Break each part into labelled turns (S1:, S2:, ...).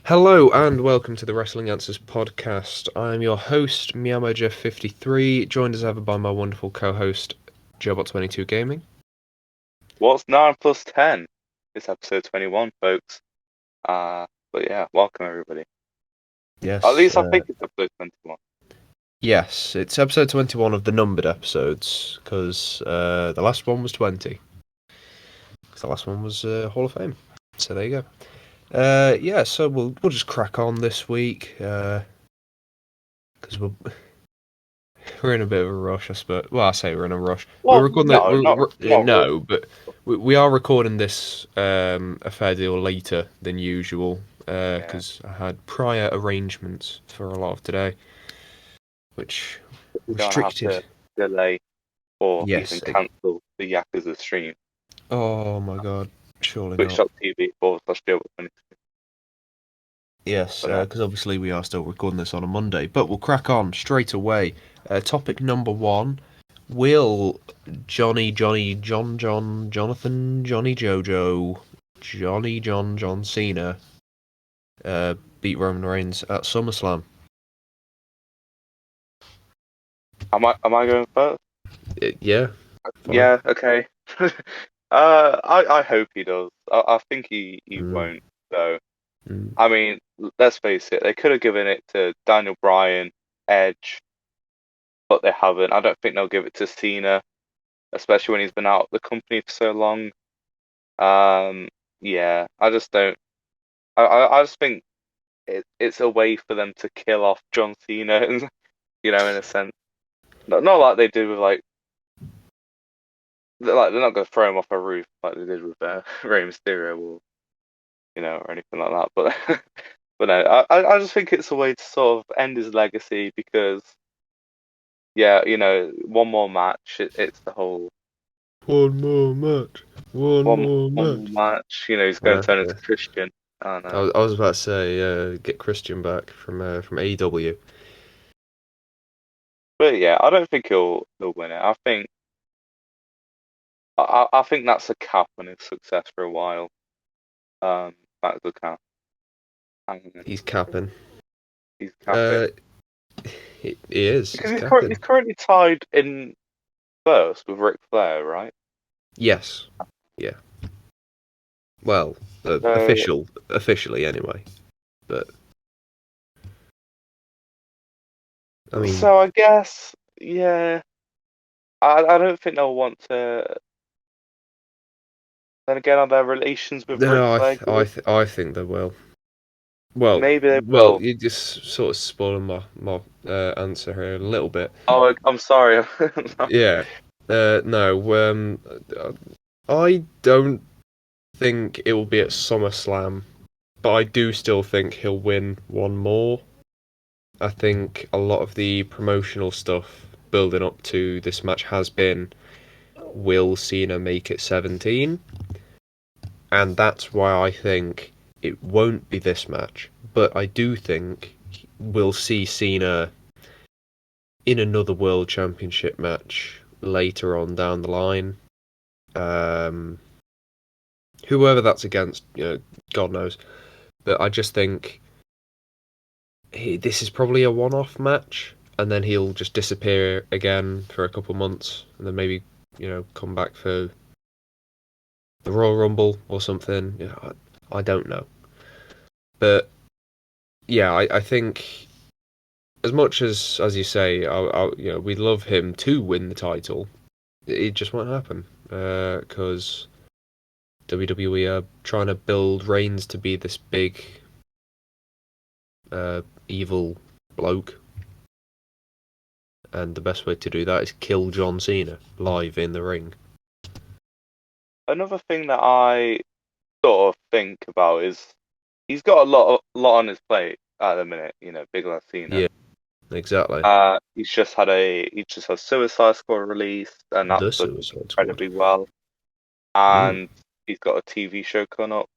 S1: Hello and welcome to the Wrestling Answers podcast. I'm your host, Miyamo Jeff53, joined as ever by my wonderful co-host, Joebot22 Gaming.
S2: What's 9 plus 10? It's episode 21, folks. But yeah, welcome everybody.
S1: Yes.
S2: At least I think it's episode 21.
S1: Yes, it's episode 21 of the numbered episodes, because the last one was 20. Because the last one was Hall of Fame. So there you go. So we'll just crack on this week, because we're in a bit of a rush, I suppose. Well, I say we're in a rush.
S2: Well,
S1: We're recording
S2: no, not really.
S1: no, but we are recording this a fair deal later than usual because I had prior arrangements for a lot of today, which
S2: We don't have
S1: restricted.
S2: to delay or
S1: Yes.
S2: even cancel the Yakuza stream.
S1: Oh my god, surely not.
S2: Twitch.tv/Joebot23.
S1: Yes, because obviously we are still recording this on a Monday, but we'll crack on straight away. Topic number 1. Will Johnny, John, Jonathan, Johnny Jojo, Johnny John Cena beat Roman Reigns at SummerSlam?
S2: Am I going first?
S1: Yeah. Fine.
S2: Yeah, okay. I hope he does. I think he won't, though. I mean, let's face it, they could have given it to Daniel Bryan, Edge, but they haven't. I don't think they'll give it to Cena, especially when he's been out of the company for so long. Yeah, I just don't. I just think it's a way for them to kill off John Cena, in a sense. Not like they did with they're not going to throw him off a roof like they did with Rey Mysterio or anything like that. But but no, I just think it's a way to sort of end his legacy because yeah, one more match. It's the whole
S1: One more match. One more
S2: match. He's going to turn into Christian.
S1: I was about to say, get Christian back from AEW.
S2: But yeah, I don't think he'll win it. I think that's a cap on his success for a while. That's the cap.
S1: He's capping.
S2: He's capping.
S1: He is.
S2: Because he's currently tied in first with Ric Flair, right?
S1: Yes. Yeah. Well, officially anyway. But I mean,
S2: so I guess, yeah. I don't think they'll want to. Then again, are their relations with Ric Flair?
S1: I think they will. Well,
S2: maybe they
S1: well,
S2: will.
S1: you're just sort of spoiling my answer here a little bit.
S2: Oh, I'm sorry.
S1: Yeah. No. I don't think it will be at SummerSlam, but I do still think he'll win one more. I think a lot of the promotional stuff building up to this match has been, will Cena make it 17? And that's why I think it won't be this match. But I do think we'll see Cena in another World Championship match later on down the line. Whoever that's against, God knows. But I just think this is probably a one-off match, and then he'll just disappear again for a couple months, and then maybe come back for the Royal Rumble or something. I don't know, but yeah, I think as much as you say, we'd love him to win the title. It just won't happen because WWE are trying to build Reigns to be this big evil bloke, and the best way to do that is kill John Cena live in the ring.
S2: Another thing that I sort of think about is he's got a lot on his plate at the minute. Big lad Cena.
S1: Yeah, exactly.
S2: He's just had Suicide Squad released, and that's done incredibly well. And he's got a TV show coming up.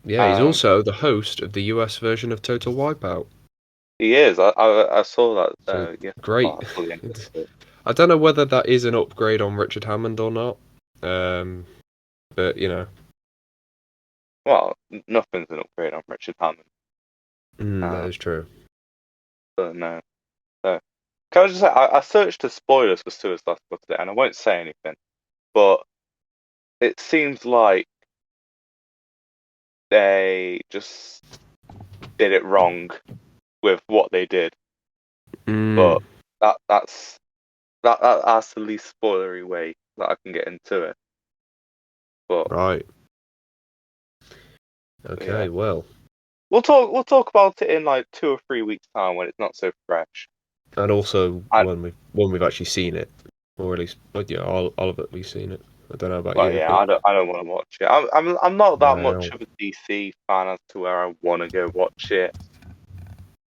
S1: Yeah, he's also the host of the US version of Total Wipeout.
S2: He is. I saw that. Yeah,
S1: great. I don't know whether that is an upgrade on Richard Hammond or not. But
S2: Well, nothing's an upgrade on Richard Hammond.
S1: That is true.
S2: But no. So, can I just say, I searched the spoilers for Suicide Squad today, and I won't say anything, but it seems like they just did it wrong with what they did. But that's that's the least spoilery way that I can get into it. But
S1: Right.
S2: But
S1: Okay.
S2: yeah,
S1: Well,
S2: we'll talk about it in like 2 or 3 weeks' time when it's not so fresh.
S1: and also
S2: And
S1: when we've actually seen it, or at least, yeah, I'll have at least seen it. I don't know about
S2: well,
S1: you,
S2: yeah,
S1: but
S2: I don't want to watch it. I'm not that much
S1: wow.
S2: of a DC fan as to where I want to go watch it.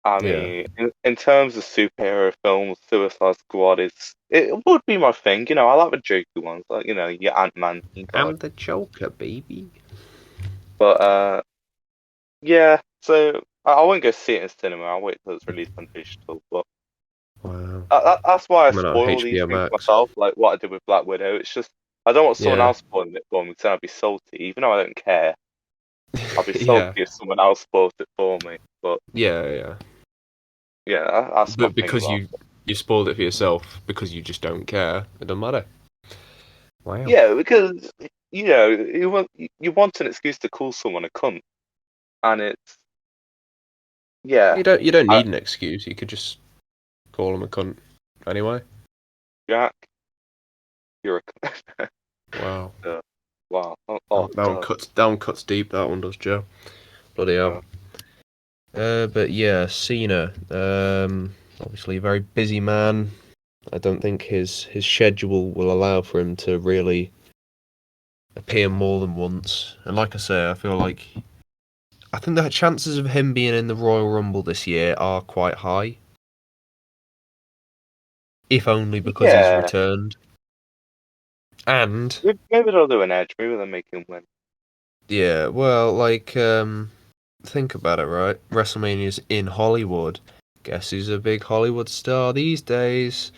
S2: I
S1: Yeah.
S2: mean, in terms of superhero films, Suicide Squad it would be my thing. I like the jokey ones, like your Ant-Man, you got.
S1: I'm the Joker, baby.
S2: But yeah. So I won't go see it in cinema. I'll wait till it's released on digital. But
S1: Wow.
S2: that's why I
S1: Coming out on
S2: spoil these
S1: HBO
S2: things
S1: Max.
S2: myself, like what I did with Black Widow. It's just I don't want someone
S1: Yeah.
S2: else spoiling it for me, because then I'd be salty. Even though I don't care, I'll be salty
S1: Yeah.
S2: if someone else spoils it for me. But
S1: Yeah. Yeah.
S2: yeah, that's my
S1: But
S2: thing
S1: because
S2: about
S1: you
S2: it.
S1: you spoiled it for yourself because you just don't care, it doesn't matter. Wow.
S2: Yeah, because you want an excuse to call someone a cunt, and it's yeah,
S1: You don't
S2: I,
S1: need an excuse. You could just call him a cunt anyway.
S2: Jack, you're a cunt.
S1: Wow.
S2: Wow.
S1: That,
S2: Oh,
S1: that one cuts deep. That one does, Joe. Bloody hell.
S2: uh,
S1: But yeah, Cena. Obviously a very busy man. I don't think his schedule will allow for him to really appear more than once. And like I say, I think the chances of him being in the Royal Rumble this year are quite high, if only because he's
S2: yeah.
S1: returned. And
S2: Maybe they'll do an edge. Maybe they'll make him win.
S1: yeah, well, think about it, right? WrestleMania's in Hollywood. Guess who's a big Hollywood star these days?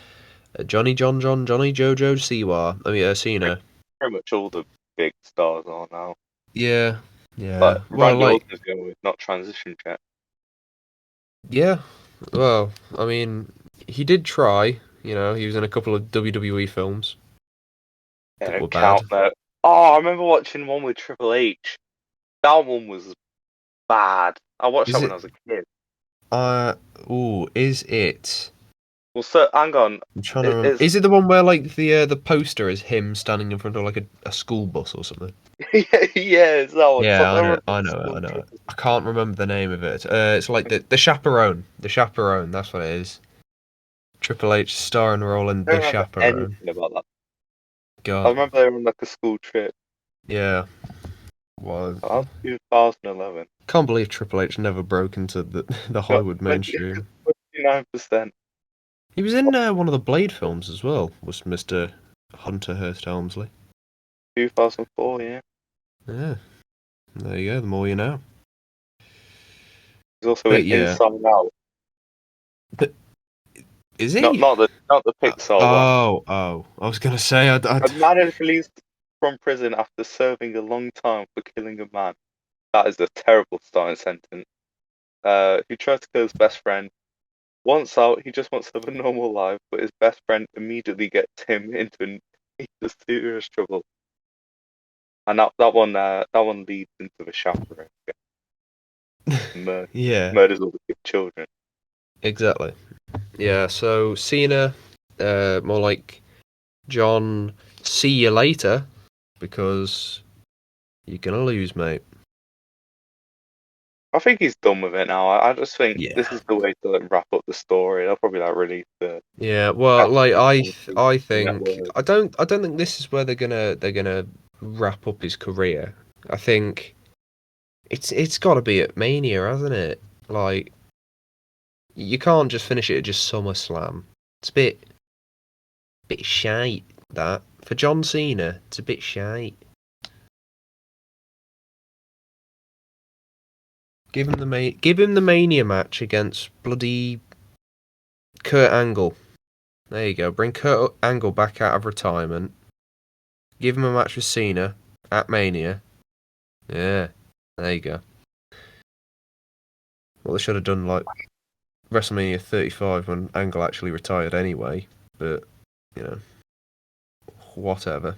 S1: Johnny Jojo Siwa. I mean, Cena.
S2: Pretty much all the big stars are now.
S1: Yeah, yeah.
S2: But
S1: Well,
S2: Randy Orton's going with not transition yet.
S1: yeah. Well, I mean, he did try. He was in a couple of WWE films
S2: Yeah,
S1: that were
S2: don't count
S1: bad.
S2: that. Oh, I remember watching one with Triple H. That one was bad. I watched
S1: Is
S2: that when
S1: it?
S2: I was a kid.
S1: Uh, is it?
S2: Well, so hang on.
S1: I'm trying to
S2: It
S1: remember.
S2: is
S1: Is it the one where the poster is him standing in front of like a school bus or something?
S2: yeah, it's that one. It's like
S1: Yeah, I
S2: they're
S1: know,
S2: on the
S1: I know it,
S2: school
S1: I know
S2: trip.
S1: it. I can't remember the name of it. It's like the chaperone. The chaperone. That's what it is. Triple H starring role in
S2: I don't
S1: The
S2: remember
S1: Chaperone.
S2: anything about that. I
S1: God,
S2: remember they were on like a school trip.
S1: yeah. Well,
S2: That was 2011.
S1: can't believe Triple H never broke into the
S2: Got
S1: Hollywood
S2: 20,
S1: mainstream.
S2: 29%.
S1: He was in one of the Blade films as well. Was Mr. Hunter Hearst Helmsley?
S2: 2004, yeah.
S1: Yeah, there you go. The more you know.
S2: He's also in
S1: But yeah,
S2: Inside Out.
S1: but is
S2: Not
S1: he?
S2: not the not the Pixar one.
S1: Oh. I was gonna say
S2: A man is released from prison after serving a long time for killing a man. That is a terrible starting sentence. He tries to kill his best friend. Once out, he just wants to have a normal life, but his best friend immediately gets him into serious trouble. And that one leads into the chaperone. Mur-
S1: yeah,
S2: Murders all the children.
S1: exactly. Yeah. So Cena, more like John. See you later, because you're gonna lose, mate.
S2: I think he's done with it now. I just think this
S1: Yeah.
S2: is the way to like, wrap up the story. They'll probably like release the
S1: Yeah. Well,
S2: cast
S1: like
S2: on
S1: I
S2: the
S1: think
S2: network.
S1: I don't think this is where they're gonna wrap up his career. I think it's got to be at Mania, hasn't it? Like you can't just finish it at just SummerSlam. It's a bit shite that for John Cena. It's a bit shite. Give him the Mania match against bloody Kurt Angle. There you go. Bring Kurt Angle back out of retirement. Give him a match with Cena at Mania. Yeah, there you go. Well, they should have done like WrestleMania 35 when Angle actually retired anyway. But you know, whatever.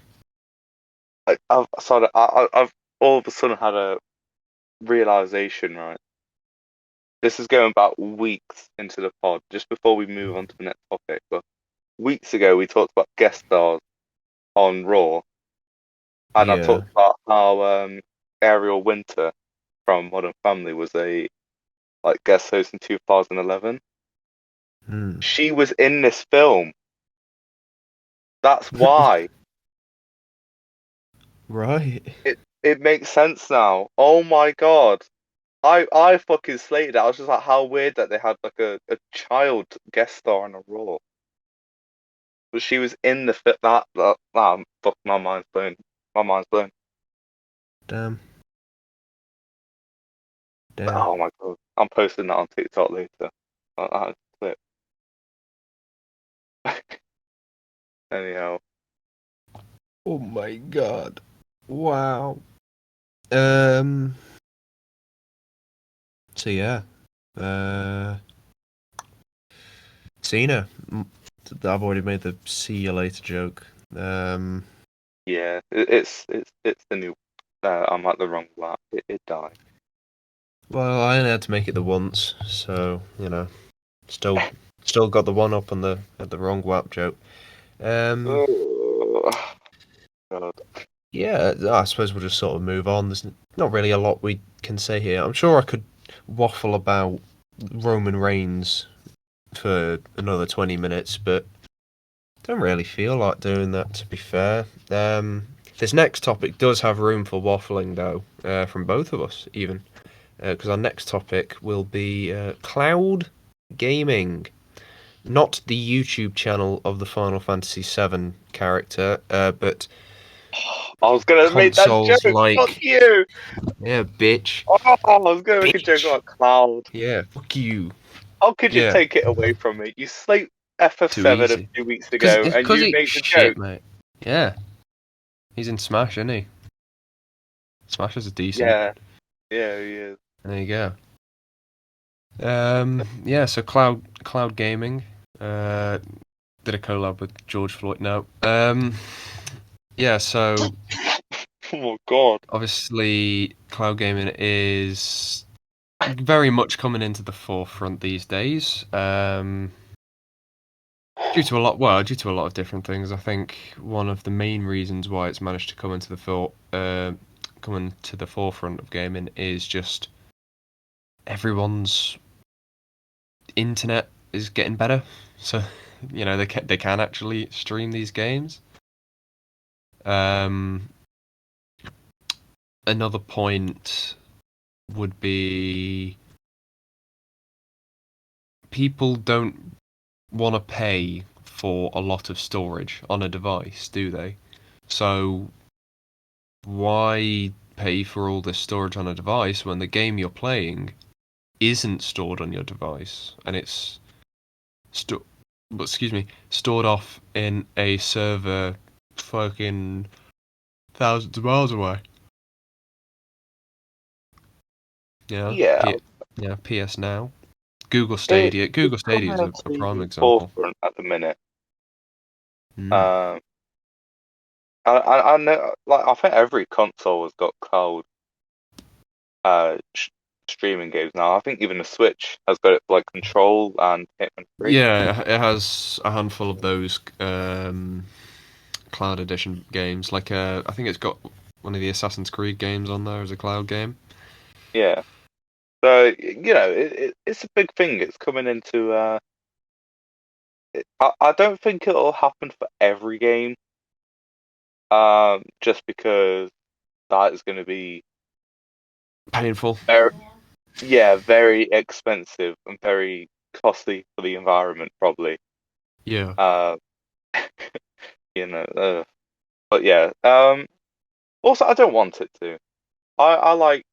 S2: I've all of a sudden had a realization, right? This is going about weeks into the pod, just before we move on to the next topic. But weeks ago, we talked about guest stars on Raw, and I
S1: Yeah.
S2: talked about how Ariel Winter from Modern Family was a guest host in 2011.
S1: Hmm.
S2: She was in this film. That's why.
S1: Right.
S2: It makes sense now. Oh my god. I fucking slated it. I was just like, how weird that they had like a child guest star on a Raw. But she was in the fit fuck, my mind's blown. My mind's blown.
S1: Damn. Damn.
S2: Oh my god. I'm posting that on TikTok later. That clip. Anyhow.
S1: Oh my god. Wow. Um. So yeah. Cena. I've already made the see you later joke.
S2: Yeah, it's the new I'm at the wrong lap. It died.
S1: Well, I only had to make it the once, so you know, still, still got the one up on the wrong WAP joke.
S2: Oh, god.
S1: Yeah, I suppose we'll just sort of move on. There's not really a lot we can say here. I'm sure I could waffle about Roman Reigns for another 20 minutes, but don't really feel like doing that, to be fair. This next topic does have room for waffling, though, from both of us, even. Because our next topic will be cloud gaming. Not the YouTube channel of the Final Fantasy VII character, but
S2: I was gonna make that
S1: consoles
S2: joke. Fuck
S1: like...
S2: you.
S1: Yeah, bitch.
S2: Oh, I was gonna make a joke
S1: Bitch.
S2: about Cloud.
S1: Yeah, fuck you.
S2: How could you
S1: Yeah,
S2: take it away from me? You slayed
S1: too
S2: FF7 a
S1: easy.
S2: few weeks
S1: Because
S2: ago,
S1: it's
S2: and
S1: because
S2: you
S1: he's
S2: make the
S1: shit,
S2: joke.
S1: mate. Yeah, he's in Smash, isn't he? Smash is decent.
S2: Yeah, yeah, he is.
S1: There you go. Yeah, so cloud gaming. Uh, did a collab with George Floyd. No. Yeah, so
S2: Oh god.
S1: obviously cloud gaming is very much coming into the forefront these days. Due to a lot of different things. I think one of the main reasons why it's managed to come into the forefront of gaming is just everyone's internet is getting better. So, you know, they can actually stream these games. Um, Another point would be people don't want to pay for a lot of storage on a device, do they? So why pay for all this storage on a device when the game you're playing isn't stored on your device and it's stored off in a server fucking thousands of miles away.
S2: Yeah,
S1: Yeah, PS Now. Google
S2: it,
S1: Stadia.
S2: it's
S1: Google Stadia
S2: coming
S1: is a
S2: into
S1: prime
S2: the
S1: example.
S2: forefront at the minute.
S1: Mm.
S2: Um, I know, I think every console has got cloud streaming games now. I think even the Switch has got it for, like Control and Hitman 3.
S1: Yeah, it has a handful of those cloud edition games. Like, I think it's got one of the Assassin's Creed games on there as a cloud game.
S2: Yeah. So, it's a big thing. It's coming into. I don't think it'll happen for every game. Just because that is going to be
S1: Painful.
S2: very, yeah, very expensive and very costly for the environment, probably.
S1: Yeah.
S2: Uh, you know. But yeah. Also, I don't want it to. I like.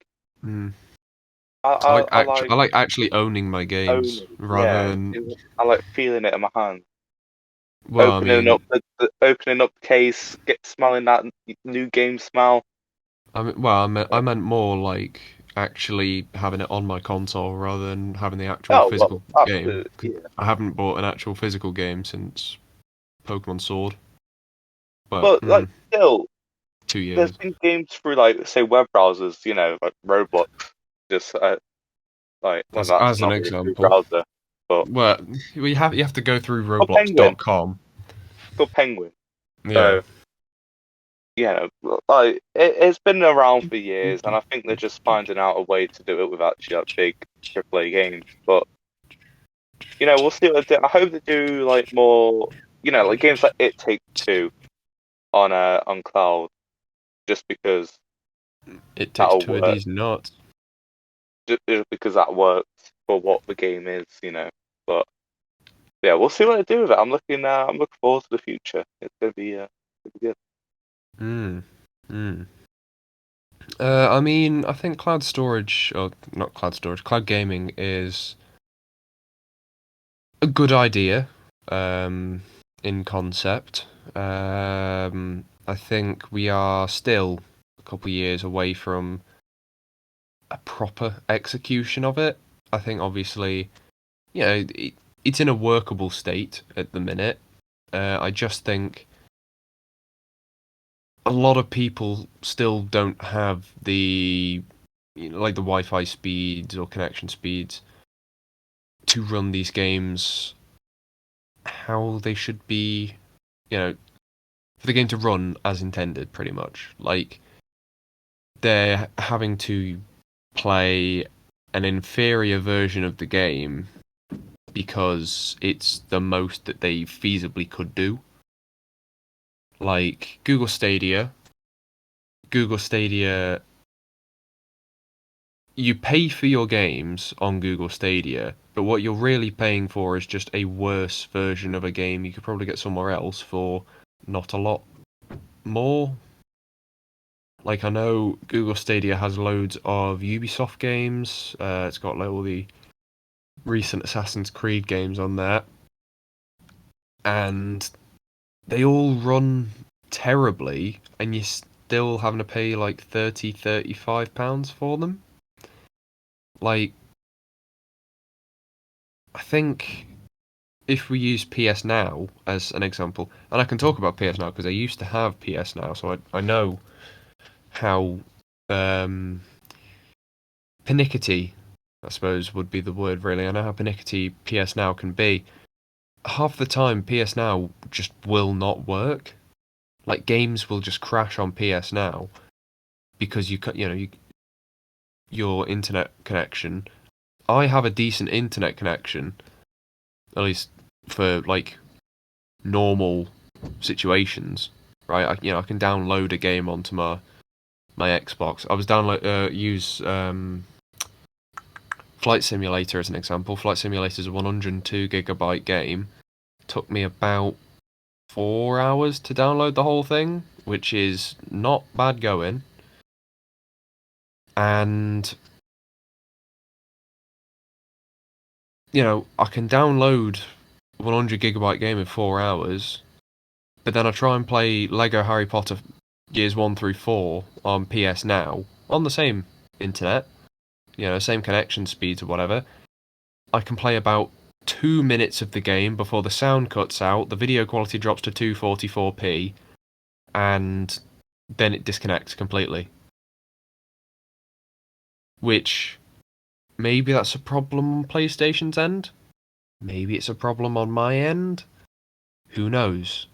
S1: Mm.
S2: I like
S1: I like actually owning my games
S2: owning.
S1: rather
S2: Yeah.
S1: than.
S2: I like feeling it in my hand.
S1: Well, I mean,
S2: Opening up the case, smelling that new game smell.
S1: I meant more like actually having it on my console rather than having the actual
S2: Oh well,
S1: physical game.
S2: absolutely.
S1: 'Cause
S2: Yeah.
S1: I haven't bought an actual physical game since Pokemon Sword. But
S2: But like, still,
S1: 2 years.
S2: there's been games through like say web browsers, like Roblox. Just like well, that's
S1: As an
S2: not really through
S1: example,
S2: browser, but
S1: well, you have to go through
S2: oh, Penguin,
S1: Roblox.com.
S2: called Penguin.
S1: Yeah.
S2: So like it's been around for years, and I think they're just finding out a way to do it with actually like big AAA games. But we'll see what they do. I hope they do like more, like games like It Takes Two on cloud, just because
S1: It takes
S2: that'll
S1: two of
S2: work.
S1: these nuts.
S2: Just because that works for what the game is. But yeah, we'll see what they do with it. I'm looking forward to the future. It's gonna be good.
S1: Hmm. Hmm. I mean, I think cloud storage, or not cloud storage, cloud gaming is a good idea, in concept. I think we are still a couple of years away from a proper execution of it. I think obviously, it's in a workable state at the minute. I just think a lot of people still don't have like the Wi-Fi speeds or connection speeds to run these games how they should be, for the game to run as intended, pretty much. Like, they're having to play an inferior version of the game because it's the most that they feasibly could do. Like, Google Stadia, you pay for your games on Google Stadia, but what you're really paying for is just a worse version of a game you could probably get somewhere else for not a lot more. Like, I know Google Stadia has loads of Ubisoft games. It's got like all the recent Assassin's Creed games on there, and they all run terribly, and you're still having to pay like 35 pounds for them. Like, I think if we use PS Now as an example, and I can talk about PS Now because I used to have PS Now, so I know how um, pernickety, I suppose, would be the word really. I know how pernickety PS Now can be. Half the time, PS Now just will not work. Like, games will just crash on PS Now because your internet connection. I have a decent internet connection, at least for like normal situations, right? I can download a game onto my Xbox. I was use Flight Simulator as an example. Flight Simulator is a 102 gigabyte game. Took me about 4 hours to download the whole thing, which is not bad going. And I can download a 100 gigabyte game in 4 hours, but then I try and play Lego Harry Potter Years 1 through 4 on PS Now on the same internet, same connection speeds or whatever. I can play about 2 minutes of the game before the sound cuts out, the video quality drops to 244p, and then it disconnects completely. Which, maybe that's a problem on PlayStation's end. Maybe it's a problem on my end. Who knows?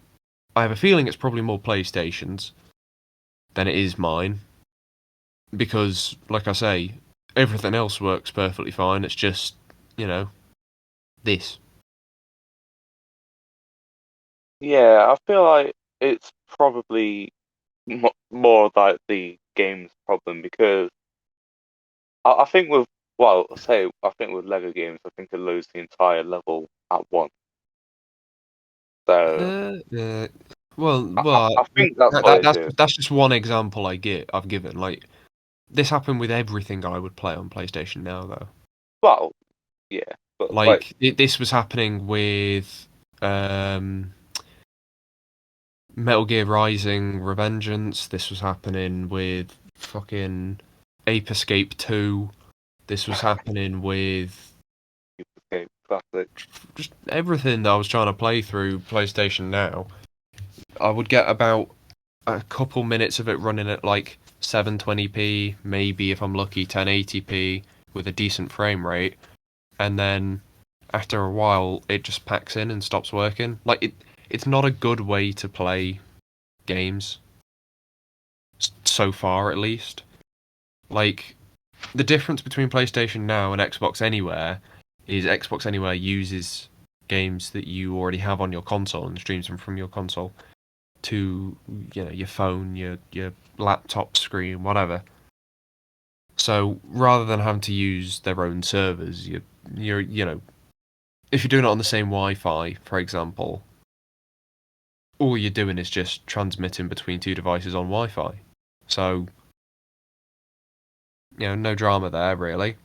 S1: I have a feeling it's probably more PlayStation's than it is mine. Because, like I say, everything else works perfectly fine. It's just, this.
S2: Yeah, I feel like it's probably more like the game's problem because I think I think with Lego games, I think it loads the entire level at once. So
S1: Uh, uh, well,
S2: I, I,
S1: well,
S2: I think that's
S1: that,
S2: what
S1: that,
S2: it
S1: that's
S2: is.
S1: that's just one example I've given. Like, this happened with everything I would play on PlayStation Now, though.
S2: Well, yeah, but like,
S1: Like, this was happening with um, Metal Gear Rising: Revengeance. This was happening with fucking Ape Escape 2. This was happening with
S2: Okay, classic.
S1: just everything that I was trying to play through PlayStation Now. I would get about a couple minutes of it running at like 720p, maybe if I'm lucky 1080p with a decent frame rate, and then after a while it just packs in and stops working. Like it's not a good way to play games so far, at least. Like the difference between PlayStation Now and Xbox Anywhere is Xbox Anywhere uses games that you already have on your console and streams them from your console to your phone, your laptop screen, whatever. So rather than having to use their own servers, you're if you're doing it on the same Wi-Fi, for example, all you're doing is just transmitting between two devices on Wi-Fi. So no drama there really.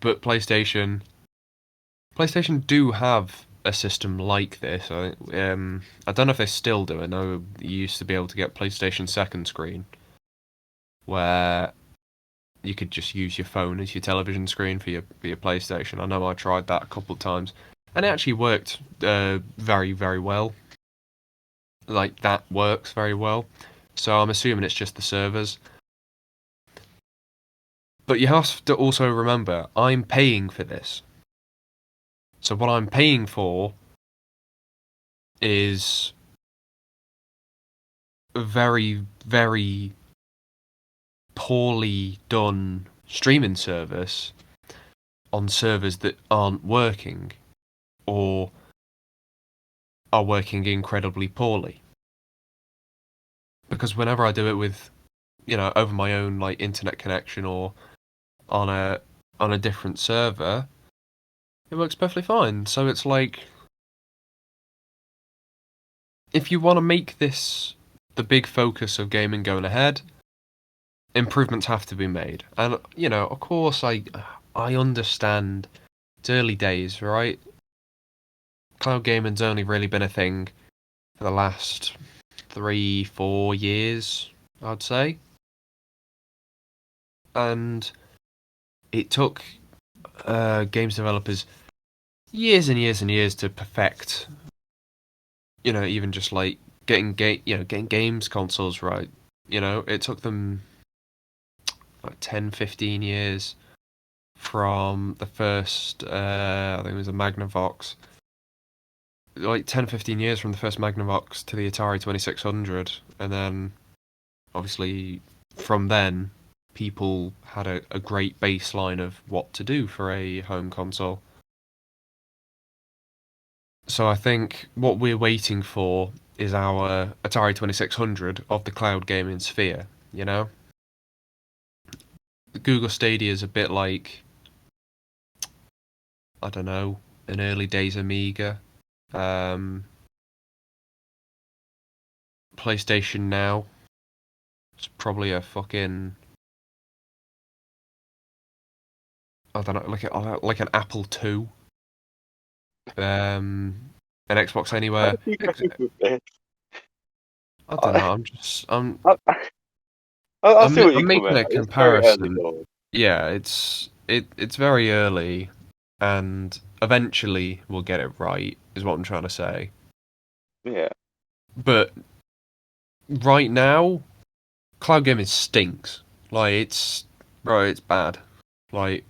S1: But PlayStation do have a system like this. I don't know if they still do. I know you used to be able to get PlayStation Second Screen, where you could just use your phone as your television screen for your PlayStation. I know I tried that a couple of times, and it actually worked very, very well. Like, that works very well. So I'm assuming it's just the servers. But you have to also remember, I'm paying for this. So what I'm paying for is a very, very poorly done streaming service on servers that aren't working or are working incredibly poorly. Because whenever I do it with, over my own like internet connection or on a different server, it works perfectly fine. So it's like, if you want to make this the big focus of gaming going ahead, improvements have to be made. And of course, I understand it's early days, right? Cloud gaming's only really been a thing for the last 3-4 years, I'd say, and it took games developers years and years and years to perfect. Even just like getting games consoles right. It took them like 10, 15 years from the first. I think it was a Magnavox. Like 10, 15 years from the first Magnavox to the Atari 2600, and then obviously from then people had a great baseline of what to do for a home console. So I think what we're waiting for is our Atari 2600 of the cloud gaming sphere, The Google Stadia is a bit like, I don't know, an early days Amiga. Um, PlayStation Now, it's probably a fucking, I don't know, like an Apple II. An Xbox
S2: Where
S1: Anywhere.
S2: are you going with this?
S1: I don't
S2: I,
S1: know. I'm just
S2: I, I see what you're
S1: I'm
S2: coming
S1: making
S2: at.
S1: a
S2: It's very early
S1: comparison.
S2: doors.
S1: Yeah, it's very early, and eventually we'll get it right. Is what I'm trying to say.
S2: Yeah.
S1: But right now, cloud gaming stinks. Like it's bad. Like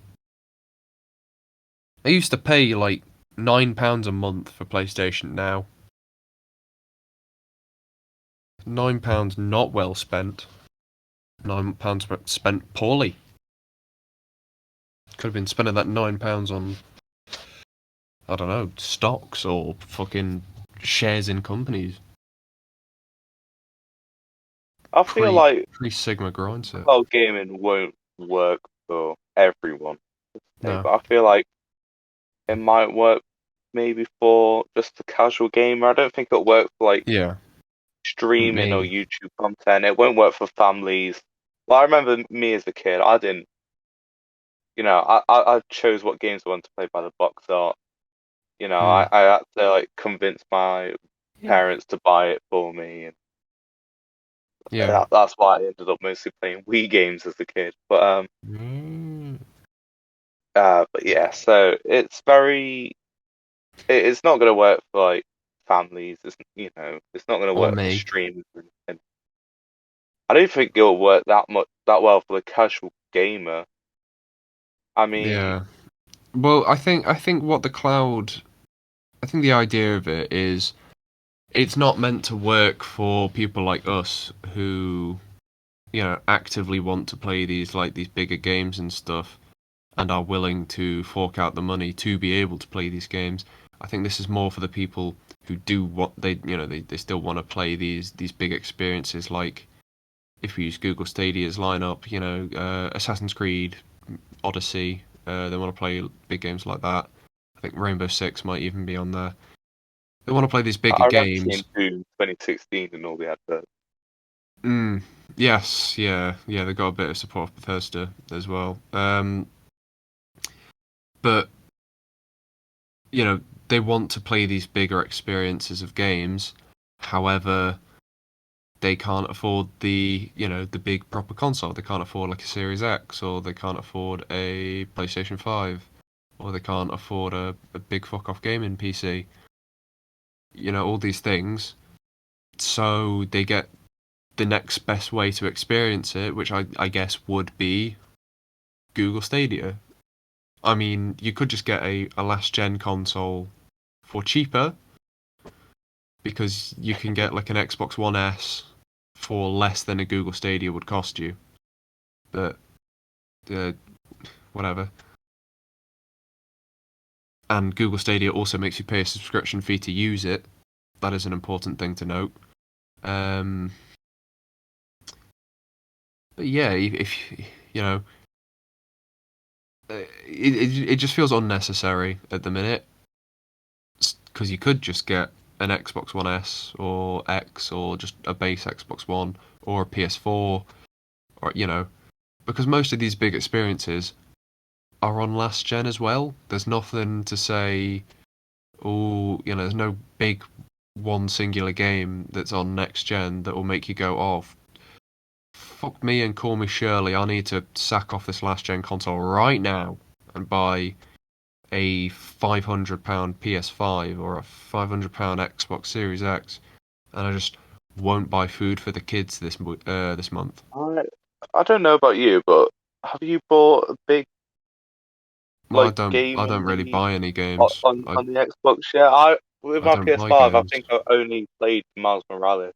S1: I used to pay like £9 a month for PlayStation Now. £9 not well spent. £9 spent poorly. Could have been spending that £9 on, I don't know, stocks or fucking shares in companies.
S2: I feel like
S1: Pre Sigma grindset.
S2: cloud gaming won't work for everyone,
S1: No.
S2: but I feel like it might work maybe for just a casual gamer. I don't think it'll work for like
S1: Yeah.
S2: streaming or
S1: Me.
S2: YouTube content. It won't work for families. Well, I remember me as a kid. I didn't, I chose what games I wanted to play by the box art.
S1: Hmm.
S2: I had to like convince my
S1: Yeah.
S2: parents to buy it for me, and
S1: Yeah.
S2: That's why I ended up mostly playing Wii games as a kid.
S1: Mm.
S2: But yeah, so it's not gonna work for like families. It's not gonna
S1: Or
S2: work for
S1: me.
S2: streamers. And I don't think it'll work that well for the casual gamer. I mean,
S1: Yeah. Well, I think what the cloud. I think the idea of it is it's not meant to work for people like us who actively want to play these bigger games and stuff and are willing to fork out the money to be able to play these games. I think this is more for the people who do what they still want to play these big experiences, like if we use Google Stadia's lineup, Assassin's Creed, Odyssey, they want to play big games like that. I think Rainbow Six might even be on there. They want to play these bigger
S2: I remember seeing
S1: games.
S2: Doom 2016 and all the adverts.
S1: Mm, yes, yeah, they got a bit of support of Bethesda as well. But they want to play these bigger experiences of games. However, they can't afford the big proper console. They can't afford like a Series X, or they can't afford a PlayStation 5, or they can't afford a big fuck off gaming PC. All these things. So they get the next best way to experience it, which I guess would be Google Stadia. I mean, you could just get a last gen console for cheaper because you can get like an Xbox One S for less than a Google Stadia would cost you. But uh, whatever. And Google Stadia also makes you pay a subscription fee to use it. That is an important thing to note. Um, but yeah, if you know, it just feels unnecessary at the minute because you could just get an Xbox One S or X or just a base Xbox One or a PS4 or because most of these big experiences are on last gen as well. There's nothing to say, oh, there's no big one singular game that's on next gen that will make you go, oh, fuck me and call me Shirley. I need to sack off this last gen console right now and buy a £500 PS5 or a £500 Xbox Series X, and I just won't buy food for the kids this month.
S2: I don't know about you, but have you bought a big
S1: Well,
S2: like
S1: I don't really
S2: gaming
S1: buy any games.
S2: on the Xbox? Yeah, I with
S1: I
S2: my
S1: don't buy
S2: PS5, I
S1: games.
S2: think I only played Miles Morales,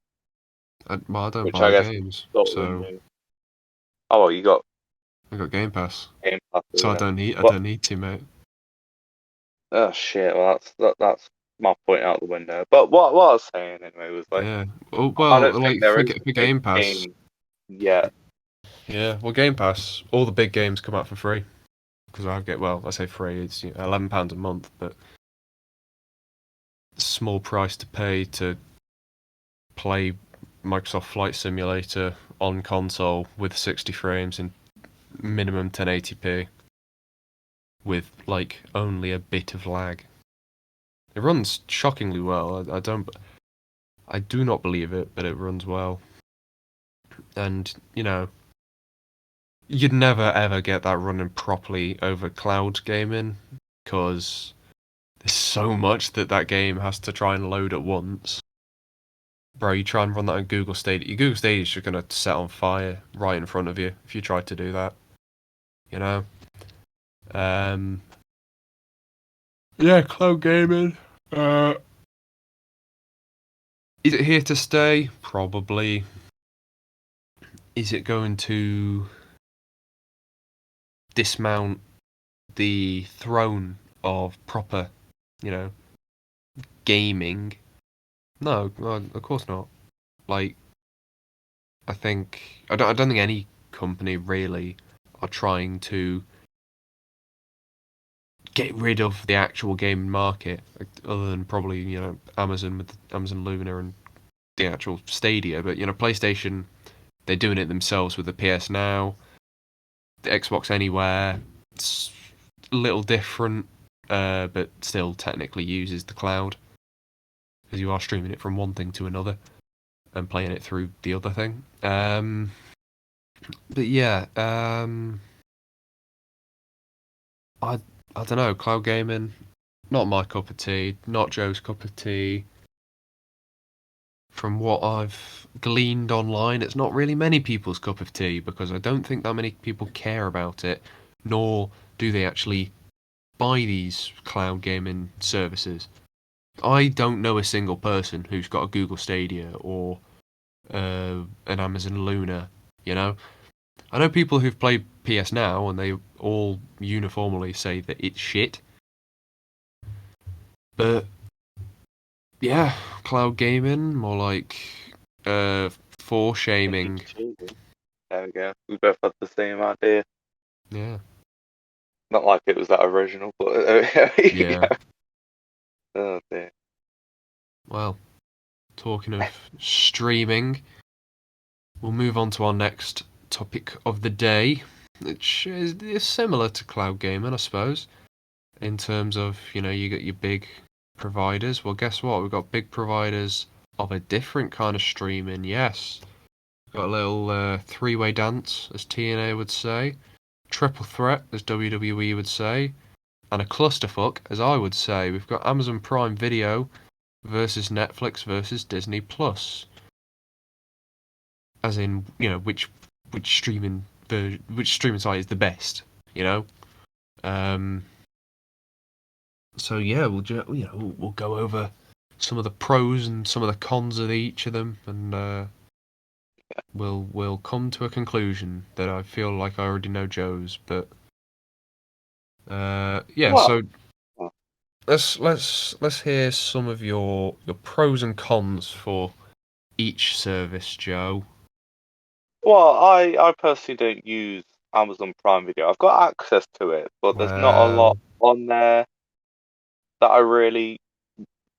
S1: I don't
S2: which I
S1: buy
S2: guess
S1: games,
S2: sort of a
S1: so
S2: new. Oh, well, you got
S1: I got Game Pass,
S2: Game Pass,
S1: so
S2: isn't it?
S1: I
S2: But
S1: don't need to, mate.
S2: oh shit, well that's my point out the window. But what I was saying anyway was like,
S1: Yeah. Oh
S2: I
S1: well,
S2: don't think
S1: like
S2: there is a
S1: for
S2: big
S1: Game Pass.
S2: game yet.
S1: Yeah, well, Game Pass, all the big games come out for free because I say free, it's £11 a month, but small price to pay to play Microsoft Flight Simulator on console with 60 frames in minimum 1080p with like only a bit of lag. It runs shockingly well. I do not believe it, but it runs well. And you'd never ever get that running properly over cloud gaming because there's so much that game has to try and load at once. Bro, you try and run that on Google Stadia. Your Google Stadia is just gonna set on fire right in front of you if you try to do that. You know. Um. Yeah, cloud gaming. Is it here to stay? Probably. Is it going to dismount the throne of proper, you know, gaming? No, of course not. Like, I don't think any company really are trying to get rid of the actual gaming market, like, other than probably Amazon with Amazon Luna and the actual Stadia. But PlayStation, they're doing it themselves with the PS Now, the Xbox Anywhere. It's a little different, but still technically uses the cloud because you are streaming it from one thing to another. and playing it through the other thing. But yeah, I don't know. Cloud gaming, not my cup of tea. Not Joe's cup of tea. From what I've gleaned online, it's not really many people's cup of tea because I don't think that many people care about it, nor do they actually buy these cloud gaming services. I don't know a single person who's got a Google Stadia or an Amazon Luna. You know, I know people who've played PS Now and they all uniformly say that it's shit. But yeah, cloud gaming, more like for shaming.
S2: There we go. We both had the same idea.
S1: Yeah.
S2: Not like it was that original, but there you
S1: Yeah.
S2: go. Oh dear.
S1: Well, talking of streaming, we'll move on to our next topic of the day, which is similar to cloud gaming, I suppose, in terms of, you got your big providers. Well, guess what? We've got big providers of a different kind of streaming, yes. Got a little three-way dance, as TNA would say, triple threat, as WWE would say, and a clusterfuck, as I would say. We've got Amazon Prime Video versus Netflix versus Disney Plus. As in, which streaming site is the best, you know? Um, so yeah, we'll go over some of the pros and some of the cons of each of them, and we'll come to a conclusion that I feel like I already know Joe's, but yeah.
S2: Well,
S1: So let's hear some of your pros and cons for each service, Joe.
S2: I personally don't use Amazon Prime Video. I've got access to it, but there's not a lot
S1: Well,
S2: on there that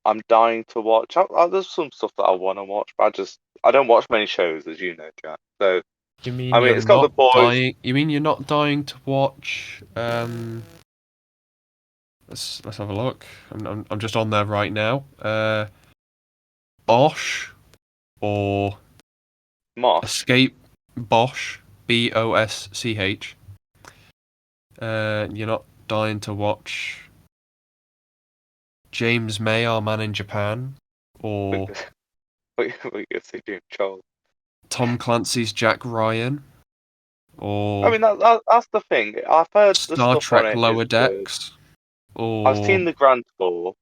S2: I'm dying to watch. There's some stuff that I want to watch, but I don't watch many shows, as you know, Jack. So
S1: you mean
S2: I mean,
S1: you're
S2: it's got The
S1: not
S2: Boys.
S1: dying? You mean you're not dying to watch? Let's have a look. I'm just on there right now. Bosch or
S2: Moss.
S1: Escape Bosch, Bosch. You're not dying to watch James May, Our Man in Japan, or
S2: What you say, Doom Troll?
S1: Tom Clancy's Jack Ryan,
S2: I
S1: or
S2: mean, that's the thing. I've heard the
S1: Star
S2: stuff on
S1: Trek
S2: it is
S1: Lower
S2: good.
S1: Decks,
S2: I've
S1: or
S2: seen the Grand Tour.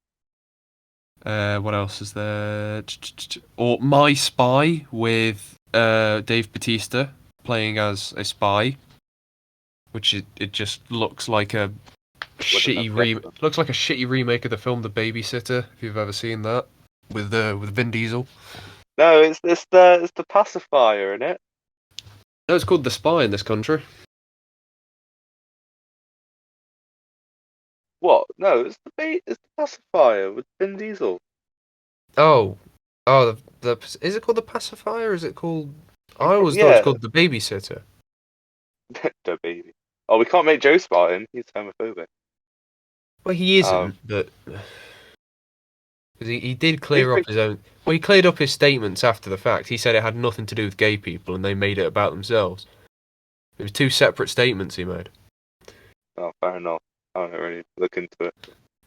S1: what else is there? Or My Spy with Dave Bautista playing as a spy, which it just looks like a
S2: Wouldn't have
S1: shitty
S2: guessed
S1: re
S2: them.
S1: looks like a shitty remake of the film The Babysitter, if you've ever seen that, with Vin Diesel.
S2: No, it's the pacifier in it.
S1: No, it's called The Spy in this country.
S2: What? No, it's the pacifier with Vin Diesel.
S1: Oh, the is it called The Pacifier? Or is it called? I always thought it was
S2: Yeah,
S1: called The Babysitter.
S2: the baby. Oh, we can't make Joe Spartan. He's homophobic.
S1: Well, he
S2: Um,
S1: isn't, but because he did
S2: he's
S1: clear up
S2: been,
S1: his own. Well, he cleared up his statements after the fact. He said it had nothing to do with gay people, and they made it about themselves. It was two separate statements he made.
S2: oh, fair enough. I don't really look into it.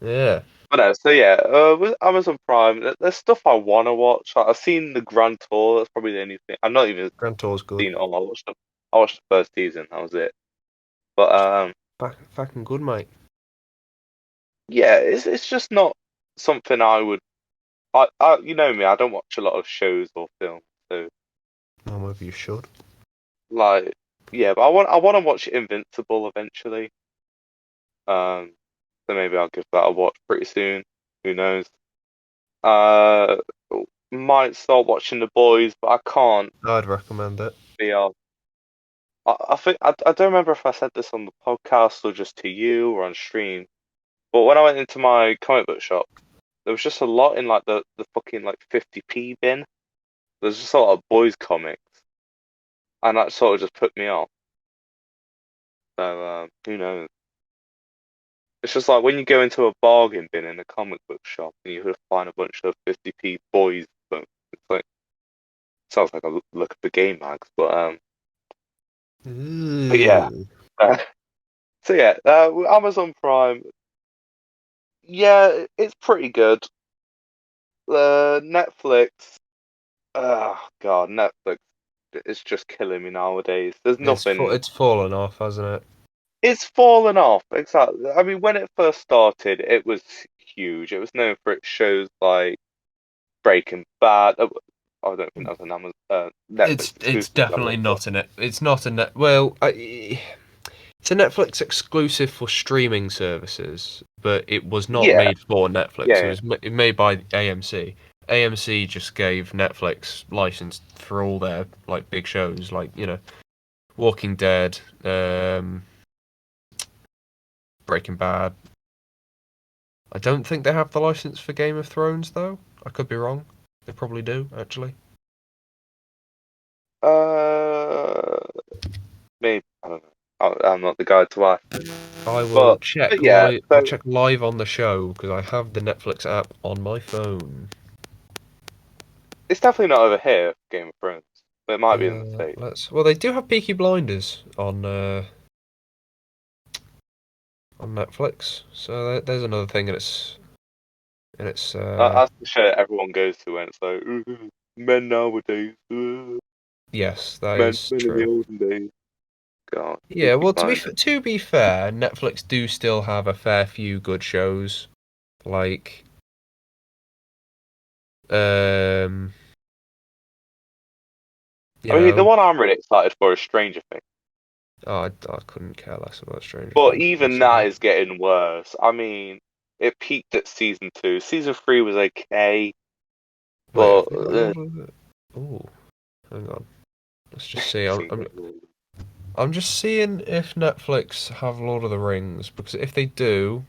S1: Yeah,
S2: But no, so yeah, with Amazon Prime, there's stuff I want to watch. Like, I've seen the Grand Tour. That's probably the only thing. I've not even
S1: Grand Tour's good.
S2: seen it all. I watched the first season. That was it. But
S1: Fucking good, mate.
S2: yeah, it's just not something I would. You know me. I don't watch a lot of shows or films. So
S1: Well, maybe you should.
S2: like, yeah, but I want to watch Invincible eventually. Um, so maybe I'll give that a watch pretty soon. Who knows? Uh, might start watching The Boys, but I can't
S1: I'd recommend it.
S2: be I think I don't remember if I said this on the podcast or just to you or on stream. But when I went into my comic book shop, there was just a lot in like the fucking like 50p bin. There's just a lot of boys comics, and that sort of just put me off. So who knows? It's just like when you go into a bargain bin in a comic book shop and you find a bunch of 50p boys books. It's like Sounds like I look at the game mags, but yeah.
S1: Ooh.
S2: So yeah, Amazon Prime. Yeah, it's pretty good. Netflix. Oh God, Netflix is just killing me nowadays. There's nothing.
S1: It's fallen off, hasn't it?
S2: It's fallen off. Exactly. I mean, when it first started, it was huge. It was known for its shows like Breaking Bad. I don't think that was an Amazon Netflix
S1: It's
S2: exclusive. That
S1: definitely
S2: was, but
S1: not It's not a net. It's a Netflix exclusive for streaming services, but it was not
S2: yeah,
S1: made for Netflix.
S2: yeah.
S1: Made by AMC. AMC just gave Netflix license for all their like big shows, like Walking Dead, Breaking Bad. I don't think they have the license for Game of Thrones though. I could be wrong. They probably do actually.
S2: Uh, Maybe I don't know. I'm not the guy to ask.
S1: I will
S2: But
S1: check
S2: yeah,
S1: live. I'll
S2: so
S1: check live on the show because I have the Netflix app on my phone.
S2: it's definitely not over here, Game of Thrones. But it might be in the States.
S1: Let's. Well, they do have Peaky Blinders on Netflix, so there's another thing, and it's
S2: That's the show everyone goes to when it's like men nowadays,
S1: yes, that
S2: men,
S1: is
S2: men in the
S1: true.
S2: olden days. God,
S1: Yeah,
S2: Peaky
S1: well,
S2: Blinders.
S1: to be fair, Netflix do still have a fair few good shows, like um, you
S2: I mean, the
S1: know,
S2: one I'm really excited for is Stranger Things.
S1: I couldn't care less about Stranger
S2: But
S1: Things
S2: even that
S1: personally.
S2: is getting worse. I mean, it peaked at season 2. Season 3 was okay,
S1: Wait,
S2: but
S1: have they got Lord of the? Oh, hang on. Let's just see.
S2: season.
S1: I'm just seeing if Netflix have Lord of the Rings because if they do,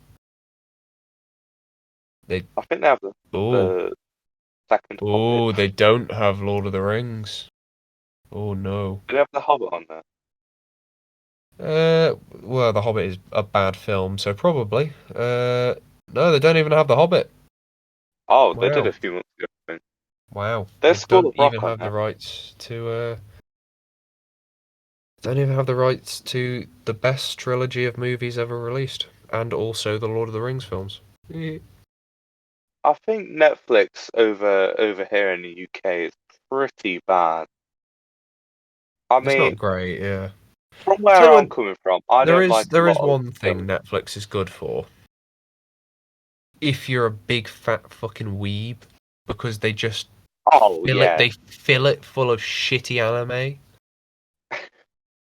S1: they
S2: I think they have
S1: oh
S2: the second Hobbit.
S1: they don't have Lord of the Rings. Oh no.
S2: Do they have the Hobbit on there?
S1: Well, The Hobbit is a bad film, so probably. No, they don't even have The Hobbit.
S2: Oh, they did
S1: Wow,
S2: a few months ago. I think.
S1: wow. They
S2: There's School
S1: don't
S2: of Rock
S1: even
S2: on
S1: have the
S2: there.
S1: rights to. Don't even have the rights to the best trilogy of movies ever released, and also the Lord of the Rings films.
S2: I think Netflix over here in the UK is pretty bad. I
S1: It's
S2: mean,
S1: not great, yeah.
S2: from
S1: Tell
S2: where
S1: you
S2: I'm
S1: what,
S2: coming from, I don't like a
S1: there
S2: lot
S1: is
S2: of
S1: one thing
S2: shows.
S1: Netflix is good for. If you're a big fat fucking weeb, because they just
S2: Oh yeah,
S1: they fill it full of shitty anime.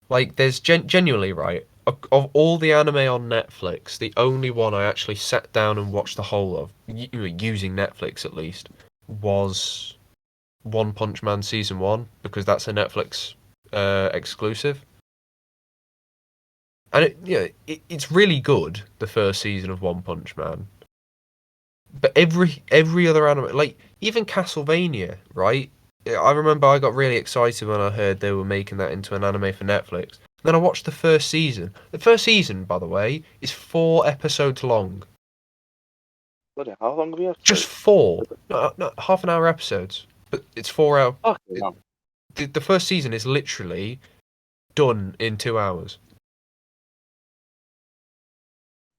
S1: Like there's genuinely right of all the anime on Netflix, the only one I actually sat down and watched the whole of, using Netflix at least, was One Punch Man season one because that's a Netflix exclusive. And it's really good, the first season of One Punch Man. But every other anime, like even Castlevania, right? I remember I got really excited when I heard they were making that into an anime for Netflix. Then I watched the first season. The first season, by the way, is 4 episodes long.
S2: bloody how long have you
S1: Just
S2: episodes?
S1: four, no, half an hour episodes. But it's 4 hours.
S2: Fucking hell.
S1: The first season is literally done in 2 hours.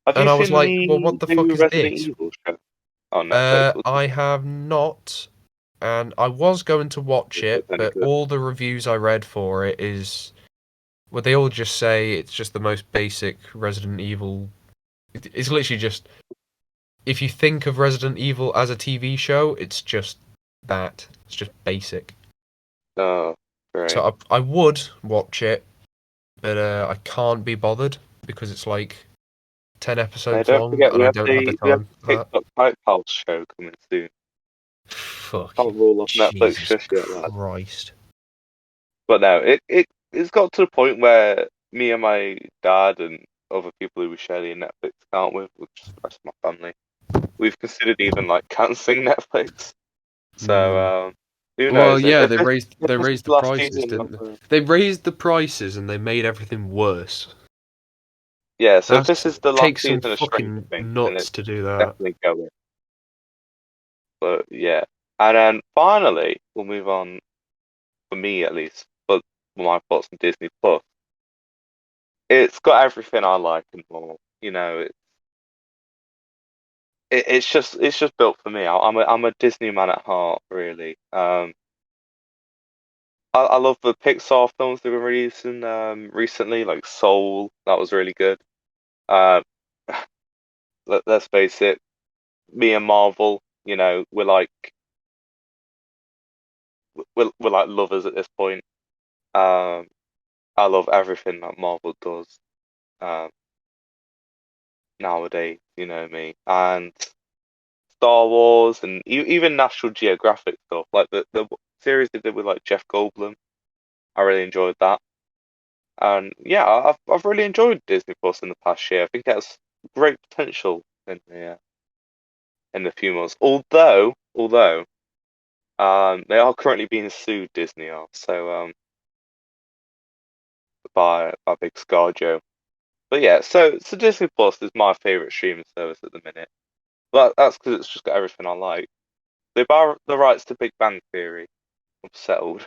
S2: Have you
S1: And I was
S2: seen
S1: like, well,
S2: the
S1: what the fuck
S2: new
S1: is
S2: Resident
S1: this?
S2: Evil show on Netflix?
S1: I have not, and I was going to watch
S2: It's
S1: it,
S2: any
S1: but
S2: good?
S1: all the reviews I read for it is, well, they all just say it's just the most basic Resident Evil. It's literally just, if you think of Resident Evil as a TV show, it's just that. It's just basic.
S2: Oh, great.
S1: So I would watch it, but I can't be bothered because it's like 10
S2: Now
S1: episodes
S2: don't
S1: long,
S2: forget
S1: and I don't have the
S2: we have
S1: time
S2: the
S1: for that.
S2: TikTok Pipe House show coming soon.
S1: Fucking
S2: Can't roll off Netflix
S1: Jesus
S2: just yet, lad.
S1: Christ.
S2: But no, it's got to the point where me and my dad and other people who we share the Netflix account with, which is the rest of my family, we've considered even like cancelling Netflix. So
S1: Mm.
S2: who
S1: Well,
S2: knows?
S1: yeah,
S2: If
S1: they
S2: this is
S1: raised
S2: the
S1: the
S2: last
S1: prices,
S2: season,
S1: didn't they? They raised the prices and they made everything worse.
S2: yeah. So if this
S1: That
S2: is the last
S1: takes some
S2: season of Stranger
S1: fucking
S2: Things, then
S1: nuts
S2: it's
S1: to do that.
S2: definitely going. But yeah, and then finally we'll move on for me at least, but my thoughts on Disney Plus, it's got everything I like and more. It's just built for me. I'm a Disney man at heart, really. I love the Pixar films they've been releasing recently, like Soul. That was really good. Uh, let's face it, me and Marvel, we're like lovers at this point. Um, I love everything that Marvel does um, nowadays. You know me, and Star Wars, and even National Geographic stuff, like the series they did with like Jeff Goldblum. I really enjoyed that, and yeah, I've really enjoyed Disney Plus in the past year. I think it has great potential in the few months. Although they are currently being sued, Disney are, so by Big ScarJo. But yeah, so Disney Plus is my favorite streaming service at the minute. But that's because it's just got everything I like. They buy the rights to Big Bang Theory. I'm settled.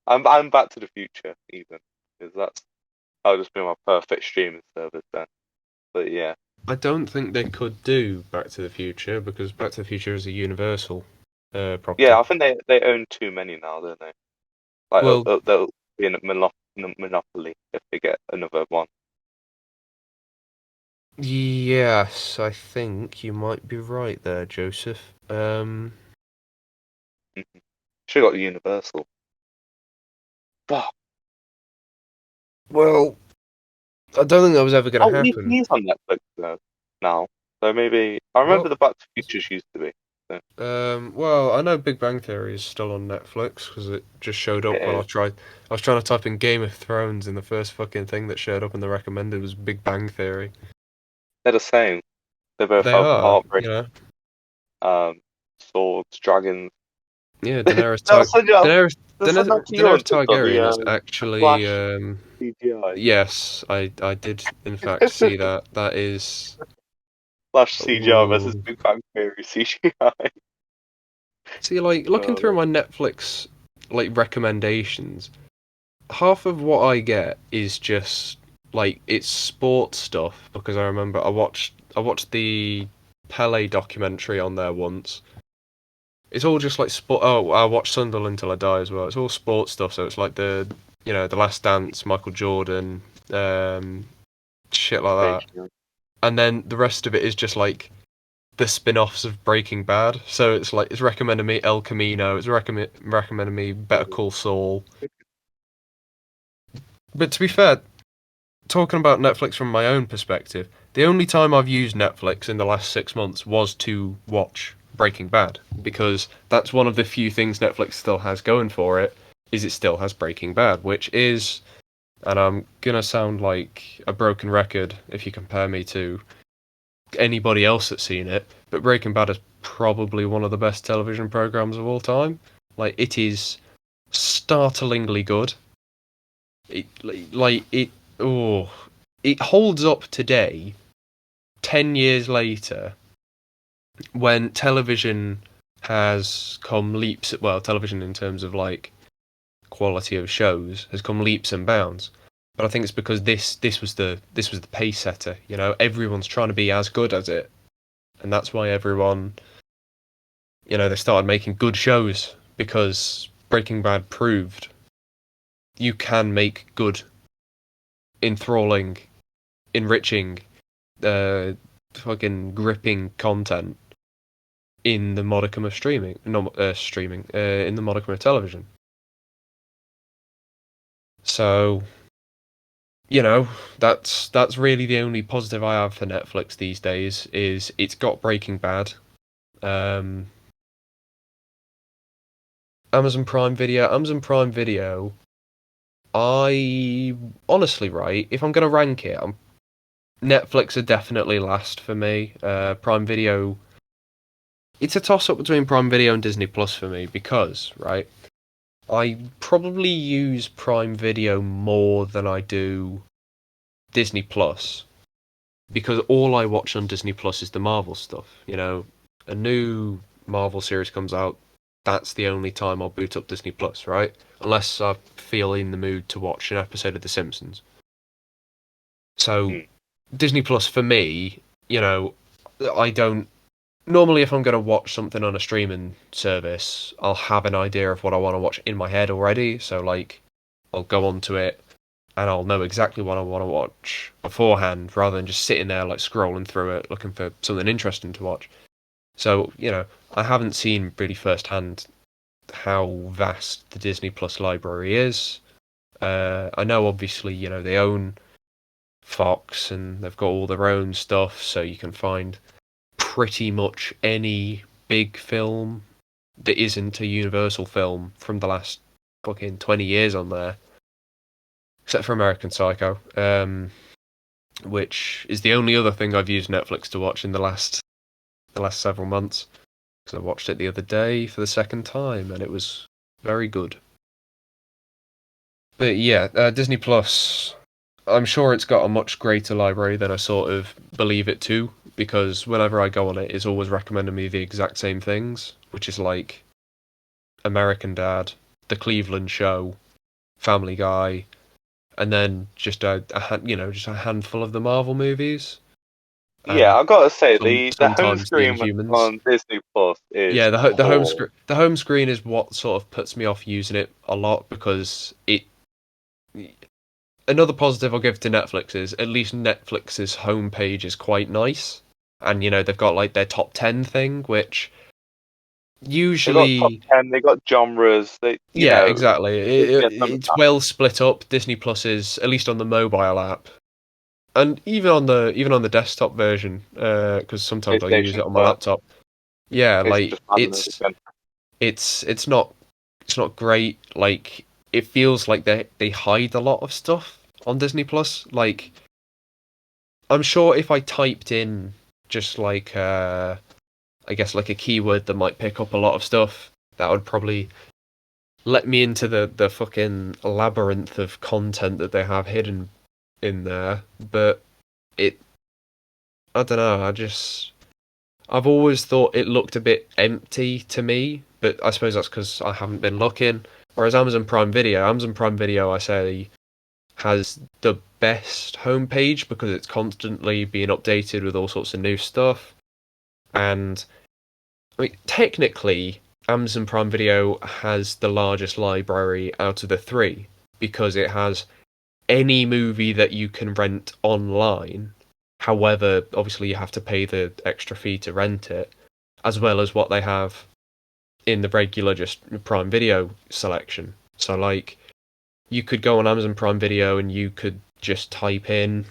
S2: I'm Back to the Future even because that'll just be my perfect streaming service then. But yeah,
S1: I don't think they could do Back to the Future because Back to the Future is a Universal
S2: yeah,
S1: property.
S2: I think they own too many now, don't they? Like
S1: Well,
S2: they'll be in a monopoly if they get another one.
S1: yes, I think you might be right there, Joseph.
S2: Should have got Universal. Fuck.
S1: Well, I don't think that was ever going to
S2: Oh,
S1: happen.
S2: he's on Netflix now. So maybe I remember
S1: What?
S2: the Back to Futures used to be. So
S1: Well, I know Big Bang Theory is still on Netflix because it just showed
S2: it
S1: up when I
S2: is.
S1: tried. I was trying to type in Game of Thrones, and the first fucking thing that showed up in the recommended was Big Bang Theory.
S2: They're the same. They both
S1: They
S2: have
S1: are,
S2: heartbreak, um, swords, dragons.
S1: yeah. Daenerys,
S2: They'll send you. They'll send that to you
S1: Daenerys
S2: on TikTok.
S1: Targaryen is
S2: The
S1: actually,
S2: Flash CGI.
S1: yes, I did in fact see that. That is,
S2: Flash CGI versus
S1: ooh.
S2: Big Bang Theory CGI.
S1: See, like looking through
S2: Oh,
S1: my Netflix like recommendations, half of what I get is just like it's sports stuff because I remember I watched the Pele documentary on there once. It's all just like sport. Oh, I watched Sunderland Till I Die as well. It's all sports stuff. So it's like the Last Dance, Michael Jordan, um, shit like
S2: Space
S1: that.
S2: Jam.
S1: And then the rest of it is just like the spin-offs of Breaking Bad. So it's like it's recommending me El Camino. It's recommending me Better Call Saul. But to be fair, talking about Netflix from my own perspective, the only time I've used Netflix in the last 6 months was to watch Breaking Bad because that's one of the few things Netflix still has going for it. Is it still has Breaking Bad, which is, and I'm gonna sound like a broken record if you compare me to anybody else that's seen it, but Breaking Bad is probably one of the best television programs of all time. Like it is startlingly good. It like it oh it holds up today 10 years later when television has come leaps well television in terms of like quality of shows has come leaps and bounds, but I think it's because this was the pace setter. Everyone's trying to be as good as it, and that's why everyone, they started making good shows because Breaking Bad proved you can make good, enthralling, enriching, uh fucking gripping content in the modicum of streaming, not streaming, in the modicum of television. So, you know, that's really the only positive I have for Netflix these days is it's got Breaking Bad. Um, Amazon Prime Video. I honestly, right, if I'm gonna rank it, Netflix are definitely last for me. Prime Video. It's a toss up between Prime Video and Disney Plus for me because, right, I probably use Prime Video more than I do Disney Plus because all I watch on Disney Plus is the Marvel stuff. A new Marvel series comes out that's the only time I'll boot up Disney Plus, right? Unless I feel in the mood to watch an episode of The Simpsons. So Disney Plus for me, I don't normally, if I'm going to watch something on a streaming service, I'll have an idea of what I want to watch in my head already. So, like, I'll go onto it and I'll know exactly what I want to watch beforehand rather than just sitting there, like, scrolling through it looking for something interesting to watch. So, I haven't seen really firsthand how vast the Disney Plus library is. I know, obviously, they own Fox and they've got all their own stuff, so you can find pretty much any big film that isn't a Universal film from the last fucking 20 years on there, except for American Psycho, which is the only other thing I've used Netflix to watch in the last several months, because I watched it the other day for the second time and it was very good. But yeah, Disney Plus, I'm sure it's got a much greater library than I sort of believe it to, because whenever I go on it, it's always recommending me the exact same things, which is like American Dad, The Cleveland Show, Family Guy, and then just just a handful of the Marvel movies,
S2: Yeah,
S1: and
S2: I've got to say the home
S1: sometimes the
S2: screen
S1: Inhumans.
S2: on Disney Plus is
S1: Yeah,
S2: poor.
S1: the home screen is what sort of puts me off using it a lot because it. Another positive I'll give to Netflix is at least Netflix's homepage is quite nice, and they've got like their top 10 thing, which
S2: They got top
S1: usually.
S2: 10. They got genres.
S1: Yeah, exactly.
S2: It gets them
S1: It's well split up. Disney Plus is at least on the mobile app, and even on the desktop version, because sometimes I use
S2: PlayStation
S1: it on my
S2: Plus.
S1: laptop. Yeah,
S2: It's
S1: like
S2: just random again.
S1: it's not great. Like it feels like they hide a lot of stuff on Disney Plus. Like I'm sure if I typed in just like I guess like a keyword that might pick up a lot of stuff, that would probably let me into the fucking labyrinth of content that they have hidden in there. But it, I don't know. I've always thought it looked a bit empty to me, but I suppose that's because I haven't been looking. Whereas Amazon Prime Video, I say, has the best homepage because it's constantly being updated with all sorts of new stuff. And I mean, technically, Amazon Prime Video has the largest library out of the three because it has any movie that you can rent online. However, obviously, you have to pay the extra fee to rent it, as well as what they have in the regular just Prime Video selection. So, like, you could go on Amazon Prime Video and you could just type in,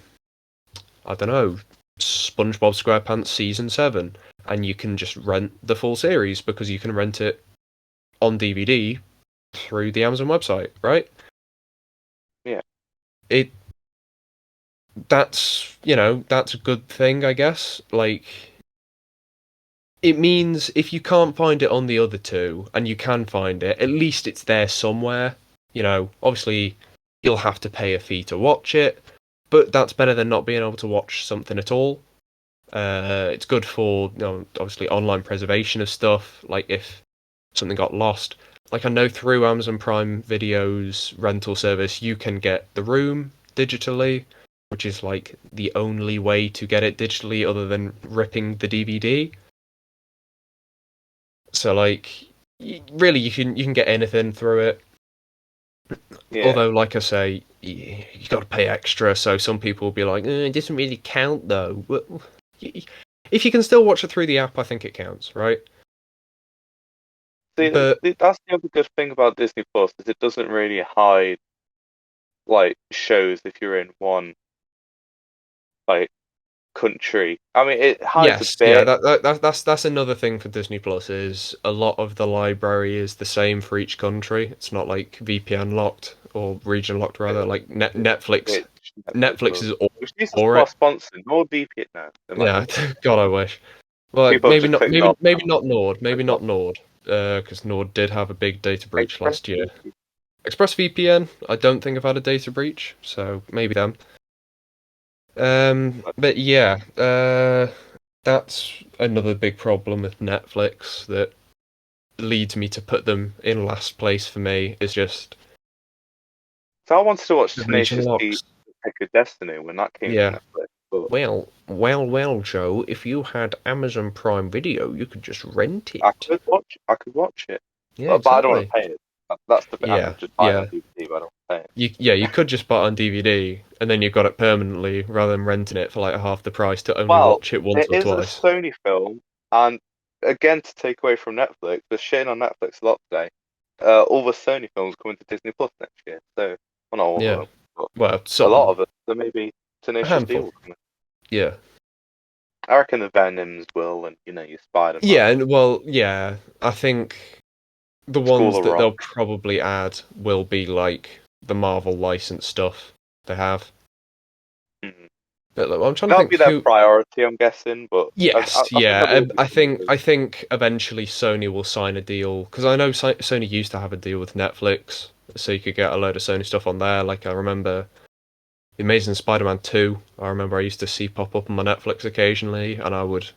S1: I don't know, SpongeBob SquarePants Season 7, and you can just rent the full series because you can rent it on DVD through the Amazon website, right?
S2: Yeah.
S1: It that's a good thing, I guess. Like it means if you can't find it on the other two and you can find it, at least it's there somewhere. Obviously you'll have to pay a fee to watch it, but that's better than not being able to watch something at all. It's good for obviously online preservation of stuff. Like if something got lost, like I know through Amazon Prime Video's rental service, you can get The Room digitally, which is like the only way to get it digitally other than ripping the DVD. So like, really, you can get anything through it.
S2: Yeah.
S1: Although, like I say, you got to pay extra. So some people will be like, it doesn't really count though. If you can still watch it through the app, I think it counts, right?
S2: See,
S1: But
S2: that's the other good thing about Disney Plus is it doesn't really hide like shows if you're in one like country. I mean, it hides a
S1: yes, yeah,
S2: bit.
S1: that's another thing for Disney Plus is a lot of the library is the same for each country. It's not like VPN locked or region locked rather. Like Netflix,
S2: Which Netflix
S1: Netflix
S2: does.
S1: is all
S2: Which needs to
S1: for
S2: start
S1: it.
S2: sponsoring more VPN now. They might
S1: Yeah,
S2: need to.
S1: God, I wish. Well, like,
S2: People have
S1: maybe
S2: just
S1: not,
S2: clicked
S1: maybe
S2: off.
S1: maybe not Nord, maybe
S2: Clicked off.
S1: not Nord, because Nord did have a big data breach last year.
S2: ExpressVPN.
S1: ExpressVPN, I don't think I've had a data breach, so maybe them. But yeah, that's another big problem with Netflix that leads me to put them in last place for me is just
S2: So I wanted to watch
S1: the region
S2: Tenacious D:
S1: locks.
S2: Pick of Destiny when that came to
S1: Yeah.
S2: Netflix, but
S1: Well, Joe, if you had Amazon Prime Video, you could just rent it.
S2: I could watch it,
S1: Yeah,
S2: but I don't want
S1: exactly.
S2: to pay it. That's the bit. I
S1: Yeah,
S2: could just buy it on
S1: yeah.
S2: DVD, but I don't want to pay it.
S1: You could just buy it on DVD and then you've got it permanently rather than renting it for like half the price to only
S2: Well,
S1: watch it once
S2: it
S1: or
S2: is a
S1: twice.
S2: Sony film, and again, to take away from Netflix, we're shitting on Netflix a lot today. All the Sony films coming to Disney Plus next year, so well, not all of
S1: Yeah.
S2: them, but
S1: Well,
S2: a lot
S1: some.
S2: of it. So maybe
S1: A
S2: Tenacious D
S1: handful.
S2: will come.
S1: Yeah.
S2: I reckon the Venoms will, and your Spider Man,
S1: Yeah, and well, yeah. I think the
S2: School
S1: ones
S2: of
S1: that
S2: Rock.
S1: they'll probably add will be like the Marvel licensed stuff they have.
S2: Mm.
S1: But look, I'm trying to
S2: That'll
S1: think
S2: be their
S1: who.
S2: priority, I'm guessing, but
S1: Yes,
S2: I think
S1: yeah.
S2: there will be
S1: I
S2: some
S1: think
S2: others.
S1: I think eventually Sony will sign a deal because I know Sony used to have a deal with Netflix, so you could get a load of Sony stuff on there. Like I remember The Amazing Spider-Man 2. I remember I used to see pop up on my Netflix occasionally, and I would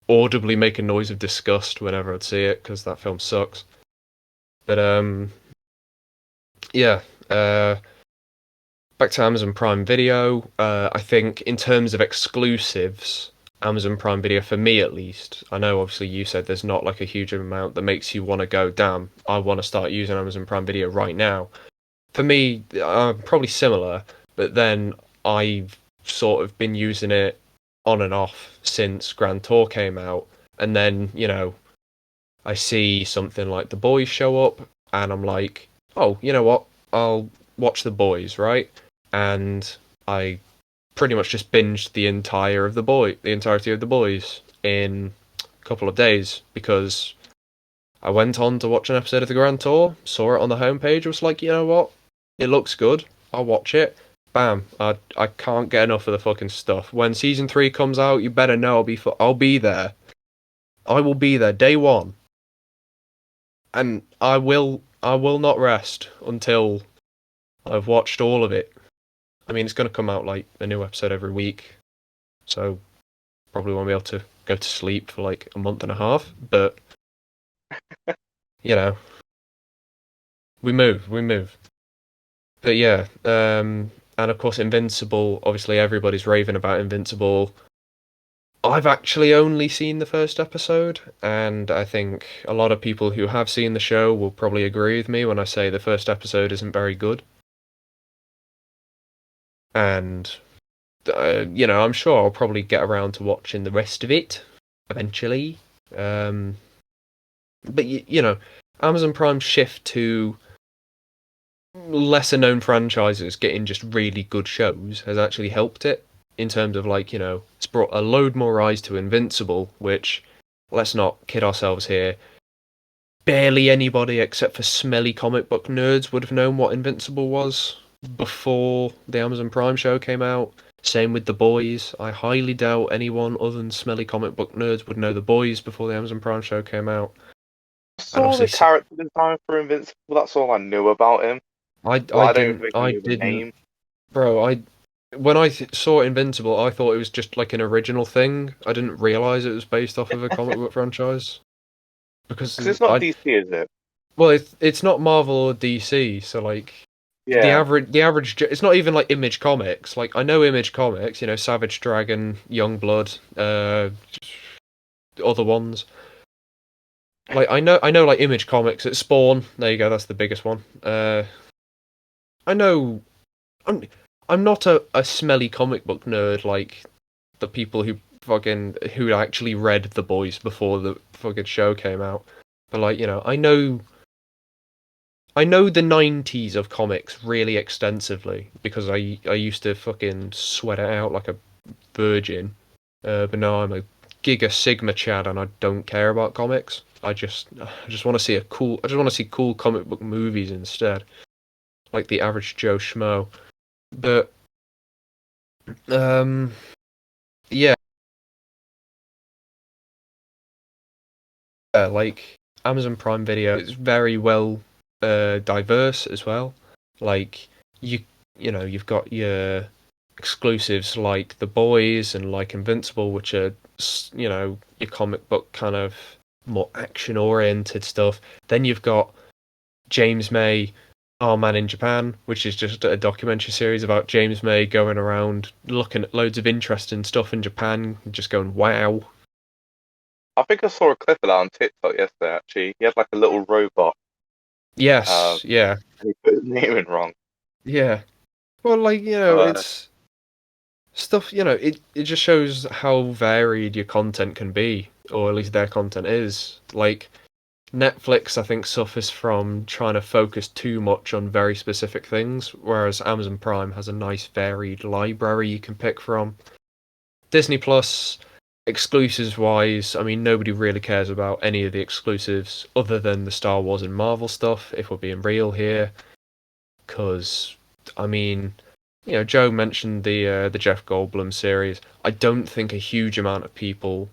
S1: audibly make a noise of disgust whenever I'd see it because that film sucks. But yeah. Back to Amazon Prime Video. I think in terms of exclusives, Amazon Prime Video for me at least. I know obviously you said there's not like a huge amount that makes you want to go, damn, I want to start using Amazon Prime Video right now. For me, probably similar, but then I've sort of been using it on and off since Grand Tour came out, and then I see something like The Boys show up, and I'm like, oh, you know what? I'll watch The Boys, right? And I pretty much just binged the entirety of The Boys in a couple of days because I went on to watch an episode of the Grand Tour, saw it on the homepage, was like, you know what? It looks good. I'll watch it. Bam! I can't get enough of the fucking stuff. When season 3 comes out, you better know I'll be there. I will be there day one, and I will not rest until I've watched all of it. I mean, it's going to come out like a new episode every week, so probably won't be able to go to sleep for like a month and a half. But you know, we move. But yeah, and of course, Invincible. Obviously, everybody's raving about Invincible. I've actually only seen the first episode, and I think a lot of people who have seen the show will probably agree with me when I say the first episode isn't very good. And I'm sure I'll probably get around to watching the rest of it eventually. Um, but Amazon Prime shift to lesser known franchises getting just really good shows has actually helped it in terms of like it's brought a load more eyes to Invincible, which let's not kid ourselves here. Barely anybody except for smelly comic book nerds would have known what Invincible was before the Amazon Prime show came out. Same with The Boys. I highly doubt anyone other than smelly comic book nerds would know The Boys before the Amazon Prime show came out.
S2: I
S1: And
S2: saw the
S1: obviously,
S2: character design for Invincible. That's all I knew about him. But I don't think I
S1: I
S2: knew the
S1: didn't,
S2: name.
S1: bro. When I saw Invincible, I thought it was just like an original thing. I didn't realize it was based off of a comic book franchise because
S2: Because it's not DC, is it?
S1: well, it's not Marvel or DC, so like
S2: Yeah.
S1: it's not even like Image Comics. Like I know Image Comics, Savage Dragon, Youngblood, other ones. Like I know like Image Comics. It's Spawn. There you go. That's the biggest one. I know. I'm I'm not a smelly comic book nerd like the people who actually read The Boys before the fucking show came out. But like I know the 90s of comics really extensively because I used to fucking sweat it out like a virgin. But now I'm a Giga Sigma Chad and I don't care about comics. I just want to see cool comic book movies instead, like the average Joe Schmo. But um yeah, like Amazon Prime Video is very well diverse as well. Like you you've got your exclusives like The Boys and like Invincible, which are your comic book kind of more action-oriented stuff. Then you've got James May, Our Man in Japan, which is just a documentary series about James May going around looking at loads of interesting stuff in Japan, just going, wow.
S2: I think I saw a clip of that on TikTok yesterday, actually. He had like a little robot.
S1: Yes, yeah.
S2: And he put his name in wrong.
S1: Yeah. Well, like, it's stuff, it just shows how varied your content can be, or at least their content is. Like, Netflix, I think, suffers from trying to focus too much on very specific things, whereas Amazon Prime has a nice varied library you can pick from. Disney Plus, exclusives wise, I mean, nobody really cares about any of the exclusives other than the Star Wars and Marvel stuff, if we're being real here. Because, I mean, Joe mentioned the Jeff Goldblum series. I don't think a huge amount of people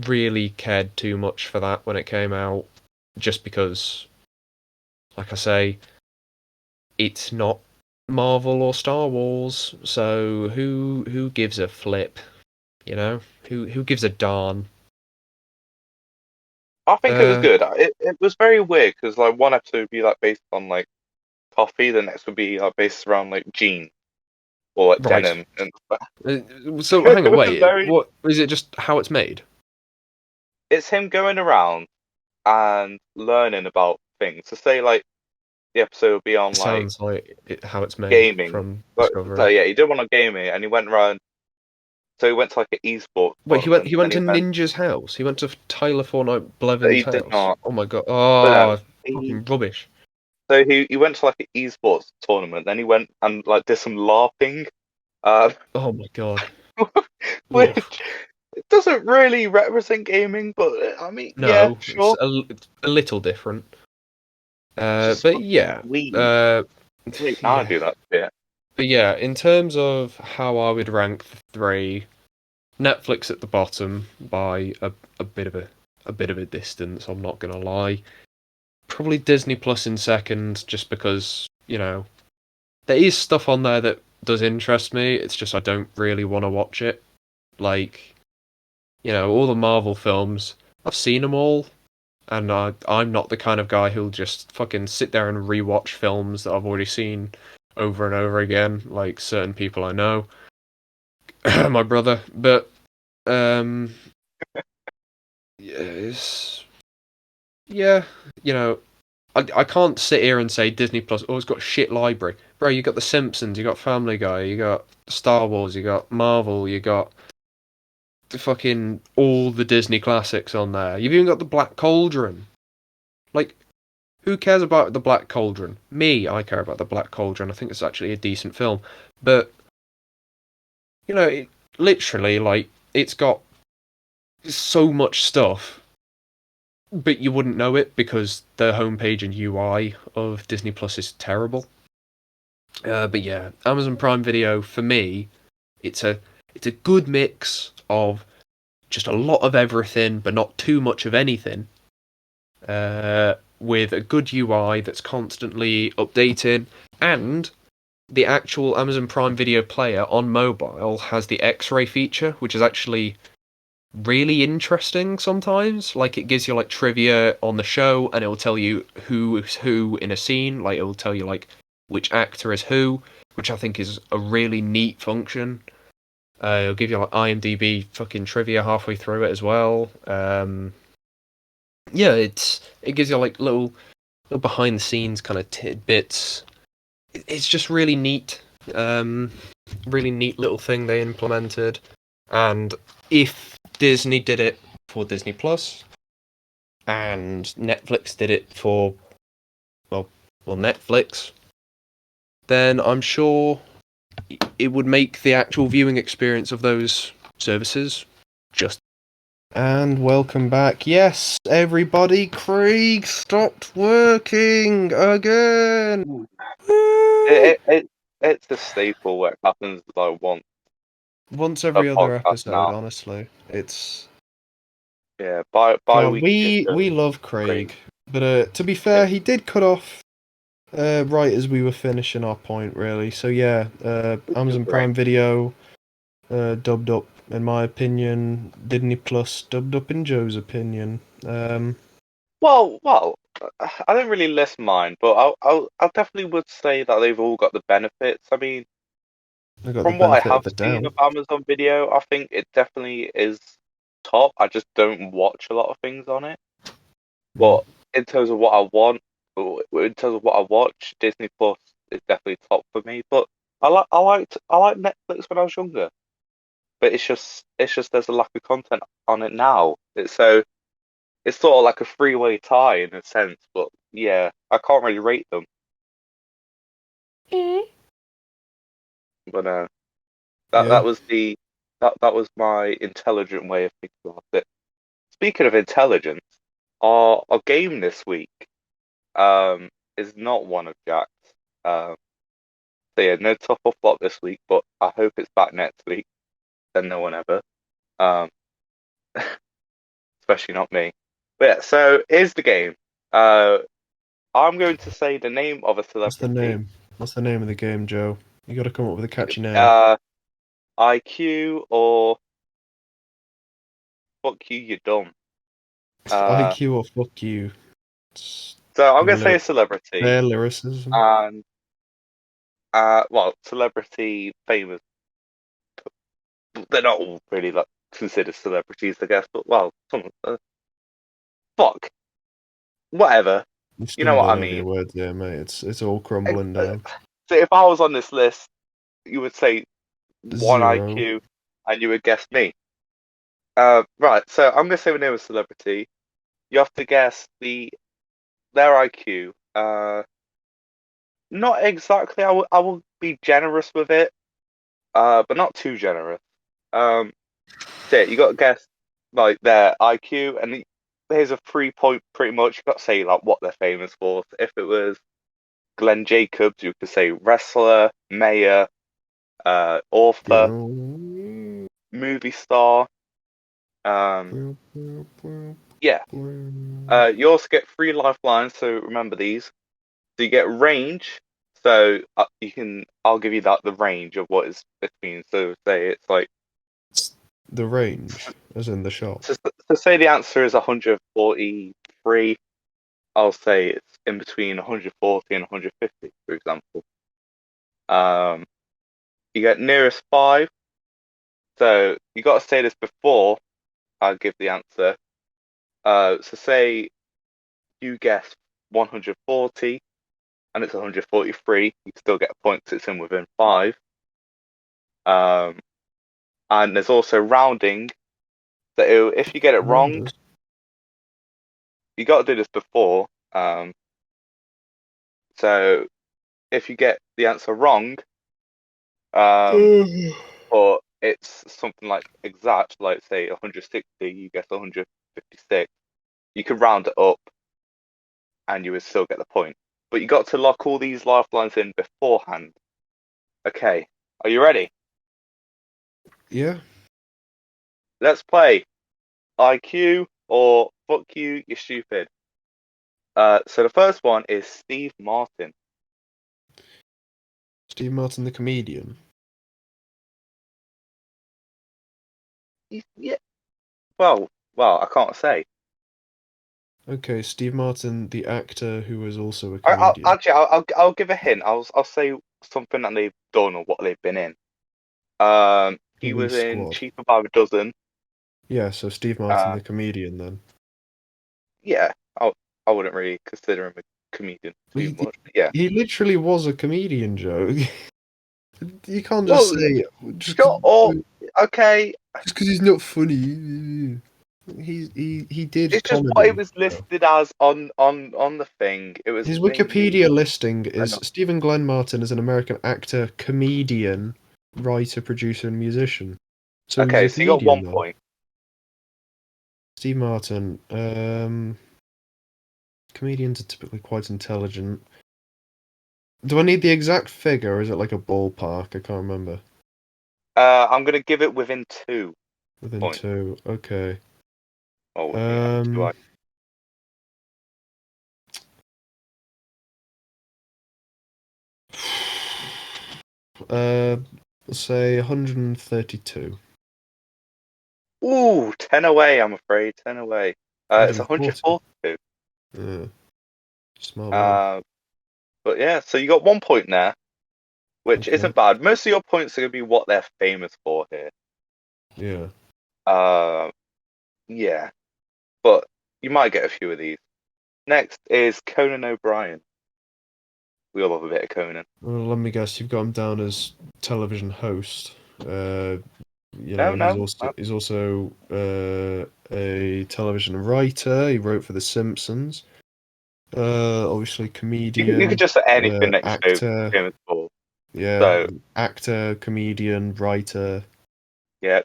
S1: really cared too much for that when it came out, just because, like I say, it's not Marvel or Star Wars, so who gives a flip? Who gives a darn?
S2: I think it was good. It was very weird because like one episode would be like based on like coffee, the next would be like based around like jeans or like
S1: Right.
S2: denim and
S1: So hang on,
S2: it was
S1: wait.
S2: very.
S1: What is it? Just how it's made?
S2: It's him going around and learning about things. So say like the episode would be on like
S1: Sounds like how it's made
S2: gaming.
S1: from
S2: So
S1: Discovery.
S2: yeah, he did one on gaming and he went around. So he went to like an esports
S1: Wait, he went.
S2: tournament.
S1: He
S2: Then
S1: went
S2: he
S1: to
S2: went.
S1: Ninja's house. He went to Tyler Fortnite Blevins'
S2: He did
S1: house.
S2: not.
S1: Oh my god!
S2: But no,
S1: Oh,
S2: he.
S1: fucking rubbish.
S2: So he went to like an esports tournament. Then he went and like did some LARPing. Uh,
S1: Oh my god. Oof.
S2: which it doesn't really represent gaming, but I mean, yeah,
S1: No,
S2: sure.
S1: it's a little different.
S2: It's just
S1: But
S2: fucking
S1: yeah.
S2: weed.
S1: Uh,
S2: Wait, now I
S1: yeah.
S2: do that bit.
S1: But yeah, in terms of how I would rank the three, Netflix at the bottom by a bit of a distance. I'm not gonna lie. Probably Disney Plus in second, just because there is stuff on there that does interest me. It's just I don't really want to watch it. Like all the Marvel films, I've seen them all, and I'm not the kind of guy who'll just fucking sit there and rewatch films that I've already seen over and over again, like certain people I know, my brother. But yes, yeah, I can't sit here and say Disney Plus. Oh, it's got a shit library, bro. You got The Simpsons, you got Family Guy, you got Star Wars, you got Marvel, you got the fucking all the Disney classics on there. You've even got the Black Cauldron. Like, who cares about the Black Cauldron? Me, I care about the Black Cauldron. I think it's actually a decent film, but literally, like, it's got so much stuff, but you wouldn't know it because the homepage and UI of Disney Plus is terrible. But yeah, Amazon Prime Video for me, it's a good mix of just a lot of everything, but not too much of anything. With a good UI that's constantly updating, and the actual Amazon Prime Video player on mobile has the X-ray feature, which is actually really interesting sometimes. Like, it gives you like trivia on the show, and it will tell you who is who in a scene. Like, it will tell you like which actor is who, which I think is a really neat function. It'll give you like IMDb fucking trivia halfway through it as well. Yeah, it gives you like little behind the scenes kind of tidbits. It's just really neat. Really neat little thing they implemented. And if Disney did it for Disney Plus, and Netflix did it for well Netflix, then I'm sure it would make the actual viewing experience of those services just. And welcome back. Yes, everybody, Craig stopped working again.
S2: It's a staple where it happens like
S1: Once
S2: a
S1: every other
S2: podcast
S1: episode,
S2: now.
S1: honestly. It's
S2: Yeah,
S1: God,
S2: bi-weekly
S1: we
S2: shows.
S1: love
S2: Great.
S1: Craig, but to be fair, he did cut off right as we were finishing our point, really. So yeah,
S2: Which is
S1: Amazon
S2: great.
S1: Prime Video dubbed up in my opinion, Disney Plus dubbed up in Joe's opinion.
S2: Well, I don't really list mine, but I definitely would say that they've all got the benefits. I mean,
S1: I got the
S2: from what I
S1: benefit
S2: have
S1: of the
S2: seen
S1: doubt.
S2: of Amazon Video, I think it definitely is top. I just don't watch a lot of things on it.
S1: Mm.
S2: But in terms of what I want, or in terms of what I watch, Disney Plus is definitely top for me. But I like Netflix when I was younger, but it's just there's a lack of content on it now. It's sort of like a three-way tie in a sense. But yeah, I can't really rate them. But that
S1: Yeah,
S2: that was the that was my intelligent way of thinking about it. Speaking of intelligence, our game this week um is not one of Jack's. Um, so yeah, no top or flop this week, but I hope it's back next week. Then no one ever. Um, especially not me. But yeah, so here's the game. Uh, I'm going to say the name of a
S1: what's the
S2: celebrity.
S1: name? What's the name of the game, Joe? You got to come up with a catchy name.
S2: Uh, IQ or fuck you, you're dumb. Uh,
S1: IQ or fuck you? It's
S2: so I'm gonna say
S1: lyr-
S2: a celebrity,
S1: Their lyricism.
S2: and well, celebrity famous. They're not all really like considered celebrities, I guess. But well, some fuck, whatever.
S1: You
S2: You know what I
S1: stumbling over
S2: mean.
S1: your words there, mate. It's all crumbling
S2: Uh,
S1: down.
S2: So if I was on this list, you would say one
S1: Zero.
S2: IQ, and you would guess me. Right. So I'm gonna say the name of a celebrity. You have to guess their IQ. Not exactly. I will be generous with it. But not too generous. Um, so yeah, you got to guess like their IQ, and here's a 3 point pretty much. You got to say like what they're famous for. So if it was Glenn Jacobs, you could say wrestler, mayor, author, movie star. Um, yeah. You also get three lifelines, so remember these. So you get range. So you can. I'll give you that the range of what is between. So say it's like.
S1: The range, as in the shot.
S2: So say the answer is 143. I'll say it's in between 140 and 150, for example. Um, you get nearest five. So you got to say this before I give the answer. So say you guess 140 and it's 143, you still get a point 'cause it's in within five. Um, and there's also rounding. So if you get it wrong,
S1: Rounders.
S2: you got to do this before. So if you get the answer wrong, um, or it's something like exact, like say 160, you guess 156, you can round it up and you would still get the point. But you got to lock all these lifelines in beforehand. Okay, are you ready?
S1: Yeah.
S2: Let's play IQ or fuck you, you're stupid. So the first one is Steve Martin.
S1: Steve Martin, the comedian.
S2: Yeah, well, I can't say.
S1: Okay, Steve Martin, the actor who was also a
S2: I'll
S1: comedian.
S2: actually I'll give a hint. I'll say something that they've done or what they've been in. He was
S1: Police
S2: in
S1: Squad.
S2: Cheaper by the Dozen.
S1: Yeah, so Steve Martin,
S2: Uh,
S1: the comedian, then.
S2: yeah, I wouldn't really consider him a comedian too
S1: He,
S2: much. But yeah.
S1: he literally was a comedian, Joe. You can't just
S2: Well,
S1: say just
S2: sure. Or okay,
S1: because he's not funny. He did
S2: it's just what it
S1: comedy.
S2: was listed as on the thing. It was
S1: His
S2: mainly.
S1: Wikipedia listing
S2: I
S1: is
S2: know.
S1: Stephen Glenn Martin is an American actor, comedian, writer, producer, and musician. So he's
S2: Okay,
S1: a
S2: so you got
S1: comedian
S2: one
S1: then.
S2: point.
S1: Steve Martin. Comedians are typically quite intelligent. Do I need the exact figure, or is it like a ballpark? I can't remember.
S2: I'm gonna give it within 2
S1: Within
S2: points.
S1: two. Okay.
S2: Oh yeah, two.
S1: Um. Uh. Let's say 132.
S2: Ooh, 10 away, I'm afraid. 10 away. It's
S1: 140.
S2: 142.
S1: Yeah, smart man.
S2: But yeah, so you got 1 point there, which
S1: Okay.
S2: isn't bad. Most of your points are going to be what they're famous for here.
S1: Yeah.
S2: Uh, yeah, but you might get a few of these. Next is Conan O'Brien. We all love a bit of Conan.
S1: Well, let me guess. You've got him down as television host.
S2: No,
S1: He's
S2: no.
S1: also a television writer. He wrote for The Simpsons. Obviously
S2: You could
S1: comedian,
S2: just say anything that he's
S1: actor.
S2: famous for.
S1: Yeah,
S2: So,
S1: actor, comedian, writer,
S2: yeah.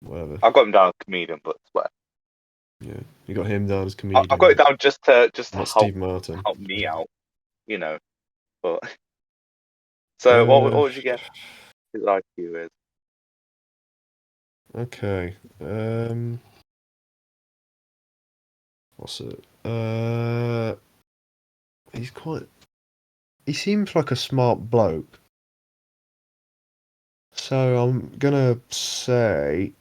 S1: whatever.
S2: I've got him down as comedian, but swear.
S1: Yeah, you got him down as
S2: I've got it
S1: comedian,
S2: down just to
S1: not Steve Martin.
S2: help me out, you know. But so what
S1: Uh,
S2: would you guess his IQ is?
S1: okay. What's it? He's quite. He seems like a smart bloke. So I'm gonna say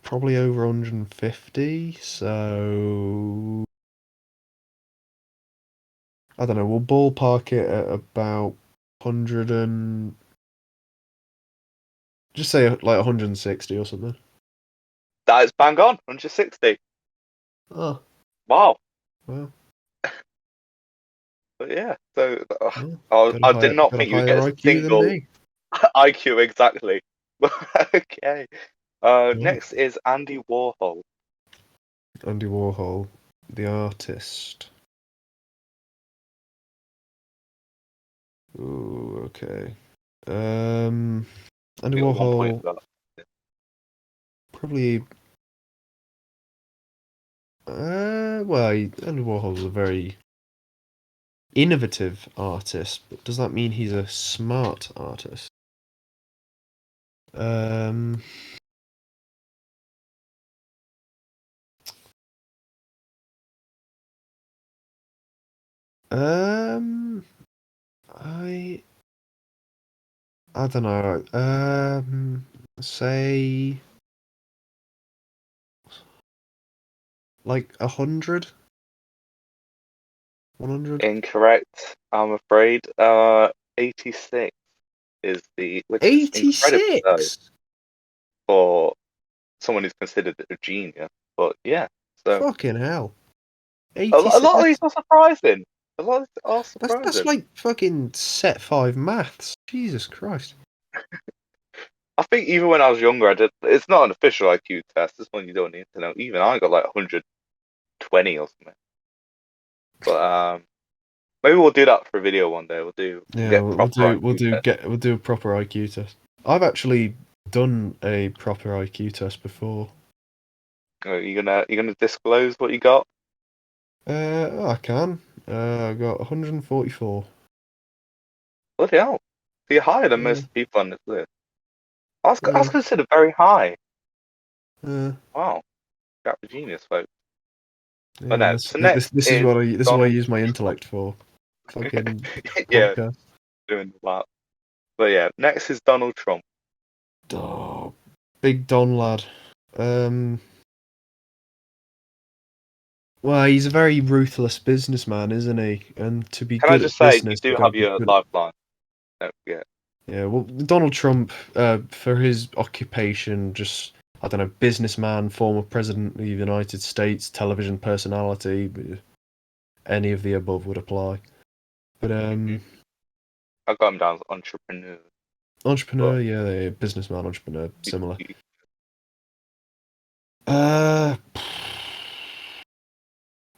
S1: probably over 150. So I don't know. We'll ballpark it at about 100 and just say like 160 or something.
S2: That is bang on, 160.
S1: Oh,
S2: Wow.
S1: well,
S2: But yeah, so
S1: yeah.
S2: I did not
S1: Got a
S2: think you would
S1: higher
S2: get a
S1: IQ than
S2: single
S1: me.
S2: IQ exactly. Okay.
S1: Right.
S2: Next is Andy Warhol.
S1: Andy Warhol, the artist. Ooh, okay. Andy
S2: You got 1 point
S1: Warhol
S2: for that.
S1: probably. Andy Warhol's a very innovative artist, but does that mean he's a smart artist? Um, um, I I don't know. Say like 100, 100,
S2: Incorrect, I'm afraid. 86 is which is incredibly low
S1: 86.
S2: for someone who's considered a genius. But yeah, so
S1: Fucking hell.
S2: a
S1: 86.
S2: lot of these are surprising. A lot of these are
S1: That's
S2: surprising.
S1: like fucking set 5 maths. Jesus Christ.
S2: I think even when I was younger, I did. It's not an official IQ test. This one you don't need to know. Even I got like 120 or something. But maybe we'll do that for a video one day. We'll
S1: Yeah,
S2: get proper IQ test.
S1: we'll do a proper IQ test. I've actually done a proper IQ test before.
S2: You gonna disclose what you got?
S1: I can. I got 144.
S2: Bloody hell! So you're higher than
S1: Yeah,
S2: most people on this list. That's
S1: yeah,
S2: considered very high.
S1: yeah,
S2: Wow, got the genius, folks. But
S1: yeah.
S2: no. So next
S1: This is
S2: is
S1: what this is what I
S2: Donald.
S1: use my intellect for. Fucking
S2: Yeah,
S1: podcast.
S2: doing that. But yeah, next is Donald Trump.
S1: Oh, big Don lad. Um, well, he's a very ruthless businessman, isn't he? And to be
S2: Can I
S1: good
S2: just
S1: at
S2: say you
S1: business,
S2: do
S1: you've got to
S2: have
S1: be
S2: your
S1: good at.
S2: lifeline? Don't forget.
S1: Yeah, well, Donald Trump, for his occupation, just, I don't know, businessman, former president of the United States, television personality, any of the above would apply. But
S2: Hmm. I got him down as entrepreneur, but
S1: entrepreneur, yeah, businessman, entrepreneur,
S2: you,
S1: similar.
S2: you,
S1: Uh,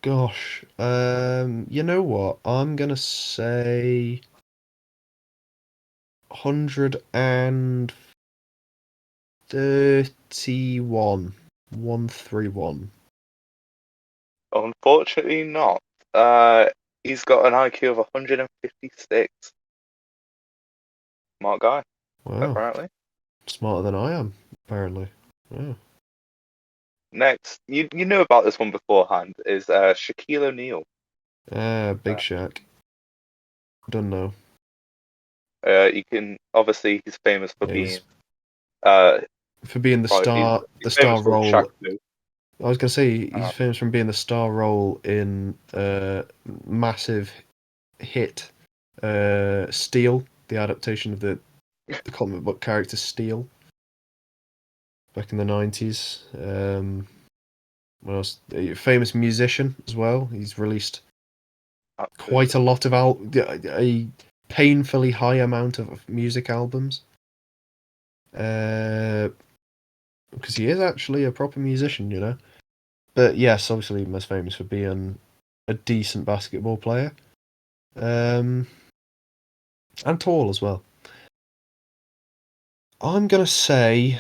S1: gosh, you know what? I'm gonna say 131, 131.
S2: unfortunately not. Uh, he's got an IQ of 156. Smart guy,
S1: Wow,
S2: apparently.
S1: smarter than I am, apparently. Wow.
S2: Next, you knew about this one beforehand, is Shaquille O'Neal.
S1: Big Shack. Don't know.
S2: You can obviously he's famous for
S1: Yeah,
S2: being uh
S3: for being the
S2: Right,
S3: star
S2: he's famous for
S3: role.
S2: Shaq.
S3: I was gonna say
S2: Uh,
S3: he's famous from being the star role in massive hit Steel, the adaptation of the comic book character Steel back in the 90s. What else? A famous musician as well. He's released quite a lot of a painfully high amount of music albums. Because he is actually a proper musician, you know. But yes, obviously most famous for being a decent basketball player. And tall as well. I'm gonna say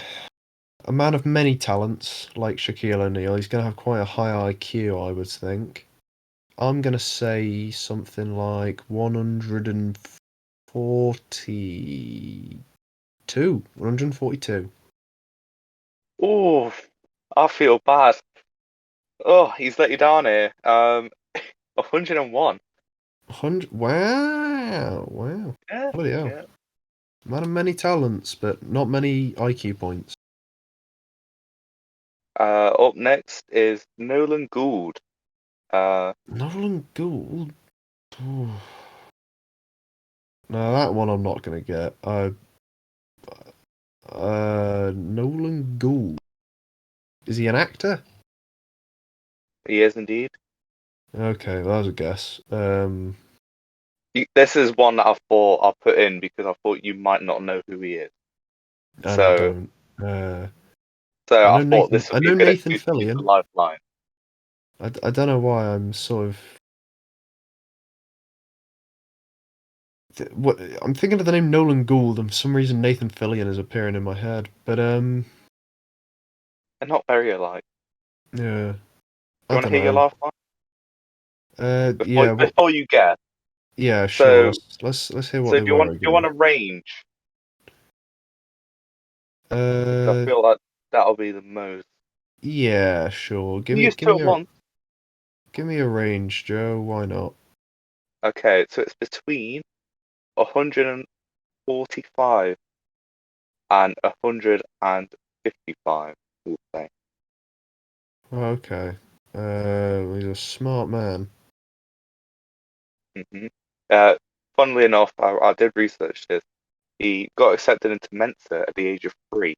S3: a man of many talents, like Shaquille O'Neal. He's gonna have quite a high IQ, I would think. I'm gonna say something like 142. 142.
S2: Oh, I feel bad. Oh, he's let you down here. 101.
S3: 100. Wow, wow.
S2: Yeah,
S3: Bloody hell.
S2: yeah.
S3: Man of many talents, but not many IQ points.
S2: Up next is Nolan Gould.
S3: Nolan Gould. Ooh. No, that one I'm not gonna get. Nolan Gould. Is he an actor?
S2: He is indeed.
S3: Okay, that was a guess.
S2: This is one that I thought I'll put in because I thought you might not know who he is.
S3: And I
S2: So,
S3: don't. Uh,
S2: so
S3: I
S2: I
S3: know
S2: thought
S3: Nathan.
S2: this would
S3: I
S2: be a
S3: know
S2: good
S3: Nathan
S2: excuse to use the
S3: Fillion.
S2: lifeline.
S3: I don't know why I'm sort of. What I'm thinking of the name Nolan Gould, and for some reason Nathan Fillion is appearing in my head. But
S2: They're not very alike.
S3: yeah,
S2: You
S3: I
S2: want to
S3: don't
S2: hear your
S3: know.
S2: lifeline
S3: Yeah, what?
S2: before you guess?
S3: Yeah, sure.
S2: So,
S3: Let's hear what
S2: so
S3: they
S2: do you
S3: were
S2: want
S3: again.
S2: a range? I
S3: Uh,
S2: feel like that'll be the most.
S3: yeah, sure.
S2: You used to it once.
S3: Give me a range, Joe. Why not?
S2: Okay, so it's between 145 and 155. We'll say.
S3: Okay. He's a smart man.
S2: hmm Uh, Funnily enough, I did research this. He got accepted into Mensa at the age of 3,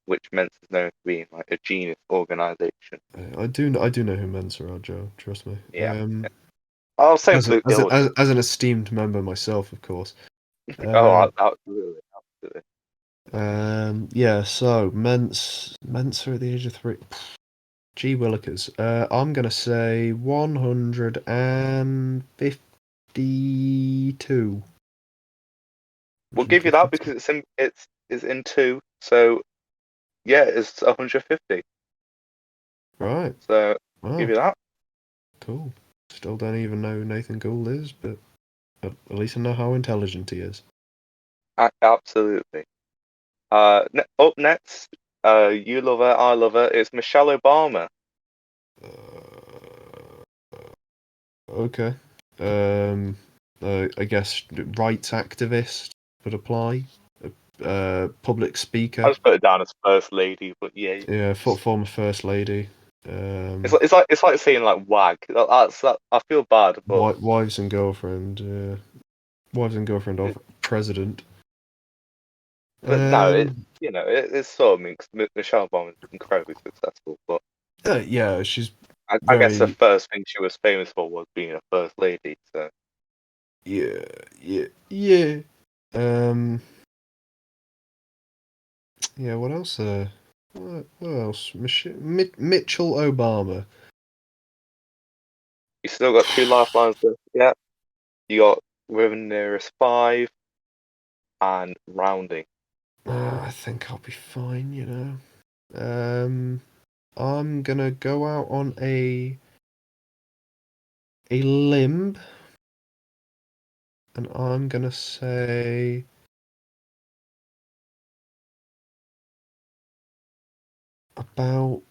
S2: which Mensa is known for being like a genius organization.
S3: I do know who Mensa are, Joe. Trust me.
S2: Yeah. Oh, same for Luke Gilden.
S3: As an esteemed member myself, of course.
S2: Oh,
S3: Uh,
S2: absolutely, absolutely.
S3: yeah. So Mensa at the age of 3. Gee willikers. I'm gonna say 152.
S2: We'll give you that because it's in 2. So yeah, it's 150.
S3: Right.
S2: So give
S3: Wow.
S2: you that.
S3: Cool. Still don't even know who Nathan Gould is, but at least I know how intelligent he is.
S2: Absolutely. Up next, you love her, I love her. It's Michelle Obama.
S3: Uh, okay. I guess rights activist would apply. Public
S2: I
S3: speaker.
S2: just put it down as first lady, but yeah,
S3: Yeah, former first lady.
S2: it's like saying like wag. I feel bad, but
S3: Wives and girlfriend. Wives and girlfriend of president.
S2: no,
S3: Um,
S2: it's sort of mixed. Michelle Obama is incredibly successful, but
S3: yeah, she's
S2: I guess the
S3: very
S2: first thing she was famous for was being a first lady. So
S3: yeah. Um, yeah. What else? What else? Mitchell Obama.
S2: you still got 2 lifelines left. Yeah, you got Women Nearest 5 and Rounding.
S3: I think I'll be fine. You know. I'm gonna go out on a limb, and I'm gonna say about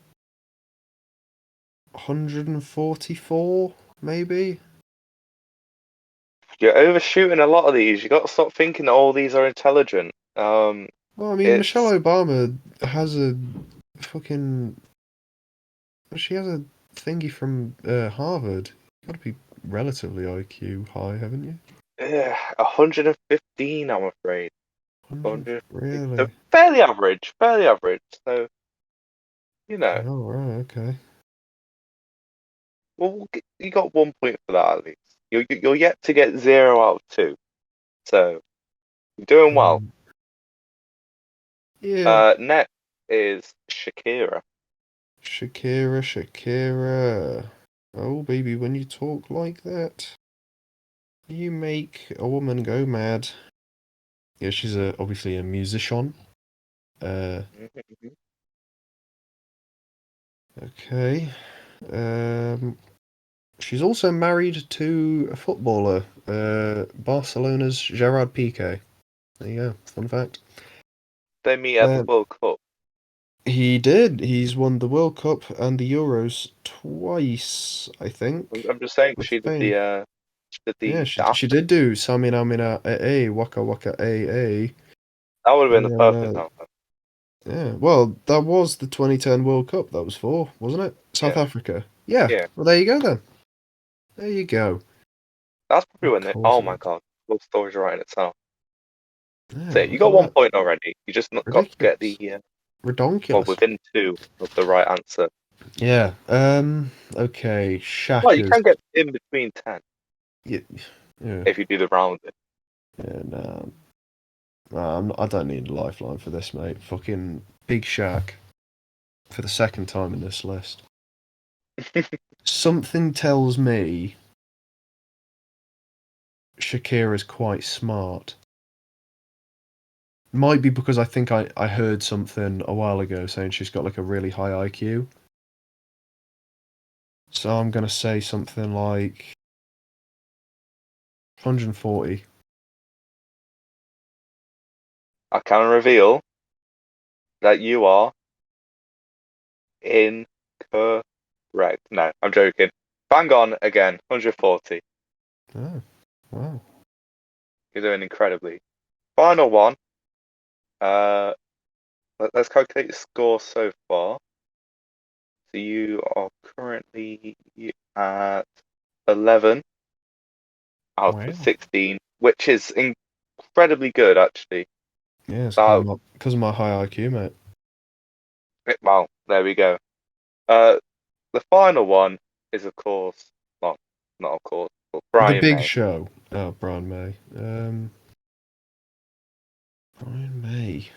S3: 144, maybe.
S2: You're overshooting a lot of these. You got to stop thinking that all these are intelligent.
S3: Well, I mean, Michelle
S2: It's
S3: Obama has a fucking. She has a thingy from Harvard. You've got to be relatively IQ high, haven't you?
S2: 115, I'm afraid.
S3: 100,
S2: 115. So
S3: really?
S2: fairly average, fairly average. So, you know,
S3: Oh, right, okay.
S2: well, you got 1 point for that at least. You're yet to get 0 out of 2. So, you're doing well.
S3: Um, yeah.
S2: Next is Shakira.
S3: Shakira, Shakira. Oh, baby, when you talk like that, you make a woman go mad. Yeah, she's obviously a musician. Uh,
S2: Mhm.
S3: okay. Um, she's also married to a footballer, Barcelona's Gerard Piqué. There you go. Fun fact.
S2: They meet at the
S3: Um,
S2: World Cup.
S3: he did. He's won the World Cup and the Euros twice, I think,
S2: I'm just saying
S3: with
S2: she did the
S3: Spain. Yeah,
S2: the
S3: she did do Samina Mina Waka Waka A.
S2: that would have been the perfect
S3: Uh,
S2: answer.
S3: yeah, well, that was the 2010 World Cup. That was for, wasn't it? South
S2: Yeah,
S3: Africa. Yeah.
S2: yeah.
S3: Well, there you go then. There you go.
S2: That's probably
S3: Of
S2: when they.
S3: course
S2: Oh
S3: it
S2: my
S3: was.
S2: God, the story's writing itself.
S3: Yeah,
S2: So you
S3: look
S2: got
S3: at
S2: one
S3: that.
S2: point already. You just not got to get the
S3: Ridiculous.
S2: well
S3: Redonkulous.
S2: within two of the right answer.
S3: Yeah. Okay.
S2: Well, you
S3: Shaka's.
S2: can get in between 10
S3: Yeah. Yeah.
S2: if you do the rounding.
S3: Yeah. No. I don't need a lifeline for this, mate. Fucking Big Shaq for the second time in this list. Something tells me Shakira's quite smart. Might be because I think I heard something a while ago saying she's got like a really high IQ. So I'm gonna say something like 140.
S2: I can reveal that you are incorrect. No, I'm joking. Bang on again. 140.
S3: Oh, wow.
S2: You're doing incredibly. Final one. Uh, let's calculate your score so far. So you are currently at 11 out of
S3: Wow.
S2: 16, which is incredibly good, actually.
S3: Yeah, it's
S2: Uh,
S3: because of my high IQ, mate.
S2: well, there we go. Uh, the final one is, of course, well, not of course, but
S3: The
S2: Brian
S3: Big
S2: May.
S3: Show. Oh, Brian May. Brian May.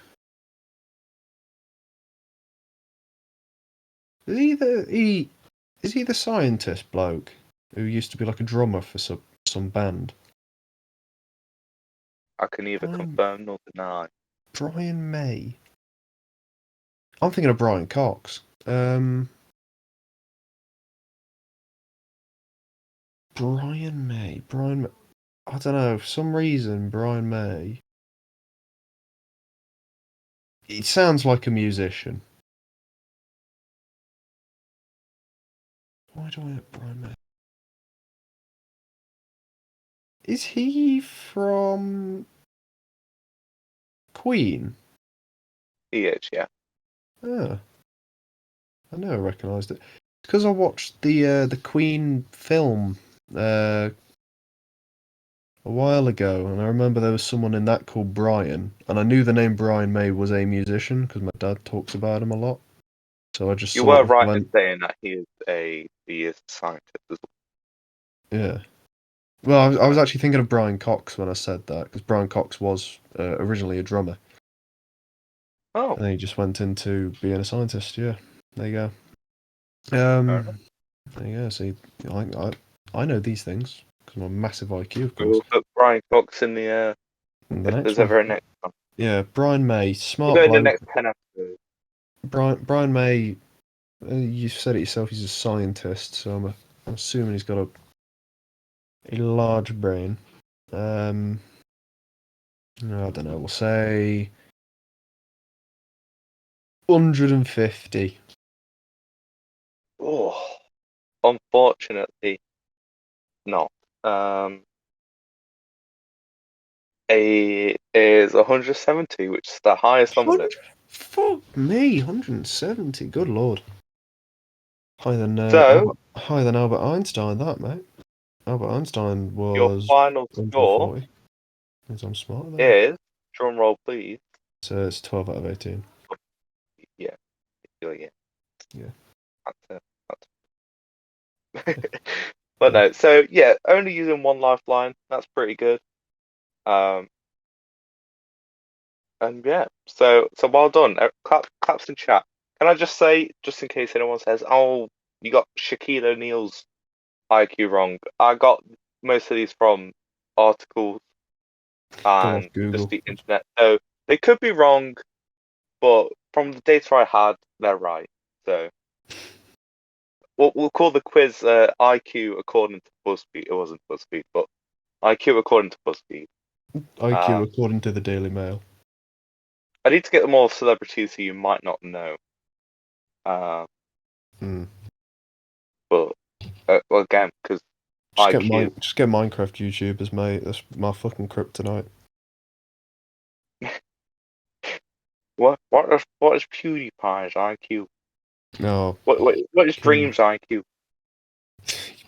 S3: Is he the scientist bloke who used to be like a drummer for some band?
S2: I can neither
S3: Brian
S2: confirm nor deny.
S3: Brian May. I'm thinking of Brian Cox. Brian May. I don't know. For some reason, Brian May. He sounds like a musician. Why do I have Brian May? Is he from Queen?
S2: He is, yeah.
S3: Ah, I know I recognised it. Because I watched the Queen film uh, a while ago, and I remember there was someone in that called Brian, and I knew the name Brian May was a musician because my dad talks about him a lot. So I just
S2: You
S3: sort
S2: were
S3: of
S2: right in
S3: went,
S2: saying that he is a scientist as
S3: yeah. Well, I was
S2: well.
S3: actually thinking of Brian Cox when I said that because Brian Cox was originally a drummer,
S2: Oh,
S3: and then he just went into being a scientist. Yeah, there you go.
S2: fair enough.
S3: There you go. See, I know these things because I'm a massive IQ, of
S2: We
S3: course.
S2: will put Brian Cox in the
S3: And the
S2: if
S3: next
S2: there's
S3: one,
S2: ever a next one.
S3: yeah, Brian May,
S2: We'll
S3: smart
S2: go in the
S3: bloke.
S2: next 10 episodes.
S3: Brian May, you said it yourself. He's a scientist, so I'm assuming he's got a large brain. Um, I don't know. We'll say 150.
S2: Oh, unfortunately, not. Um, It is 170, which is the highest on the list.
S3: Fuck me, 170. Good lord. Higher than
S2: So,
S3: Albert Einstein, that mate. Albert Einstein
S2: your
S3: was
S2: final score
S3: 140. Means I'm smart then.
S2: is, drum roll please.
S3: So it's 12 out of 18.
S2: Yeah.
S3: Yeah.
S2: But no, so yeah, only using one lifeline, that's pretty good. And yeah, so well done. Claps in chat. Can I just say, just in case anyone says, "Oh, you got Shaquille O'Neal's IQ wrong," I got most of these from articles
S3: Go off
S2: and just
S3: Google.
S2: the internet. So they could be wrong, but from the data I had, they're right. So we'll call the quiz IQ according to BuzzFeed. It wasn't BuzzFeed, but IQ according to BuzzFeed.
S3: IQ according to the Daily Mail.
S2: I need to get more celebrities who you might not know. But well, again, because IQ.
S3: Just get Minecraft YouTubers, mate. That's my fucking kryptonite.
S2: What is PewDiePie's IQ?
S3: No.
S2: What is Dream's IQ?
S3: You'd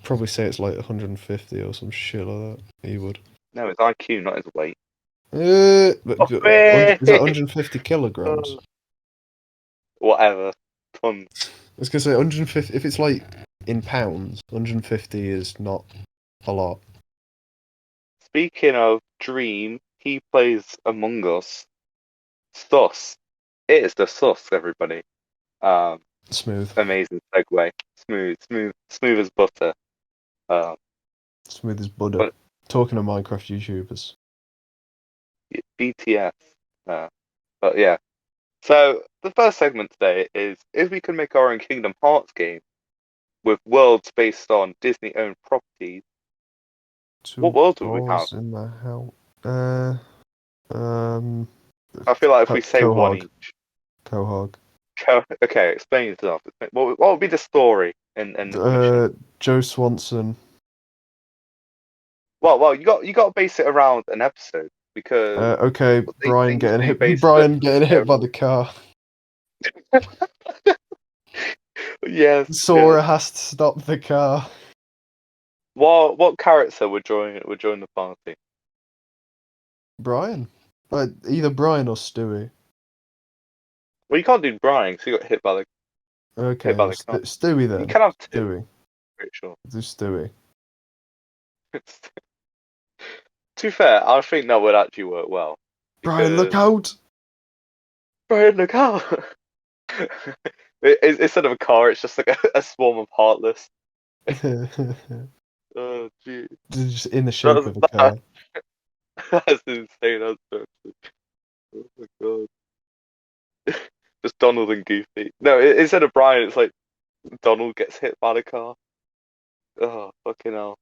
S3: probably say it's like 150 or some shit like that. He would.
S2: No, it's IQ, not his weight.
S3: Is that 150 kilograms?
S2: Whatever. Tons.
S3: I was gonna say 150. If it's like in pounds, 150 is not a lot.
S2: Speaking of Dream, he plays Among Us. Sus. It is the sus, everybody.
S3: Smooth.
S2: Amazing segue. Smooth as butter.
S3: Smooth as butter. Talking to Minecraft YouTubers.
S2: BTS. But yeah. So the first segment today is if we can make our own Kingdom Hearts game with worlds based on Disney-owned properties. What worlds would we have?
S3: In the hell.
S2: I feel like if we say one each.
S3: Quahog.
S2: Okay, explain yourself. What would be the story in the mission?
S3: Joe Swanson.
S2: Well, you got to base it around an episode because
S3: okay, Brian getting hit.
S2: Based
S3: Brian getting hit by the car.
S2: Yes.
S3: Sora has to stop the car.
S2: What character would join the party?
S3: Brian. Either Brian or Stewie.
S2: Well, you can't do Brian because he got hit by the.
S3: Okay,
S2: hit by the car.
S3: Stewie then.
S2: You can have two.
S3: Stewie.
S2: Pretty sure.
S3: Do Stewie.
S2: To be fair, I think that would actually work well.
S3: Brian, look out!
S2: Brian, look out! Instead of a car, it's just like a swarm of Heartless. Oh, gee.
S3: Just in the shape of a car.
S2: That's insane. Oh my god. Just Donald and Goofy. No, instead of Brian, it's like Donald gets hit by the car. Oh, fucking hell.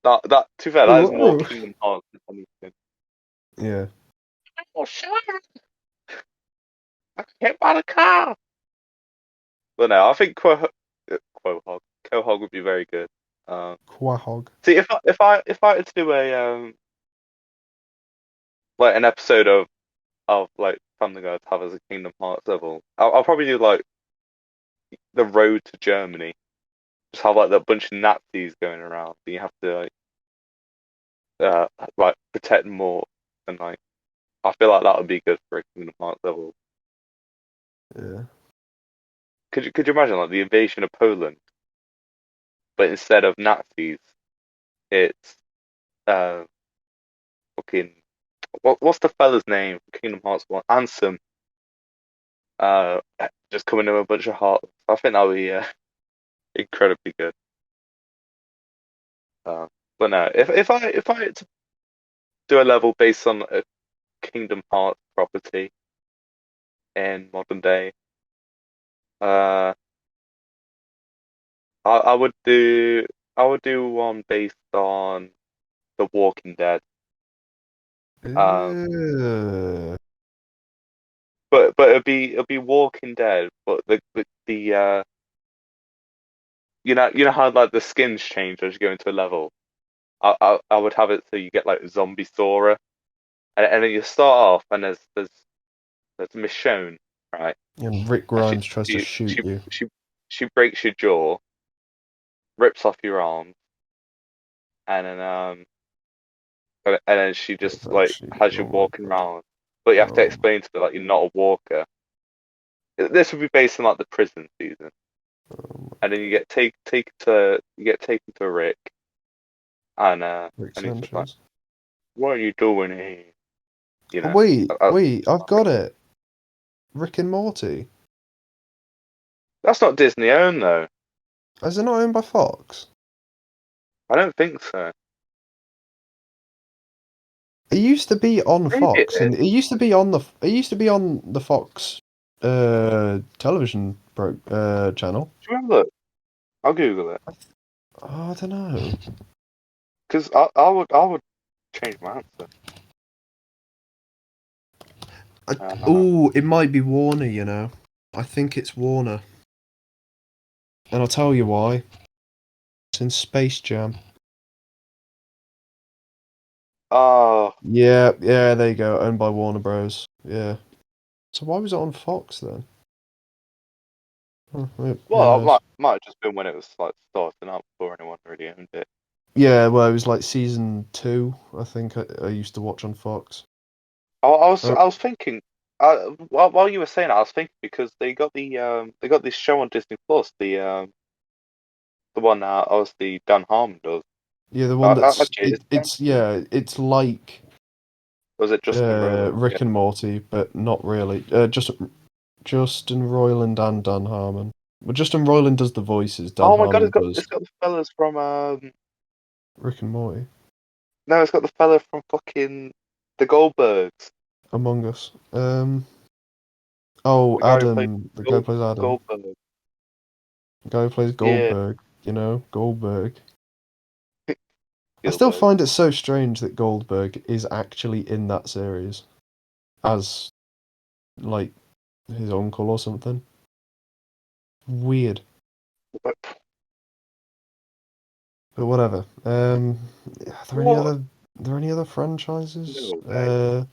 S2: To be fair, that is more Kingdom Hearts than anything.
S3: Yeah.
S2: Oh, shit! I got hit by the car! But no, I think Quahog would be very good.
S3: Quahog.
S2: See, if I had to do a like an episode of like Family Guy to have as a Kingdom Hearts level, I'll probably do like the road to Germany. Just have like that bunch of Nazis going around, and you have to like protect more, and like I feel like that would be good for a Kingdom Hearts level.
S3: Yeah.
S2: Could you imagine like the invasion of Poland, but instead of Nazis, it's fucking what's the fella's name? Kingdom Hearts 1, Ansem. Just coming in with a bunch of hearts. I think that would be incredibly good. But no, if I had to do a level based on a Kingdom Hearts property in modern day, I would do one based on The Walking Dead. But it'll be Walking Dead, but the you know how like the skins change as you go into a level. I would have it so you get like zombie Sora, and then you start off and there's Michonne, right?
S3: And Rick
S2: And
S3: Grimes tries to
S2: she
S3: shoot
S2: she
S3: you.
S2: she she breaks your jaw, rips off your arm, and then she
S3: That's
S2: just like
S3: actually,
S2: has you
S3: oh my
S2: walking
S3: god.
S2: around, but you have to
S3: Oh,
S2: explain to her like you're not a walker. This would be based on like the prison season,
S3: oh my
S2: and then you get taken to Rick, and
S3: Rick
S2: and he's just like,
S3: Sanchez.
S2: "What are you doing here?" You
S3: Oh,
S2: know.
S3: wait, I've got it. Rick and Morty.
S2: That's not Disney owned though.
S3: Is it not owned by Fox?
S2: I don't think so.
S3: It used to be on
S2: Maybe it
S3: Fox,
S2: is.
S3: and it used to be on the Fox television channel.
S2: Do you remember? I'll Google it
S3: Oh, I don't know.
S2: because I would change my answer. Uh,
S3: Oh, it might be Warner. I think it's Warner, and I'll tell you why. It's in Space Jam.
S2: oh
S3: Yeah, there you go. Owned by Warner Bros. Yeah. So why was it on Fox then? Oh, who
S2: well, it
S3: knows?
S2: might have just been when it was like starting up before anyone really owned it.
S3: Yeah, well, it was like season 2. I think I used to watch on Fox. Oh,
S2: I was thinking. While you were saying that, I was thinking because they got this show on Disney Plus, the one that obviously Dan Harmon does.
S3: yeah, the one that's
S2: Actually,
S3: it's like
S2: was it Justin Roiland? Yeah.
S3: Rick and Morty, but not really. Just Justin Roiland and Dan Harmon. But Justin Roiland does the voices. Dan
S2: Oh my God,
S3: Harmon does
S2: it's got the fellas from
S3: Rick and Morty.
S2: no, it's got the fella from fucking the Goldbergs.
S3: Among Us. Oh,
S2: The guy who played
S3: Adam. The guy who plays Adam.
S2: Goldberg.
S3: The guy who plays
S2: Yeah,
S3: Goldberg. Goldberg. I still
S2: Spielberg.
S3: find it so strange that Goldberg is actually in that series as like his uncle or something. Weird,
S2: But
S3: but whatever. Are
S2: what?
S3: there any other franchises?
S2: No way.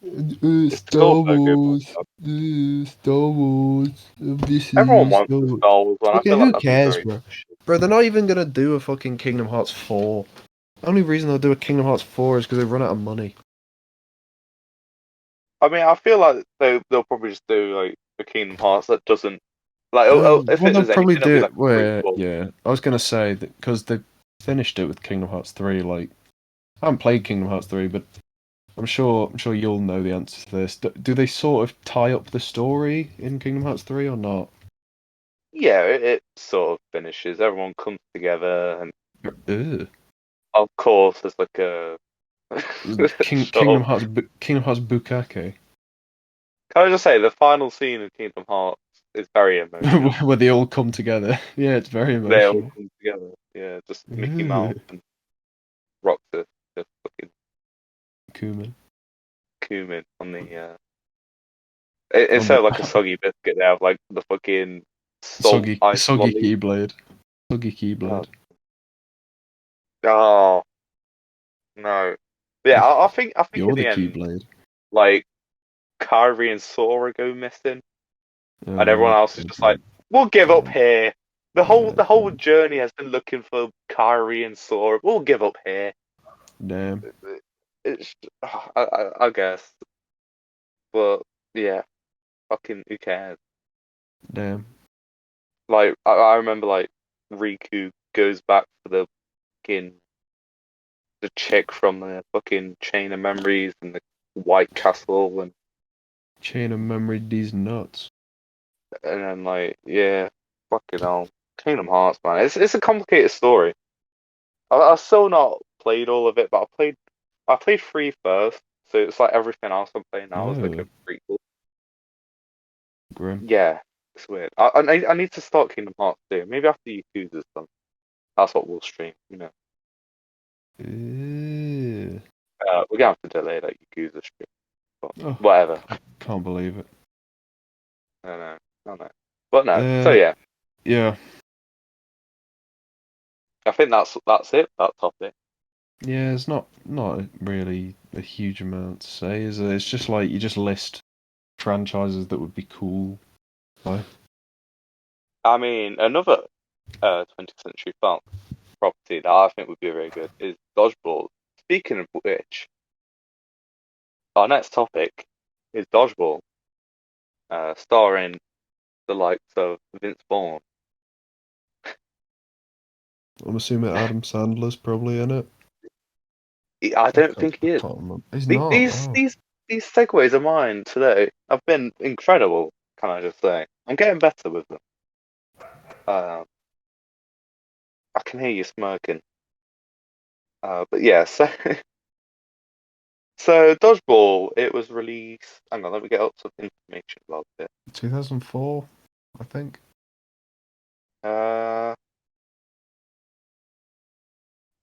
S2: It's the
S3: Star
S2: Goldberg who brought
S3: Wars.
S2: it up.
S3: Star Wars. This
S2: Everyone
S3: is
S2: wants
S3: Star
S2: the
S3: Wars.
S2: Star Wars one. I
S3: Okay,
S2: feel like
S3: who
S2: that'd be
S3: cares,
S2: very.
S3: bro? Bro, they're not even gonna do a fucking Kingdom Hearts 4. The only reason they'll do a Kingdom Hearts 4 is because they run out of money.
S2: I mean, I feel like they'll probably just do like the Kingdom Hearts that doesn't like. If
S3: Well,
S2: it
S3: they'll
S2: is anything,
S3: probably
S2: it'll
S3: do
S2: be
S3: it
S2: like a
S3: where,
S2: prequel.
S3: yeah. I was gonna say that because they finished it with Kingdom Hearts 3. Like, I haven't played Kingdom Hearts 3, but I'm sure you'll know the answer to this. Do they sort of tie up the story in Kingdom Hearts 3 or not?
S2: Yeah, it sort of finishes. Everyone comes together, and
S3: Ugh.
S2: of course, there's like a sort of.
S3: Kingdom Hearts Bukake,
S2: Can I just say the final scene of Kingdom Hearts is very emotional.
S3: where they all come together. Yeah, it's very
S2: They all
S3: emotional.
S2: come together. Yeah, just Mickey Mouse
S3: Ugh.
S2: and Roxas just fucking
S3: Cumin.
S2: Cumin on the
S3: On
S2: instead
S3: the
S2: of like a soggy biscuit, they have like the fucking salt ice
S3: soggy
S2: lolly.
S3: Keyblade. Soggy
S2: Oh,
S3: Keyblade.
S2: oh no. Yeah, I think in
S3: You're the
S2: the end,
S3: Keyblade.
S2: like Kyrie and Sora go missing, and
S3: Oh
S2: everyone
S3: my
S2: else is just like,
S3: god.
S2: we'll give up
S3: God.
S2: here.
S3: Yeah,
S2: The whole journey has been looking for Kyrie and Sora. We'll give up here.
S3: damn.
S2: It's I guess, but yeah, fucking who cares?
S3: Damn.
S2: Like I remember like Riku goes back for fucking the chick from the fucking Chain of Memories and the White Castle
S3: Chain of memory, these nuts.
S2: and then like yeah, fucking hell, Kingdom Hearts, man. It's a complicated story. I've still not played all of it, but I played three first, so it's like everything else I'm playing now is like
S3: Oh,
S2: a prequel.
S3: grim.
S2: Yeah, it's weird. I need to start Kingdom Hearts 2. Maybe after Yakuza's done. That's what we'll stream. You know,
S3: Ew.
S2: we're gonna have to delay that Yakuza stream, but
S3: Oh,
S2: whatever.
S3: can't believe it.
S2: I know, I know. But no. So
S3: Uh,
S2: yeah,
S3: yeah.
S2: I think that's it. That topic.
S3: Yeah, it's not really a huge amount to say, is it? It's just like you just list franchises that would be cool. Right?
S2: I mean, another 20th Century Fox property that I think would be very good is Dodgeball. Speaking of which, our next topic is Dodgeball, starring the likes of Vince Vaughn.
S3: I'm assuming Adam Sandler's probably in it.
S2: I don't think he
S3: I
S2: is.
S3: can't remember. He's not.
S2: These
S3: Oh.
S2: these segues of mine today have been incredible. Can I just say? I'm getting better with them. I can hear you smirking. But yeah, so so Dodgeball. It was released. Hang on, let me get up some information about it.
S3: 2004, I think.
S2: Uh,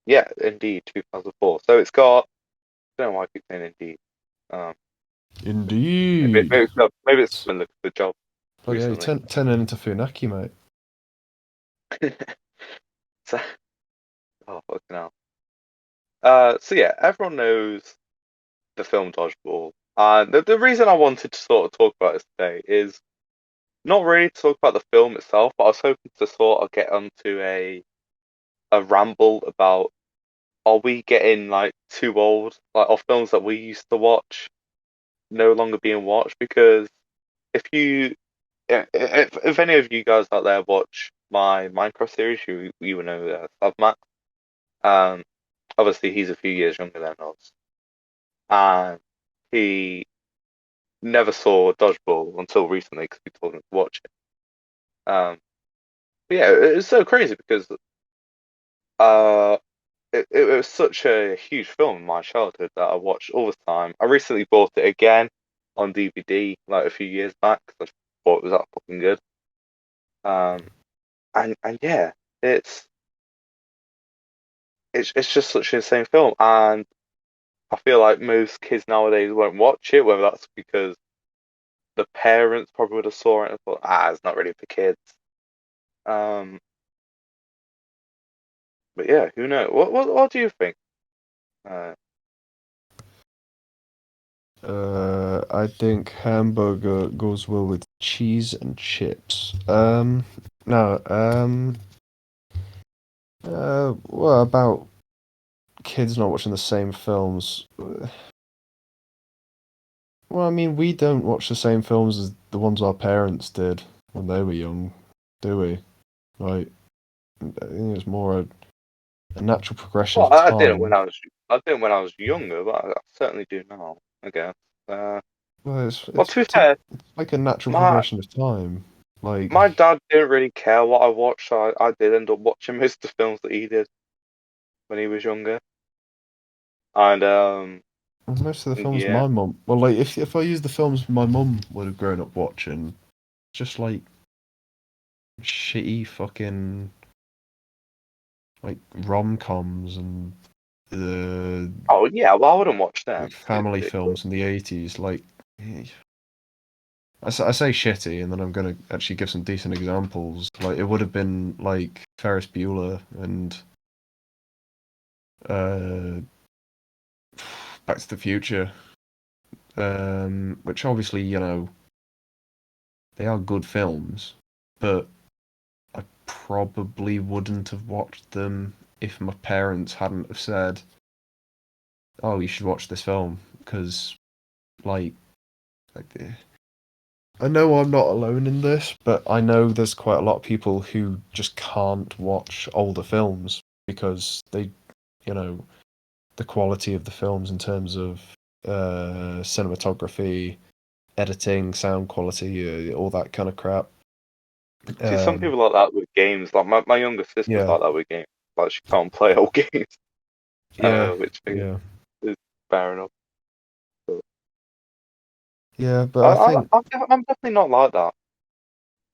S2: yeah, indeed, 2004. So it's got. I don't know why I keep saying indeed. Um,
S3: Indeed.
S2: maybe it's been the job
S3: But yeah, you're
S2: recently.
S3: turning into Funaki, mate.
S2: So, oh fucking hell. So yeah, everyone knows the film Dodgeball. And the reason I wanted to sort of talk about this today is not really to talk about the film itself, but I was hoping to sort of get onto a ramble about are we getting like too old? Like are films that we used to watch no longer being watched? Because if you if any of you guys out there watch my Minecraft series, you will know Matt. Obviously he's a few years younger than us, and he never saw Dodgeball until recently because we told him to watch it. But yeah, it's so crazy because uh, it was such a huge film in my childhood that I watched all the time. I recently bought it again on DVD like a few years back because I thought it was that fucking good. Um, and yeah, it's it's just such an insane film, and I feel like most kids nowadays won't watch it, whether that's because the parents probably would have saw it and thought, it's not really for kids. Um, but yeah, who knows? What do you think? Uh,
S3: I think hamburger goes well with cheese and chips. No, what about kids not watching the same films? Well, I mean, we don't watch the same films as the ones our parents did when they were young, do we? Like, I think it's more a natural progression
S2: well,
S3: of time.
S2: I didn't when I was younger, but I certainly do now. I guess.
S3: Well,
S2: Well, to be fair,
S3: it's like a natural
S2: my
S3: progression of time. Like,
S2: my dad didn't really care what I watched, so I did end up watching most of the films that he did when he was younger. And
S3: most of the films
S2: yeah.
S3: my mum, well, like if I use the films my mum would have grown up watching, just like shitty fucking like rom-coms and the
S2: Oh yeah, well I wouldn't watch them.
S3: like family films in the 80s. Like, I say shitty, and then I'm gonna actually give some decent examples. Like, it would have been like Ferris Bueller and uh, Back to the Future, which obviously they are good films, but I probably wouldn't have watched them if my parents hadn't have said, "Oh, you should watch this film," because like I know I'm not alone in this, but I know there's quite a lot of people who just can't watch older films because you know, the quality of the films in terms of cinematography, editing, sound quality, all that kind of crap.
S2: See, some
S3: Um,
S2: people like that with games. Like my younger sister's
S3: yeah,
S2: like that with games. Like she can't play old games,
S3: yeah,
S2: which
S3: yeah,
S2: is fair enough. But
S3: yeah. But I think
S2: I'm definitely not like that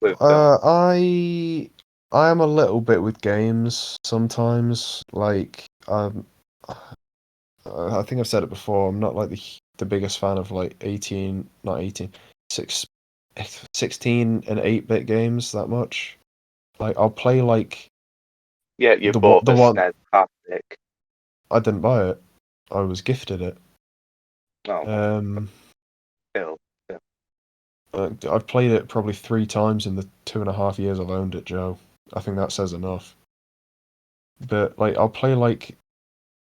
S2: with film.
S3: uh, I I am a little bit with games sometimes. Like, I think I've said it before. I'm not like the biggest fan of like 18, not 18, 6, 16 and 8-bit games that much. Like, I'll play like
S2: Yeah, you
S3: The
S2: bought
S3: the
S2: the
S3: one
S2: SNES Classic.
S3: I didn't buy it. I was gifted it.
S2: Oh,
S3: Um,
S2: still.
S3: I've played it probably 3 times in the 2.5 years I've owned it, Joe. I think that says enough. But like, I'll play like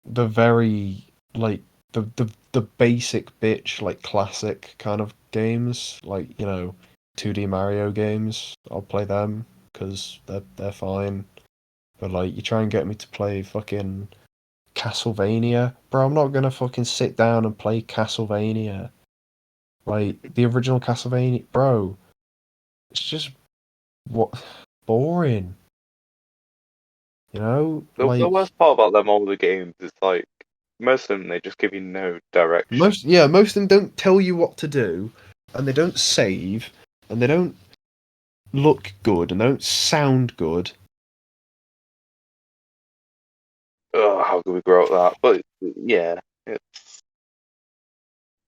S3: the very like the basic bitch like classic kind of games, like 2D Mario games. I'll play them because they're fine. But like, you try and get me to play fucking Castlevania, bro. I'm not gonna fucking sit down and play Castlevania. Like the original Castlevania, bro. It's just what boring.
S2: The
S3: Like
S2: worst part about them older games is like most of them they just give you no direction.
S3: most of them don't tell you what to do, and they don't save, and they don't look good, and they don't sound good.
S2: Oh, how could we grow up that? But yeah, it's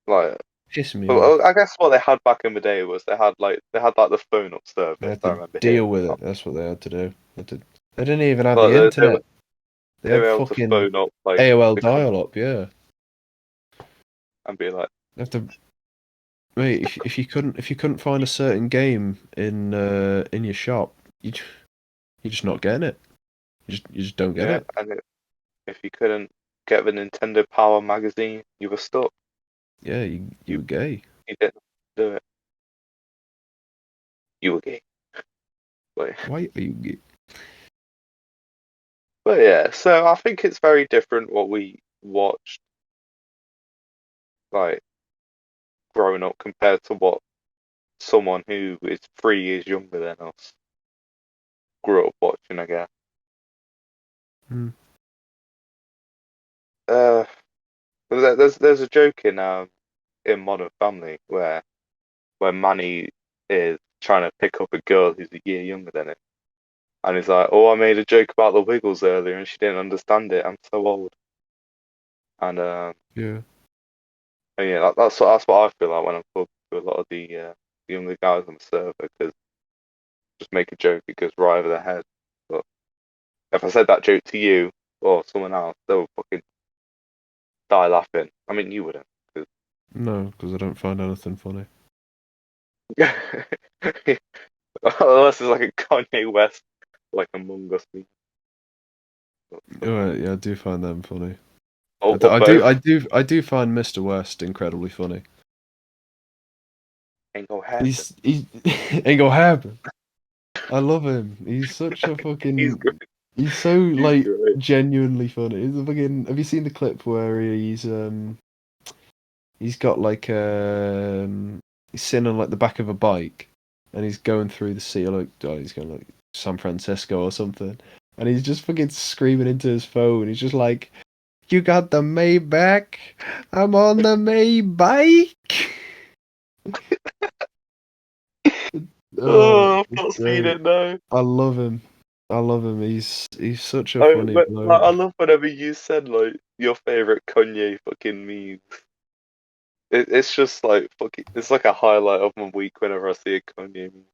S2: like.
S3: Piss me off.
S2: Well, I guess what they had back in the day was they had the phone up
S3: They
S2: service.
S3: had
S2: I
S3: to
S2: remember
S3: deal
S2: hearing
S3: with
S2: about.
S3: it. That's what they had to do. They didn't even have
S2: But
S3: the internet. They
S2: they
S3: had
S2: were able to
S3: fucking
S2: phone up like
S3: AOL
S2: the company
S3: dial-up. Yeah.
S2: and be like,
S3: They have to. Mate, if you couldn't find a certain game in your shop, you're just not getting it. You just don't get
S2: yeah,
S3: it.
S2: and if you couldn't get the Nintendo Power magazine, you were stuck.
S3: Yeah, you
S2: You
S3: were gay.
S2: you didn't do it. You were gay. But,
S3: Why are you gay?
S2: but yeah, so I think it's very different what we watched like growing up compared to what someone who is 3 years younger than us grew up watching. I guess.
S3: Hmm.
S2: Uh, there's a joke in Modern Family where Manny is trying to pick up a girl who's a year younger than him, and he's like, "Oh, I made a joke about the Wiggles earlier, and she didn't understand it. I'm so old." And
S3: Yeah.
S2: yeah, that's what I feel like when I'm talking to a lot of the younger guys on the server, because just make a joke, it goes right over their head. But if I said that joke to you or someone else, they would fucking die laughing. I mean, you wouldn't, because
S3: No, because I don't find anything funny.
S2: unless it's like a Kanye West, like Among Us meme.
S3: Oh, yeah, I do find them funny.
S2: Or both.
S3: I do find Mr. West incredibly funny.
S2: Ain't gonna happen.
S3: He's ain't gonna happen. I love him. He's such a
S2: He's
S3: fucking.
S2: great.
S3: He's so
S2: He's
S3: like
S2: great.
S3: genuinely funny. He's a fucking. Have you seen the clip where he's got like he's sitting on like the back of a bike, and he's going through the sea, like he's going like San Francisco or something, and he's just fucking screaming into his phone. He's just like, "You got the Maybach? I'm on the Maybike." Oh,
S2: Oh, I've
S3: it's
S2: not seen
S3: great.
S2: it now.
S3: I love him. I love him. He's such a
S2: I
S3: funny
S2: but, like,
S3: bloke.
S2: I love whenever you said like your favorite Kanye fucking memes. It's just like fucking. It's like a highlight of my week whenever I see a Kanye meme.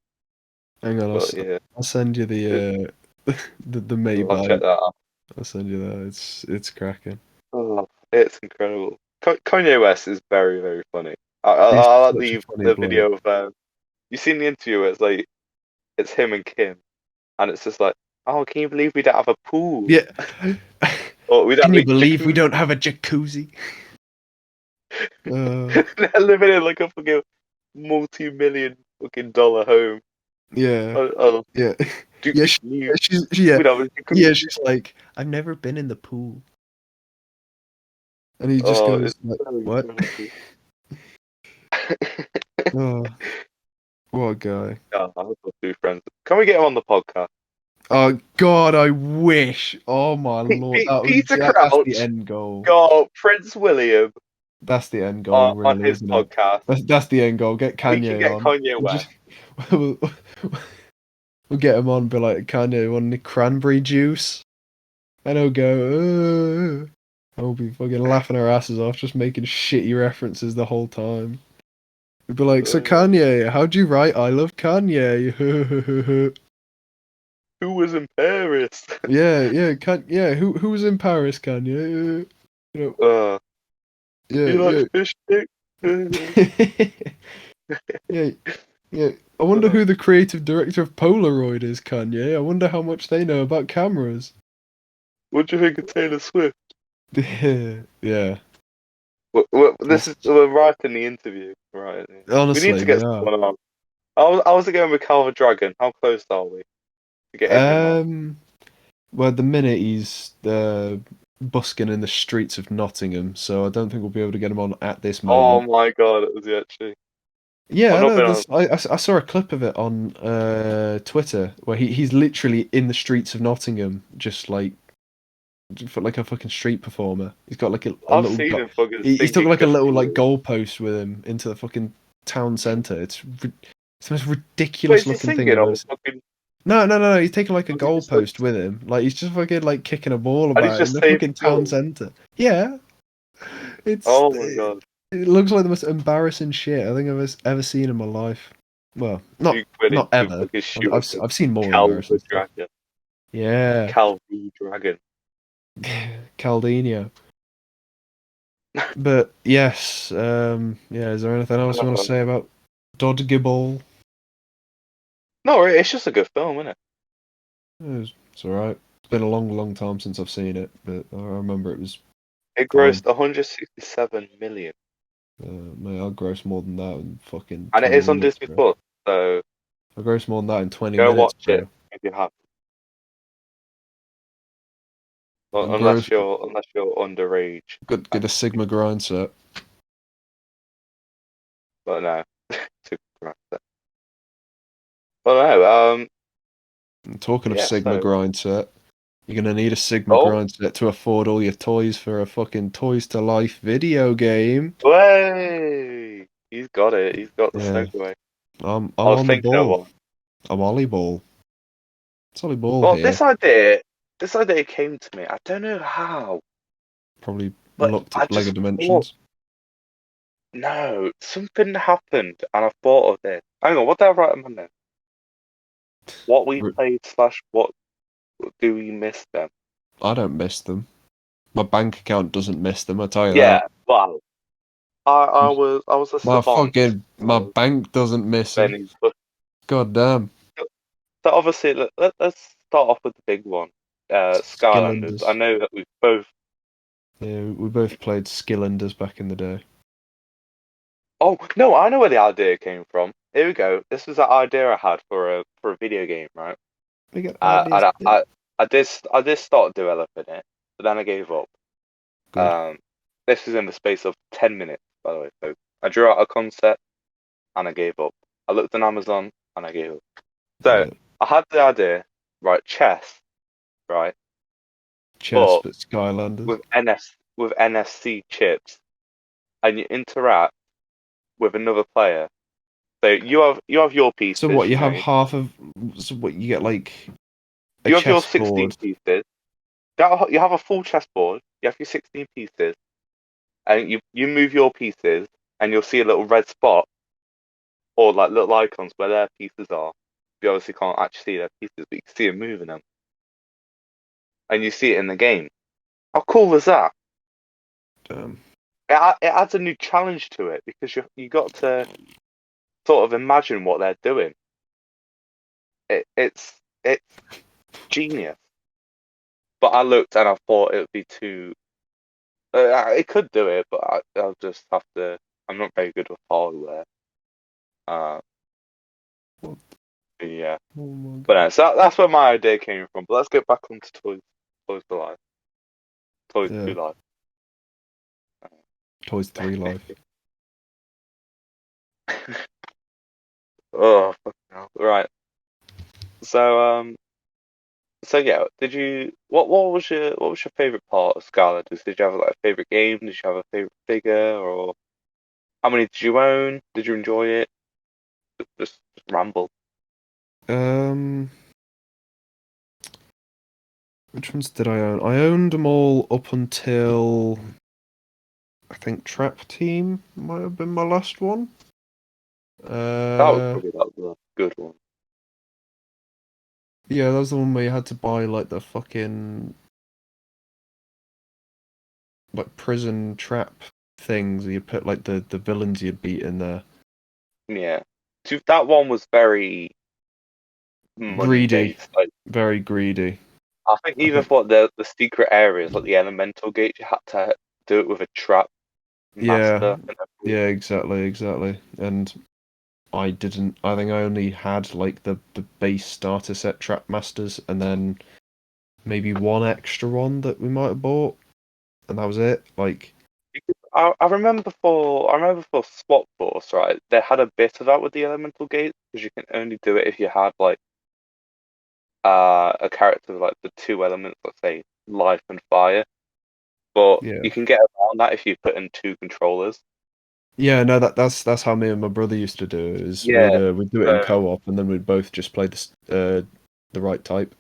S3: Hang on,
S2: But yeah,
S3: I'll send you
S2: it,
S3: the
S2: I'll check
S3: Maybach.
S2: that out.
S3: I'll send you that. It's cracking.
S2: Oh, it's incredible. Kanye West is very very funny.
S3: He's
S2: I like
S3: such a funny
S2: the
S3: bloke.
S2: video of you seen the interview where it's like it's him and Kim, and it's just like, oh, can you believe we don't have a pool
S3: Yeah.
S2: or we don't
S3: Can
S2: have
S3: you
S2: a
S3: believe we
S2: jacuzzi?
S3: don't have a jacuzzi? Uh,
S2: They're living in like a fucking multi-million fucking dollar home.
S3: yeah,
S2: Oh,
S3: yeah,
S2: do
S3: yeah.
S2: you
S3: Yeah,
S2: we don't have a
S3: yeah.
S2: jacuzzi?
S3: She's like, I've never been in the pool, and he just
S2: Oh,
S3: goes
S2: it's
S3: like,
S2: so
S3: what?
S2: incredible.
S3: Oh, what a guy.
S2: Oh, I hope we'll be friends. Can we get him on the podcast?
S3: Oh God, I wish. Oh my lord,
S2: Peter
S3: that's the
S2: Crouch
S3: end goal.
S2: got Prince William
S3: That's the end goal,
S2: on
S3: really,
S2: his
S3: isn't it?
S2: podcast.
S3: That's the end goal. Get
S2: We can
S3: Kanye
S2: get
S3: on.
S2: Kanye
S3: We'll
S2: West.
S3: just we'll, we'll get him on. And be like, Kanye, want any cranberry juice? And he'll go. And we'll be fucking laughing our asses off, just making shitty references the whole time. We'd be like, so Kanye, how'd you write "I love Kanye"?
S2: Who was in Paris?
S3: Who was in Paris? Can you? You know,
S2: You like fish sticks?
S3: yeah, yeah. I wonder who the creative director of Polaroid is, Kanye. I wonder how much they know about cameras.
S2: What do you think of Taylor Swift?
S3: Yeah.
S2: We're right in the interview, right? We need
S3: Honestly,
S2: to
S3: they
S2: get
S3: are.
S2: someone on. I was going with Calvin Dragon. How close are we to getting him on?
S3: Well, at the minute he's busking in the streets of Nottingham, so I don't think we'll be able to get him on at this
S2: Oh
S3: moment.
S2: my god, it was he actually.
S3: Yeah,
S2: I've
S3: I
S2: not
S3: know.
S2: been on.
S3: I saw a clip of it on Twitter where he's literally in the streets of Nottingham, just like a fucking street performer. He's got like a
S2: I've
S3: little
S2: seen him fucking
S3: he's took
S2: singing
S3: like a little like
S2: cathedrals.
S3: goalpost with him into the fucking town centre. It's the most
S2: Wait,
S3: ridiculous
S2: is he
S3: looking thing
S2: singing
S3: I've ever
S2: or
S3: seen.
S2: fucking?
S3: No. He's taking like a
S2: Was he just like?
S3: goalpost with him. Like he's just fucking like kicking a ball
S2: And he's
S3: about in
S2: just
S3: the
S2: saying
S3: fucking town
S2: films.
S3: centre. Yeah,
S2: Oh my god,
S3: it looks like the most embarrassing shit I think ever seen in my life. Well,
S2: Duke winning
S3: not
S2: to
S3: ever.
S2: fucking shoot up the
S3: I've seen more embarrassing
S2: Calvin
S3: stuff.
S2: Dragon.
S3: Yeah,
S2: Calvi Dragon.
S3: Caldino. But yes, yeah. Is there anything else you want to say about Dodgeball?
S2: No, it's just a good film, isn't it?
S3: It's alright. It's been a long time since I've seen it, but I remember it was
S2: It
S3: fine.
S2: grossed 167 million,
S3: Mate, I'll gross more than that in fucking
S2: and it
S3: 20
S2: is on
S3: minutes,
S2: Disney
S3: bro.
S2: Plus. So
S3: I'll gross more than that in 20
S2: go
S3: minutes,
S2: watch it
S3: bro.
S2: if you have.
S3: I'll
S2: Well,
S3: gross.
S2: unless you're underage.
S3: Get a Sigma grind set.
S2: But no, too correct. Well, no.
S3: And talking of
S2: Yeah.
S3: Sigma
S2: So,
S3: grind set, you're gonna need a Sigma
S2: oh,
S3: grind set to afford all your toys for a fucking Toys to Life video game.
S2: way! He's got it. He's got the
S3: Yeah,
S2: segue.
S3: I'm
S2: I was
S3: on the
S2: thinking of
S3: ball.
S2: one.
S3: I'm Ollie Ball. It's Ollie Ball
S2: Well,
S3: here.
S2: this idea came to me. I don't know how,
S3: Probably
S2: but
S3: looked
S2: I
S3: at Lego
S2: just thought,
S3: Dimensions.
S2: no, something happened, and I thought of this. Hang on, what did I write in my notes? What we
S3: R-
S2: played / what do we miss them?
S3: I don't miss them. My bank account doesn't miss them. I tell you that.
S2: Yeah, well, I was a savant.
S3: My bank doesn't miss them.
S2: Benny's.
S3: God damn.
S2: So obviously, let's start off with the big one, Skylanders. I
S3: Skillanders.
S2: know that we've both.
S3: Yeah, we both played Skillanders back in the day.
S2: Oh no, I know where the idea came from. Here we go. This was an idea I had for a video game, right?
S3: We got ideas.
S2: And I did start developing it, but then I gave up.
S3: Good.
S2: This was in the space of 10 minutes, by the way. So I drew out a concept and I gave up. I looked on Amazon and I gave up. So
S3: Yeah.
S2: I had the idea, right? Chess, right?
S3: Chess
S2: But
S3: but Skylanders.
S2: with NFC chips, and you interact with another player. So you have your
S3: So
S2: pieces,
S3: what? You
S2: you
S3: have
S2: know.
S3: half of. So what? You get like a
S2: You have your 16
S3: chessboard.
S2: pieces. You have a full chessboard. You have your 16 pieces, and you move your pieces, and you'll see a little red spot or like little icons where their pieces are. You obviously can't actually see their pieces, but you can see them moving them, and you see it in the game. How cool is that?
S3: Um,
S2: It adds a new challenge to it because you got to sort of imagine what they're doing. It's genius. But I looked and I thought it would be too. It could do it, but I'll just have to. I'm not very good with hardware. Uh,
S3: What?
S2: yeah.
S3: oh my
S2: But
S3: god.
S2: no, so that's where my idea came from. But let's get back onto Toys to Life. Toys
S3: Yeah.
S2: to Life.
S3: Toys 3 Life.
S2: Oh, fucking hell. Right. So so yeah, did you what was your favorite part of Skylanders? Did you have like a favorite game? Did you have a favorite figure, or how many did you own? Did you enjoy it? Just ramble.
S3: Um, which ones did I own? I owned them all up until I think Trap Team might have been my last one.
S2: That was
S3: Uh,
S2: probably like the good one.
S3: Yeah, that was the one where you had to buy like the fucking like prison trap things. You put like the villains you'd beat in there.
S2: Yeah. So that one was very money
S3: Greedy,
S2: based. Like
S3: very greedy.
S2: I think
S3: I
S2: even
S3: think.
S2: for the secret areas, like the elemental gates, you had to do it with a trap
S3: Yeah,
S2: master.
S3: yeah, exactly. And I didn't. I think I only had like the base starter set trap masters, and then maybe one extra one that we might have bought, and that was it. Like,
S2: I remember for Swap Force, right? They had a bit of that with the elemental gates because you can only do it if you had like a character with like the two elements, let's say life and fire. But
S3: yeah,
S2: you can get around that if you put in two controllers.
S3: yeah. No, that's how me and my brother used to do it. Is
S2: Yeah.
S3: we'd do it in
S2: So,
S3: co-op, and then we'd both just play the right type.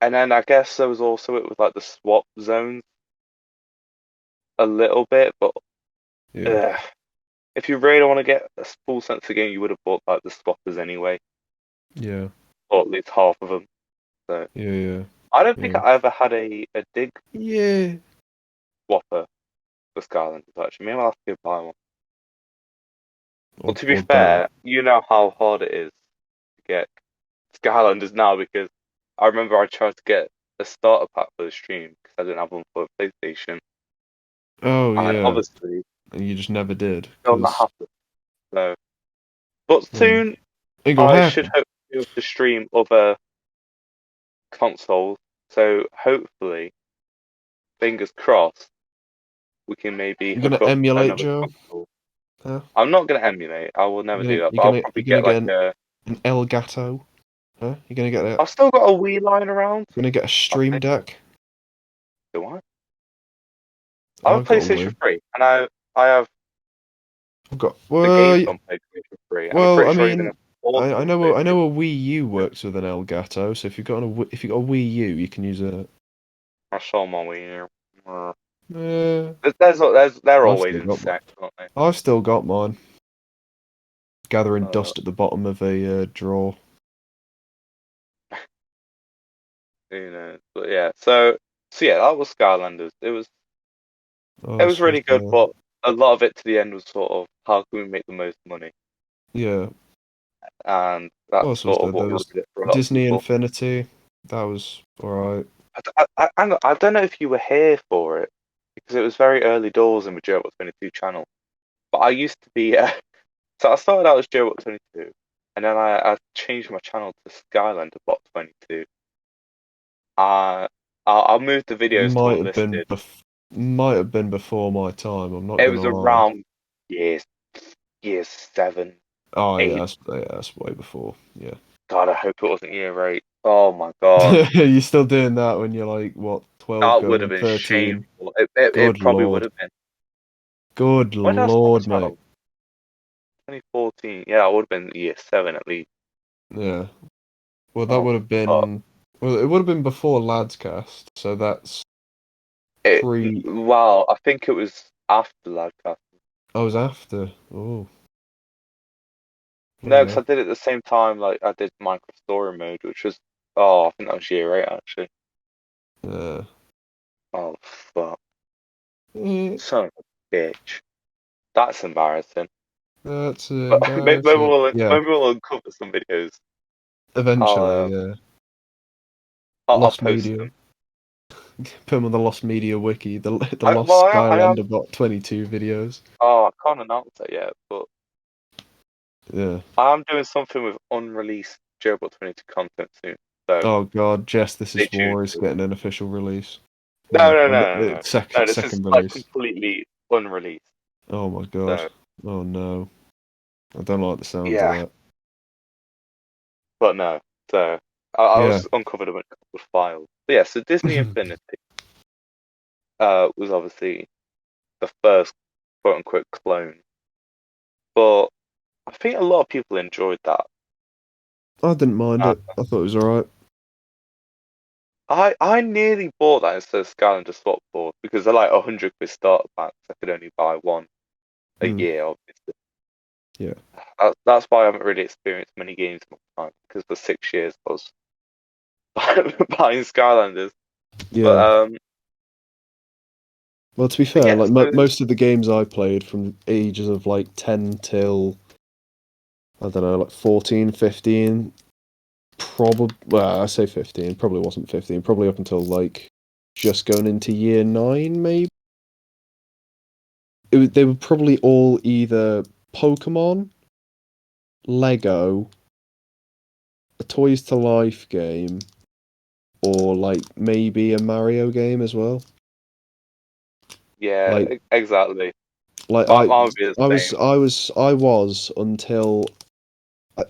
S2: and then I guess there was also it with like the swap zones a little bit, but
S3: Yeah,
S2: uh, if you really want to get a full sense of the game, you would have bought like the swappers anyway,
S3: yeah,
S2: or at least half of them. So
S3: yeah,
S2: I don't think
S3: yeah,
S2: I ever had a dig
S3: yeah.
S2: swapper for Skylanders actually. Maybe I'll have to go buy one. Well, to be
S3: Or don't.
S2: fair, you know how hard it is to get Skylanders now because I remember I tried to get a starter pack for the stream because I didn't have one for PlayStation,
S3: Oh
S2: and
S3: yeah,
S2: obviously
S3: and you just never did
S2: still not
S3: because
S2: happened. So, but soon
S3: ain't gonna
S2: I should
S3: happen.
S2: hope to be able to stream other consoles. So hopefully, fingers crossed, we can maybe
S3: You're
S2: hook
S3: gonna
S2: up
S3: emulate,
S2: another
S3: Joe?
S2: console.
S3: Huh?
S2: I'm not gonna emulate. I will never do that.
S3: You're
S2: But I'll
S3: gonna
S2: probably
S3: you're gonna
S2: get
S3: get
S2: like a.
S3: an Elgato? Huh? You're gonna get
S2: I've still got a Wii lying around.
S3: a
S2: I'll
S3: Stream
S2: take it.
S3: Deck?
S2: Do I? I have a
S3: I've got a
S2: PlayStation
S3: Wii.
S2: 3, and I have
S3: I've got
S2: the games on PlayStation 3, and I'm
S3: well.
S2: pretty
S3: I
S2: sure even
S3: mean,
S2: a ports
S3: I
S2: on
S3: know I
S2: PlayStation.
S3: know a Wii U works with an Elgato. So if you got a Wii U, you can use a.
S2: I saw my Wii here. Uh,
S3: Uh,
S2: they're
S3: I've
S2: always
S3: still
S2: in
S3: got mine.
S2: sex, aren't they?
S3: I've still got mine. Gathering
S2: Uh,
S3: dust at the bottom of a drawer.
S2: But yeah, so yeah, that was Skylanders. It
S3: Oh,
S2: was really good, but a lot of it to the end was sort of how can we make the most money,
S3: yeah.
S2: and
S3: What
S2: that's
S3: else was
S2: sort of
S3: there?
S2: what
S3: There was
S2: did it for a lot of
S3: Disney
S2: people.
S3: Infinity. That was alright.
S2: I don't know if you were here for it because it was very early doors in the Joebot 22 channel. But I used to be so I started out as Joebot 22, and then I changed my channel to Skylander Bot 22. Uh, I'll move the videos to
S3: Might have been
S2: unlisted.
S3: might have been before my time. I'm not
S2: It
S3: gonna
S2: was
S3: lie.
S2: around years year 7,
S3: Oh yeah,
S2: 8.
S3: that's way before. Yeah.
S2: God, I hope it wasn't year 8. Oh my God,
S3: You're still doing that when you're like what 12
S2: that would
S3: going
S2: have
S3: on
S2: been
S3: 13.
S2: shameful. It
S3: Good
S2: probably would
S3: lord.
S2: have been.
S3: Good
S2: When did I start
S3: lord,
S2: the
S3: mate.
S2: channel? 2014. Yeah, I would have been year 7 at least.
S3: Yeah. Well, that
S2: Oh
S3: would
S2: my
S3: have
S2: God.
S3: been. Well, it would have been before Ladscast, so that's pre.
S2: Wow, I think it was after Ladcast.
S3: I was after. Oh,
S2: No,
S3: yeah.
S2: because I did it at the same time. Like I did Minecraft Story Mode, which was I think that was year 8 actually.
S3: Yeah.
S2: Oh fuck,
S3: Eh,
S2: son of a bitch. That's embarrassing.
S3: that's
S2: But
S3: embarrassing. Yeah.
S2: maybe we'll uncover some videos. I'll
S3: Eventually,
S2: uh,
S3: yeah.
S2: I'll
S3: Lost
S2: post
S3: Media.
S2: them.
S3: Put them on the Lost Media wiki. The
S2: I, well,
S3: Lost
S2: I have.
S3: Skylander Bot 22 videos.
S2: Oh, I can't announce that yet, but
S3: Yeah.
S2: I'm doing something with unreleased Joebot 22 content soon. So
S3: Oh God, Jess, This
S2: stay
S3: Is
S2: tuned.
S3: War is getting an official release.
S2: No,
S3: Well,
S2: no, no, no, no. No, this is
S3: second
S2: like
S3: release.
S2: completely unreleased.
S3: Oh my God.
S2: So
S3: Oh no. I don't like the sounds of
S2: yeah,
S3: that.
S2: but no. So I
S3: Yeah.
S2: was uncovered a couple of files. But yeah, so Disney Infinity was obviously the first quote unquote clone, but I think a lot of people enjoyed that.
S3: I didn't mind
S2: Uh,
S3: it. I thought it was alright.
S2: I nearly bought that instead of Skylander Swap Board because they're like 100 quid starter packs. I could only buy one a
S3: Hmm.
S2: year, obviously.
S3: Yeah.
S2: That's why I haven't really experienced many games in my time, because for 6 years I was buying Skylanders. But
S3: Yeah. Well, to be fair,
S2: yeah,
S3: like
S2: so
S3: most of the games I played from ages of like 10 till, I don't know, like 14, 15, probably, well, I say 15, probably wasn't 15, probably up until like just going into year 9, maybe. They were probably all either Pokemon, Lego, a Toys to Life game, or like maybe a Mario game as well.
S2: yeah,
S3: Like,
S2: exactly.
S3: like
S2: Mine would be the
S3: I was,
S2: same.
S3: I was, I was until I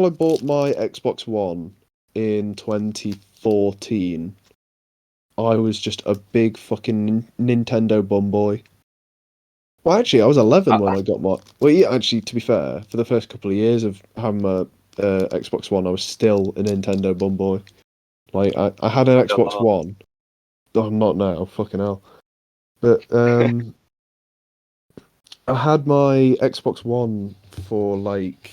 S3: bought my Xbox One in 2014. I was just a big fucking Nintendo bum boy. Well, actually, I was 11 when I got my. Well, yeah, actually, to be fair, for the first couple of years of having my Xbox One, I was still a Nintendo bum boy. Like, I had an Xbox
S2: Oh,
S3: One. Oh, I'm not now, fucking hell. But I had my Xbox One for like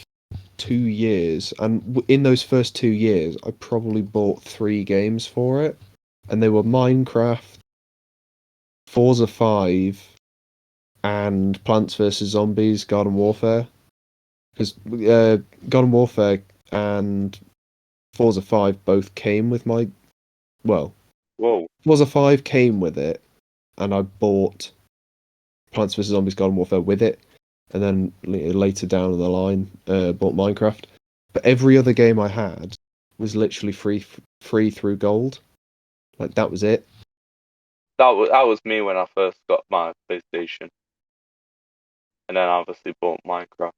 S3: 2 years, and in those first 2 years, I probably bought 3 games for it, and they were Minecraft, Forza 5, and Plants vs Zombies: Garden Warfare. Because Garden Warfare and Forza 5 both came with my, well,
S2: whoa.
S3: Forza 5 came with it, and I bought Plants vs Zombies: Garden Warfare with it, and then later down the line, bought Minecraft. But every other game I had was literally free through gold. Like that was it.
S2: That was me when I first got my PlayStation, and then I obviously bought Minecraft.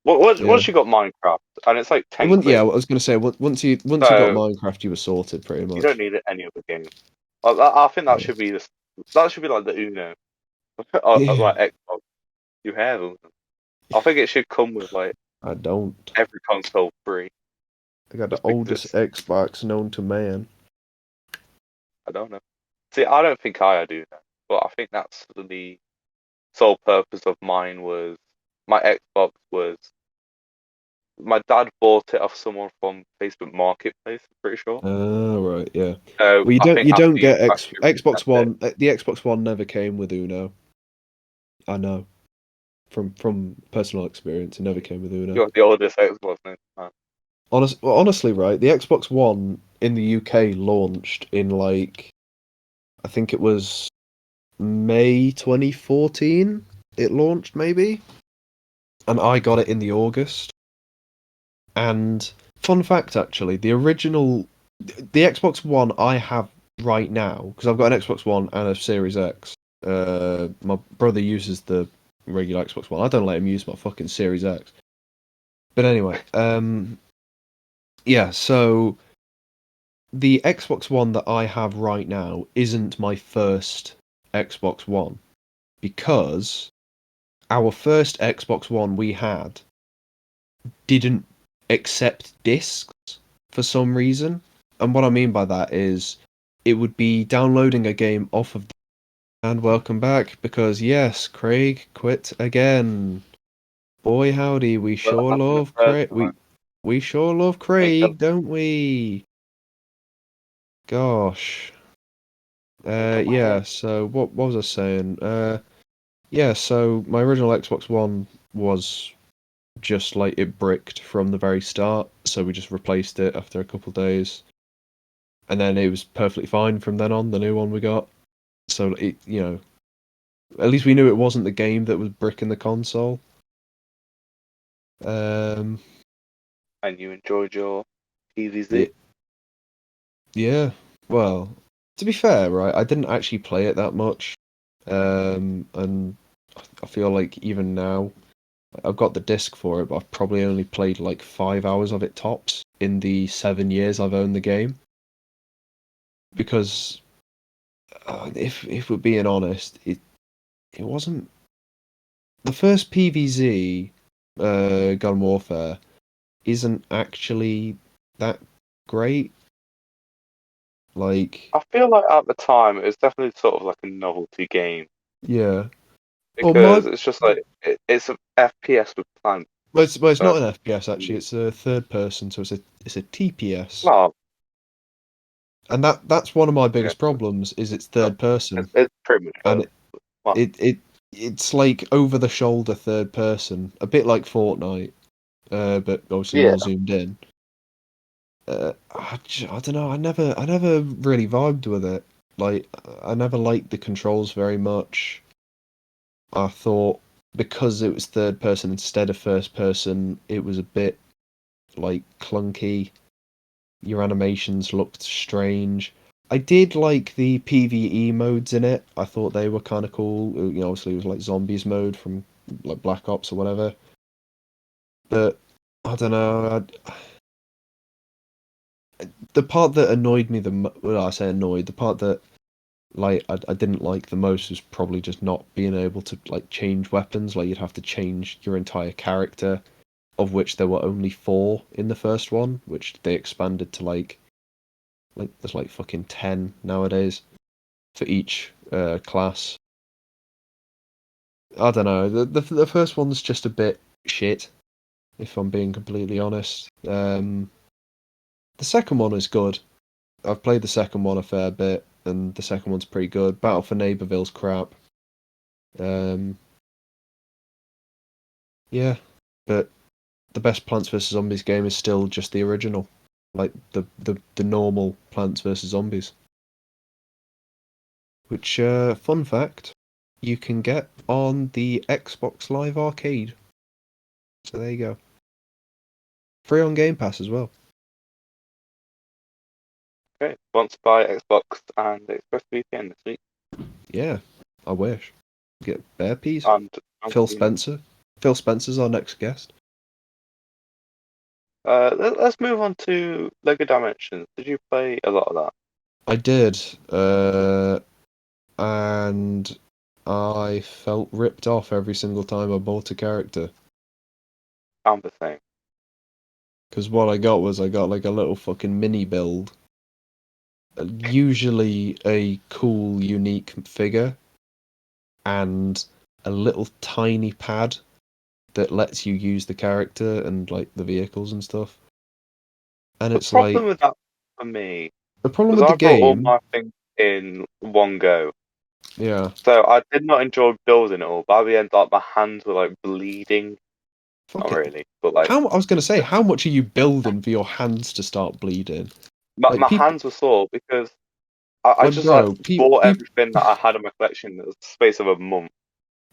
S3: Yeah.
S2: Once you got Minecraft, and it's like ten
S3: Yeah,
S2: quid,
S3: I was gonna say once you got
S2: so
S3: Minecraft, you were sorted pretty
S2: you don't
S3: much.
S2: need any other game. I think that
S3: Yeah.
S2: should be that should be like the Uno,
S3: Yeah.
S2: like Xbox. You have them. I think it should come with like
S3: I don't.
S2: every console free,
S3: I got the
S2: just
S3: oldest
S2: because
S3: Xbox known to man.
S2: I don't know. See, I don't think I do that, but I think that's the sole purpose of mine was my Xbox was my dad bought it off someone from Facebook Marketplace. I'm pretty sure.
S3: Right, yeah.
S2: So
S3: Well,
S2: I think
S3: you
S2: after
S3: don't
S2: you
S3: get
S2: factory
S3: Xbox
S2: reset it,
S3: One. The Xbox One never came with Uno. I know from personal experience, it never came with Uno.
S2: you're the oldest Xbox man.
S3: Honestly, right, the Xbox One in the UK launched in like I think it was May 2014. It launched maybe, and I got it in the August. And fun fact, actually, the Xbox One I have right now, because I've got an Xbox One and a Series X. My brother uses the regular Xbox One. I don't let him use my fucking Series X. But anyway, yeah. So the Xbox One that I have right now isn't my first Xbox One because our first Xbox One we had didn't accept discs for some reason. And what I mean by that is it would be downloading a game off of. And welcome back, because yes, Craig quit again. Boy howdy, we
S2: Well,
S3: sure
S2: that happened the
S3: love
S2: first
S3: Craig.
S2: time.
S3: We sure love
S2: Ain't gonna,
S3: Craig, don't we? Gosh.
S2: ain't got my
S3: Yeah,
S2: head.
S3: so what was I saying? Yeah, so my original Xbox One was just like it bricked from the very start, so we just replaced it after a couple of days. And then it was perfectly fine from then on, the new one we got. So at least we knew it wasn't the game that was bricking the console. Um,
S2: And you enjoyed your
S3: yeah,
S2: PVZ.
S3: yeah. Well, to be fair, right, I didn't actually play it that much. And I feel like even now, I've got the disc for it, but I've probably only played like 5 hours of it tops in the 7 years I've owned the game. Because if we're being honest, it wasn't the first PVZ, Gun Warfare, isn't actually that great. Like,
S2: I feel like at the time it was definitely sort of like a novelty game.
S3: yeah, Well,
S2: because it's just like it's an FPS with plants.
S3: it's not
S2: So,
S3: an FPS actually. It's a third person, so it's a TPS.
S2: well,
S3: And that's one of my
S2: yeah,
S3: biggest problems is it's
S2: no,
S3: third person,
S2: it's pretty much
S3: and
S2: both. Well,
S3: it's like over the shoulder third person, a bit like Fortnite, but obviously
S2: yeah,
S3: more zoomed in. I don't know. I never really vibed with it. Like I never liked the controls very much. I thought because it was third person instead of first person, it was a bit like clunky. Your animations looked strange. I did like the PvE modes in it. I thought they were kind of cool. You know, obviously it was like zombies mode from like Black Ops or whatever. But I don't know. The part that annoyed me well, I say annoyed. The part that like I didn't like the most was probably just not being able to like change weapons. Like you'd have to change your entire character, of which there were only 4 in the first one, which they expanded to like there's like fucking 10 nowadays for each class. I don't know. The first one's just a bit shit, if I'm being completely honest. The second one is good. I've played the second one a fair bit, and the second one's pretty good. Battle for Neighborville's crap. Um, yeah, but the best Plants vs Zombies game is still just the original, like the normal Plants vs Zombies. Which, fun fact, you can get on the Xbox Live Arcade. So there you go. Free on Game Pass as well.
S2: okay. Sponsored by Xbox and ExpressVPN this week,
S3: Yeah, I wish. Get Bear Peas.
S2: and
S3: Phil Spencer. Phil Spencer's our next guest.
S2: let's move on to Lego Dimensions. Did you play a lot of that?
S3: I did, and I felt ripped off every single time I bought a character.
S2: I'm the same.
S3: Because what I got like a little fucking mini build. Usually a cool, unique figure, and a little tiny pad that lets you use the character and like the vehicles and stuff. And
S2: The
S3: it's
S2: problem
S3: like
S2: with that for me
S3: the problem
S2: was
S3: with the
S2: I brought all
S3: game.
S2: my things in one go.
S3: Yeah,
S2: So I did not enjoy building it all. By the end, like my hands were like bleeding.
S3: fuck
S2: Not
S3: it.
S2: really, but like
S3: How I was gonna say, how much are you building for your hands to start bleeding? Like
S2: my
S3: people,
S2: hands were sore because I
S3: like
S2: just like
S3: bro,
S2: bought
S3: people,
S2: everything that I had in my collection in the space of a month.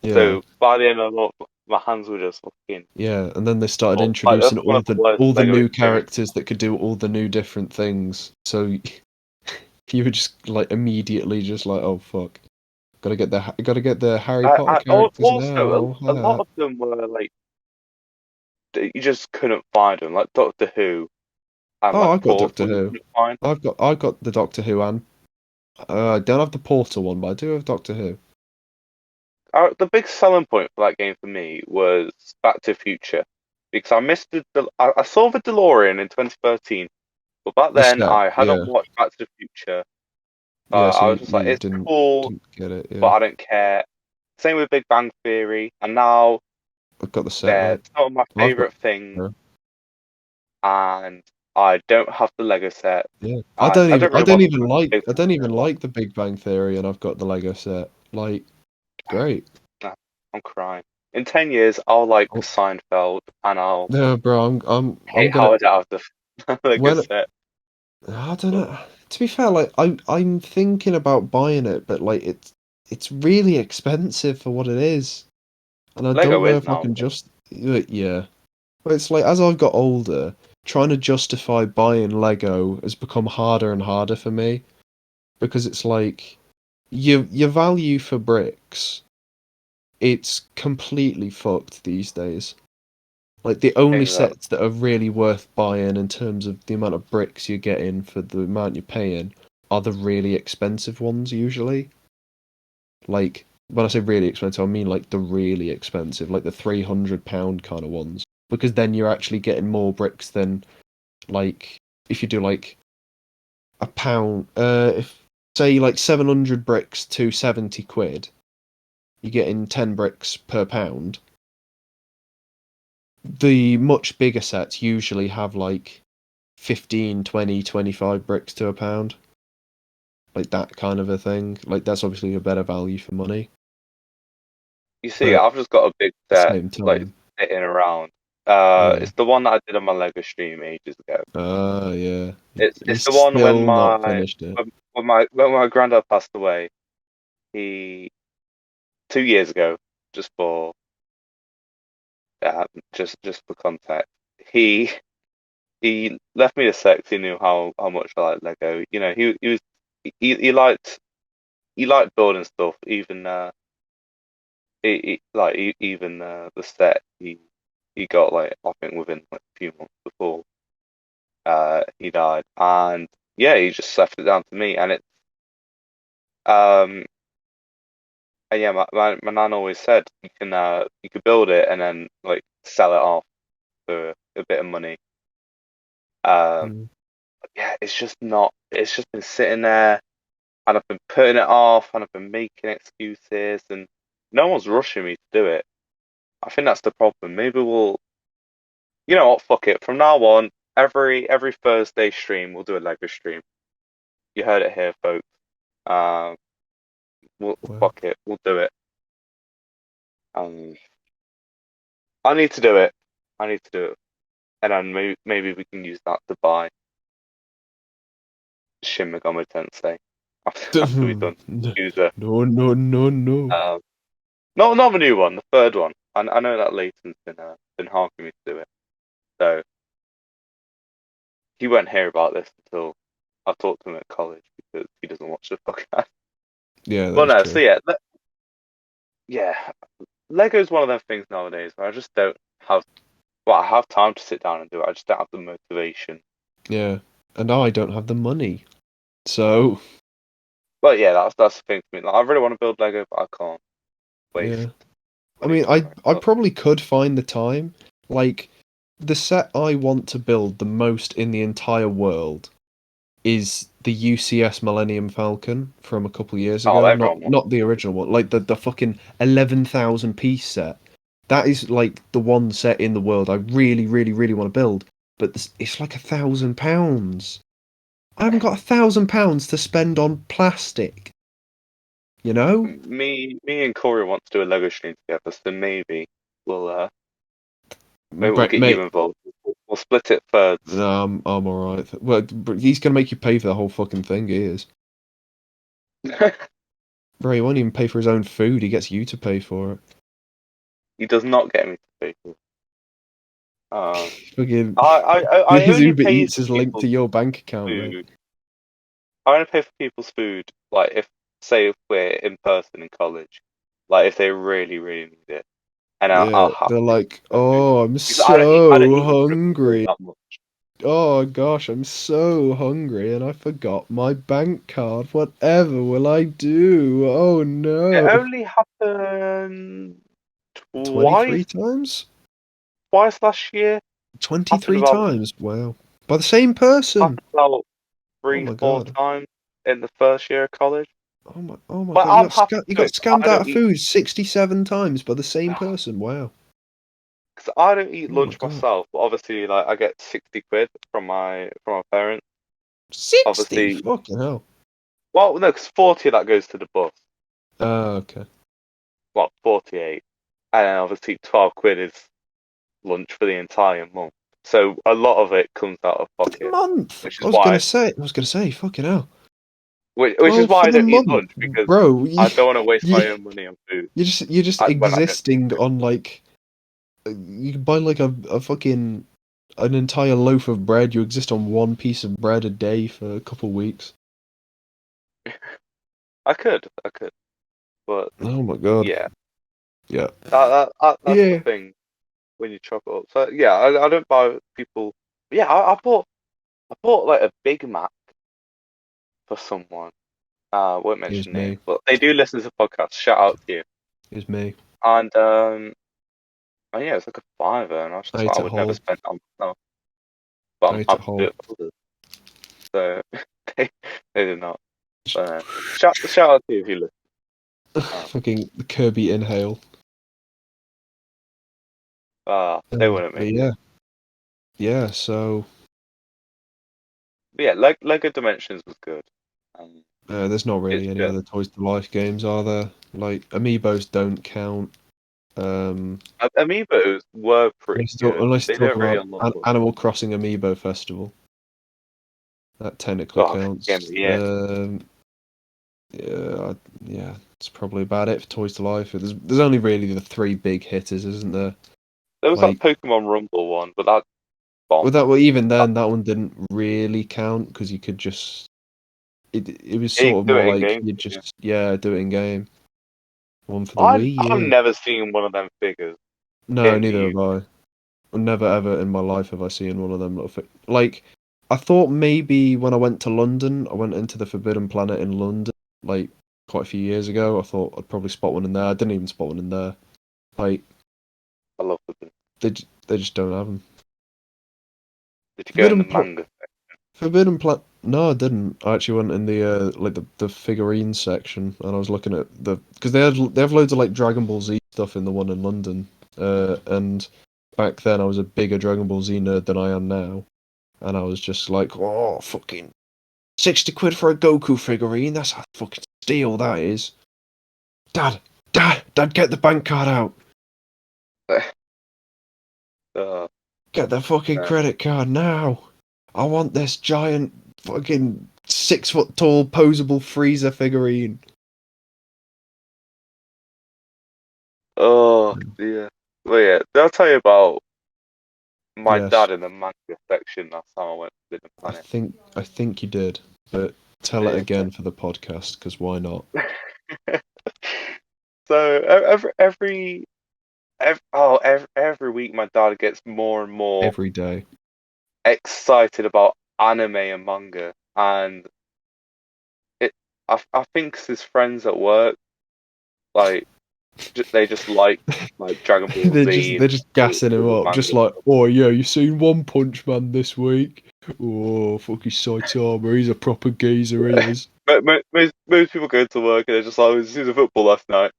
S3: yeah,
S2: So by the end of the month, my hands were just fucking.
S3: yeah. And then they started
S2: Like that's
S3: introducing
S2: one of the worst
S3: all the
S2: Lego
S3: new
S2: experiences.
S3: characters that could do all the new different things. So you were just like immediately just like, oh fuck, gotta get the Harry Potter characters
S2: Also
S3: now.
S2: a lot of them were like you just couldn't find them, like Doctor Who and
S3: Oh,
S2: like
S3: I've got Doctor
S2: Portal. You
S3: Who.
S2: couldn't find.
S3: I've got the Doctor Who and I don't have the Portal one, but I do have Doctor Who.
S2: The big selling point for that game for me was Back to the Future because I missed I saw the DeLorean in 2013, but back
S3: The
S2: then
S3: set,
S2: I
S3: yeah,
S2: hadn't watched Back to the Future.
S3: yeah. So
S2: I was just like,
S3: you
S2: it's cool,
S3: didn't get it,
S2: but
S3: yeah.
S2: I don't care. Same with Big Bang Theory, and now
S3: I've got the set,
S2: they're
S3: mate.
S2: some of my
S3: I've got.
S2: favorite things, and I don't have the Lego set,
S3: Yeah,
S2: and I don't really want to pay
S3: I
S2: for
S3: don't even
S2: it.
S3: like the Big Bang Theory, and I've got the Lego set. Like, great.
S2: Nah, I'm crying. In 10 years, I'll like
S3: Oh,
S2: Seinfeld, and I'll
S3: no, bro, I'm
S2: hate
S3: gonna
S2: Howard out of the Lego
S3: when
S2: set.
S3: I don't
S2: But
S3: know. To be fair, like I'm thinking about buying it, but like it's really expensive for what it is, and I don't
S2: Lego
S3: know
S2: is
S3: if I
S2: now.
S3: can just yeah. But it's like as I've got older, trying to justify buying Lego has become harder and harder for me because it's like your value for bricks, it's completely fucked these days. Like the only
S2: Exactly.
S3: sets that are really worth buying in terms of the amount of bricks you're getting for the amount you're paying are the really expensive ones usually. Like when I say really expensive, I mean like the really expensive, like the £300 kind of ones. Because then you're actually getting more bricks than like if you do like a pound if say like 700 bricks to 70 quid, you're getting 10 bricks per pound. The much bigger sets usually have like 15, 20, 25 bricks to a pound. Like that kind of a thing. Like that's obviously a better value for money.
S2: You see,
S3: But
S2: I've just got a big
S3: at the
S2: set
S3: same
S2: like
S3: time,
S2: sitting around.
S3: yeah.
S2: It's the one that I did on my Lego stream ages ago.
S3: Yeah.
S2: It's
S3: He's
S2: the one
S3: still not finished it.
S2: when my granddad passed away. He 2 years ago, just for just for context, he he left me a set 'cause he knew how much I like Lego. You know, he was he liked building stuff. Even even the set he got like I think within like a few months before he died, and yeah, he just left it down to me, and it's um and yeah, my nan always said you can build it and then like sell it off for a bit of money. Um,
S3: Mm.
S2: yeah, it's just not. It's just been sitting there, and I've been putting it off, and I've been making excuses, and no one's rushing me to do it. I think that's the problem. Maybe you know what? Fuck it. From now on, every Thursday stream, we'll do a Lego stream. You heard it here, folks. Um,
S3: Wow.
S2: fuck it. We'll do it. Um, I need to do it. I need to do it, and then maybe we can use that to buy Shin Megami Tensei after we've done user.
S3: No, no, no, no.
S2: No, not the new one, the third one. I know that Leighton's been harking me to do it, so he won't hear about this until I talk to him at college because he doesn't watch the podcast.
S3: Yeah,
S2: Well,
S3: that's
S2: no,
S3: true.
S2: so yeah, yeah, Lego's one of them things nowadays where I just don't have. Well, I have time to sit down and do it. I just don't have the motivation.
S3: Yeah, and I don't have the money, so
S2: But yeah, that's the thing for me. Like, I really want to build Lego, but I can't
S3: yeah.
S2: waste
S3: I
S2: money
S3: mean,
S2: doing
S3: I
S2: that.
S3: probably could find the time. Like, the set I want to build the most in the entire world is the UCS Millennium Falcon from a couple years
S2: Oh,
S3: ago. Not
S2: everyone wants.
S3: not the original one, like the fucking 11,000 piece set. That is like the one set in the world I really, really, really want to build. But it's like £1,000. I haven't got £1,000 to spend on plastic. You know?
S2: Me and Corey want to do a Lego stream together, so we'll uh maybe we'll
S3: Right,
S2: get you
S3: mate.
S2: involved. We'll split it thirds.
S3: No, I'm alright. Well, but he's gonna make you pay for the whole fucking thing. He is. Bro, he won't even pay for his own food. He gets you to pay for it.
S2: He does not get me to pay for it.
S3: Fucking
S2: I
S3: his
S2: only
S3: Uber
S2: pay
S3: Eats
S2: for
S3: is linked to
S2: people's
S3: your bank account, mate.
S2: food. I only pay for people's food, like if we're in person in college, like if they really really need it, and I'll
S3: Yeah,
S2: have
S3: they're
S2: to
S3: like,
S2: for food
S3: oh, I'm
S2: because I don't
S3: so
S2: eat food
S3: hungry.
S2: that much.
S3: Oh gosh, I'm so hungry, and I forgot my bank card. Whatever will I do? Oh
S2: It
S3: no.
S2: only happened
S3: 23
S2: twice
S3: times?
S2: twice last year. Happened
S3: 23
S2: about
S3: times. Wow. By the same person.
S2: happened about
S3: Oh
S2: three
S3: my
S2: four
S3: god.
S2: times in the first year of college.
S3: Oh my
S2: But
S3: god.
S2: I'm happy
S3: You
S2: to do
S3: got
S2: it 'cause
S3: scammed
S2: I
S3: out
S2: don't
S3: of
S2: eat
S3: food 67 times by the same person. Wow.
S2: because I don't eat
S3: Oh my
S2: lunch
S3: god.
S2: myself. But obviously, like I get 60 quid from my parents.
S3: 60?
S2: Obviously,
S3: Fucking hell.
S2: well, no, because 40 of that goes to the bus.
S3: Okay.
S2: Well, 48, and then obviously 12 quid is lunch for the entire month. So a lot of it comes out of
S3: For the
S2: pocket,
S3: month.
S2: which is why
S3: I was gonna say, fucking hell.
S2: which is
S3: 12
S2: why
S3: for
S2: I
S3: the
S2: don't eat
S3: month.
S2: lunch because
S3: Bro,
S2: I don't want to waste
S3: you,
S2: my own money on food
S3: you're just
S2: when I don't need
S3: existing
S2: to.
S3: on like you can buy like a fucking an entire loaf of bread. You exist on one piece of bread a day for a couple of weeks.
S2: I could, but
S3: Oh my god.
S2: yeah,
S3: Yeah.
S2: that's the
S3: Yeah.
S2: thing when you chop it up. So yeah, I don't buy people. Yeah, I bought like a Big Mac for someone. I won't
S3: Here's
S2: mention names,
S3: me.
S2: but they do listen to podcasts. Shout out to you.
S3: Here's me.
S2: And oh yeah, it's like a fiver, and I was just
S3: I
S2: like,
S3: ate
S2: I
S3: it
S2: would never
S3: whole.
S2: spend it on myself, but
S3: I
S2: I'm
S3: ate it
S2: happy to do
S3: whole.
S2: it for others. So they did not. But shout out to you if you listen.
S3: Fucking Kirby Inhale.
S2: They wouldn't
S3: But
S2: make
S3: yeah,
S2: it.
S3: yeah. So
S2: But yeah, Lego Dimensions was good.
S3: there's not
S2: It's
S3: really any
S2: just
S3: other Toys to Life games, are there? Like Amiibos don't count.
S2: Amiibos were pretty good.
S3: Unless
S2: They
S3: you talk
S2: don't really
S3: about
S2: unlock them.
S3: Animal Crossing Amiibo Festival, that technically
S2: Oh,
S3: counts.
S2: yeah.
S3: Yeah, it's probably about it for Toys to Life. There's only really the three big hitters, isn't there?
S2: There was that
S3: Like,
S2: Pokemon Rumble one, but that bombed.
S3: even then, that one didn't really count because you could just it was
S2: Yeah, you
S3: sort of
S2: can do
S3: more
S2: it in
S3: like
S2: game.
S3: you just do it in game. One for the
S2: I've
S3: Wii,
S2: I've
S3: yeah.
S2: never seen one of them figures
S3: No,
S2: in
S3: neither
S2: you.
S3: have I. Never ever in my life have I seen one of them little like. I thought maybe when I went to London, I went into the Forbidden Planet in London, like quite a few years ago. I thought I'd probably spot one in there. I didn't even spot one in there. Like
S2: I love them.
S3: they just don't have them.
S2: Did you go in the
S3: Forbidden Pla-
S2: manga?
S3: Forbidden Planet. No, I didn't. I actually went in the like the figurines section, and I was looking at because they have loads of like Dragon Ball Z stuff in the one in London. And back then I was a bigger Dragon Ball Z nerd than I am now, and I was just like, oh, fucking 60 quid for a Goku figurine. That's a fucking steal. That is. Dad, get the bank card out.
S2: uh,
S3: Get the fucking
S2: no.
S3: credit card now. I want this giant fucking 6 foot tall posable freezer figurine.
S2: Oh dear. Well, yeah. Did I tell you about my
S3: Yes,
S2: dad in the manga section last time I went to the planet?
S3: I think you did, but tell it
S2: Yeah.
S3: again for the podcast because why not?
S2: So every week my dad gets more and more
S3: Every day.
S2: excited about anime and manga, and I think it's his friends at work, like they just like Dragon Ball Z
S3: They're
S2: and
S3: just gassing him
S2: all the
S3: up, just
S2: manga.
S3: like, oh yeah, you seen One Punch Man this week? Oh, fucking Saitama, he's a proper geezer, he is.
S2: Most people go to work and they're just like, "Oh, see the football last night."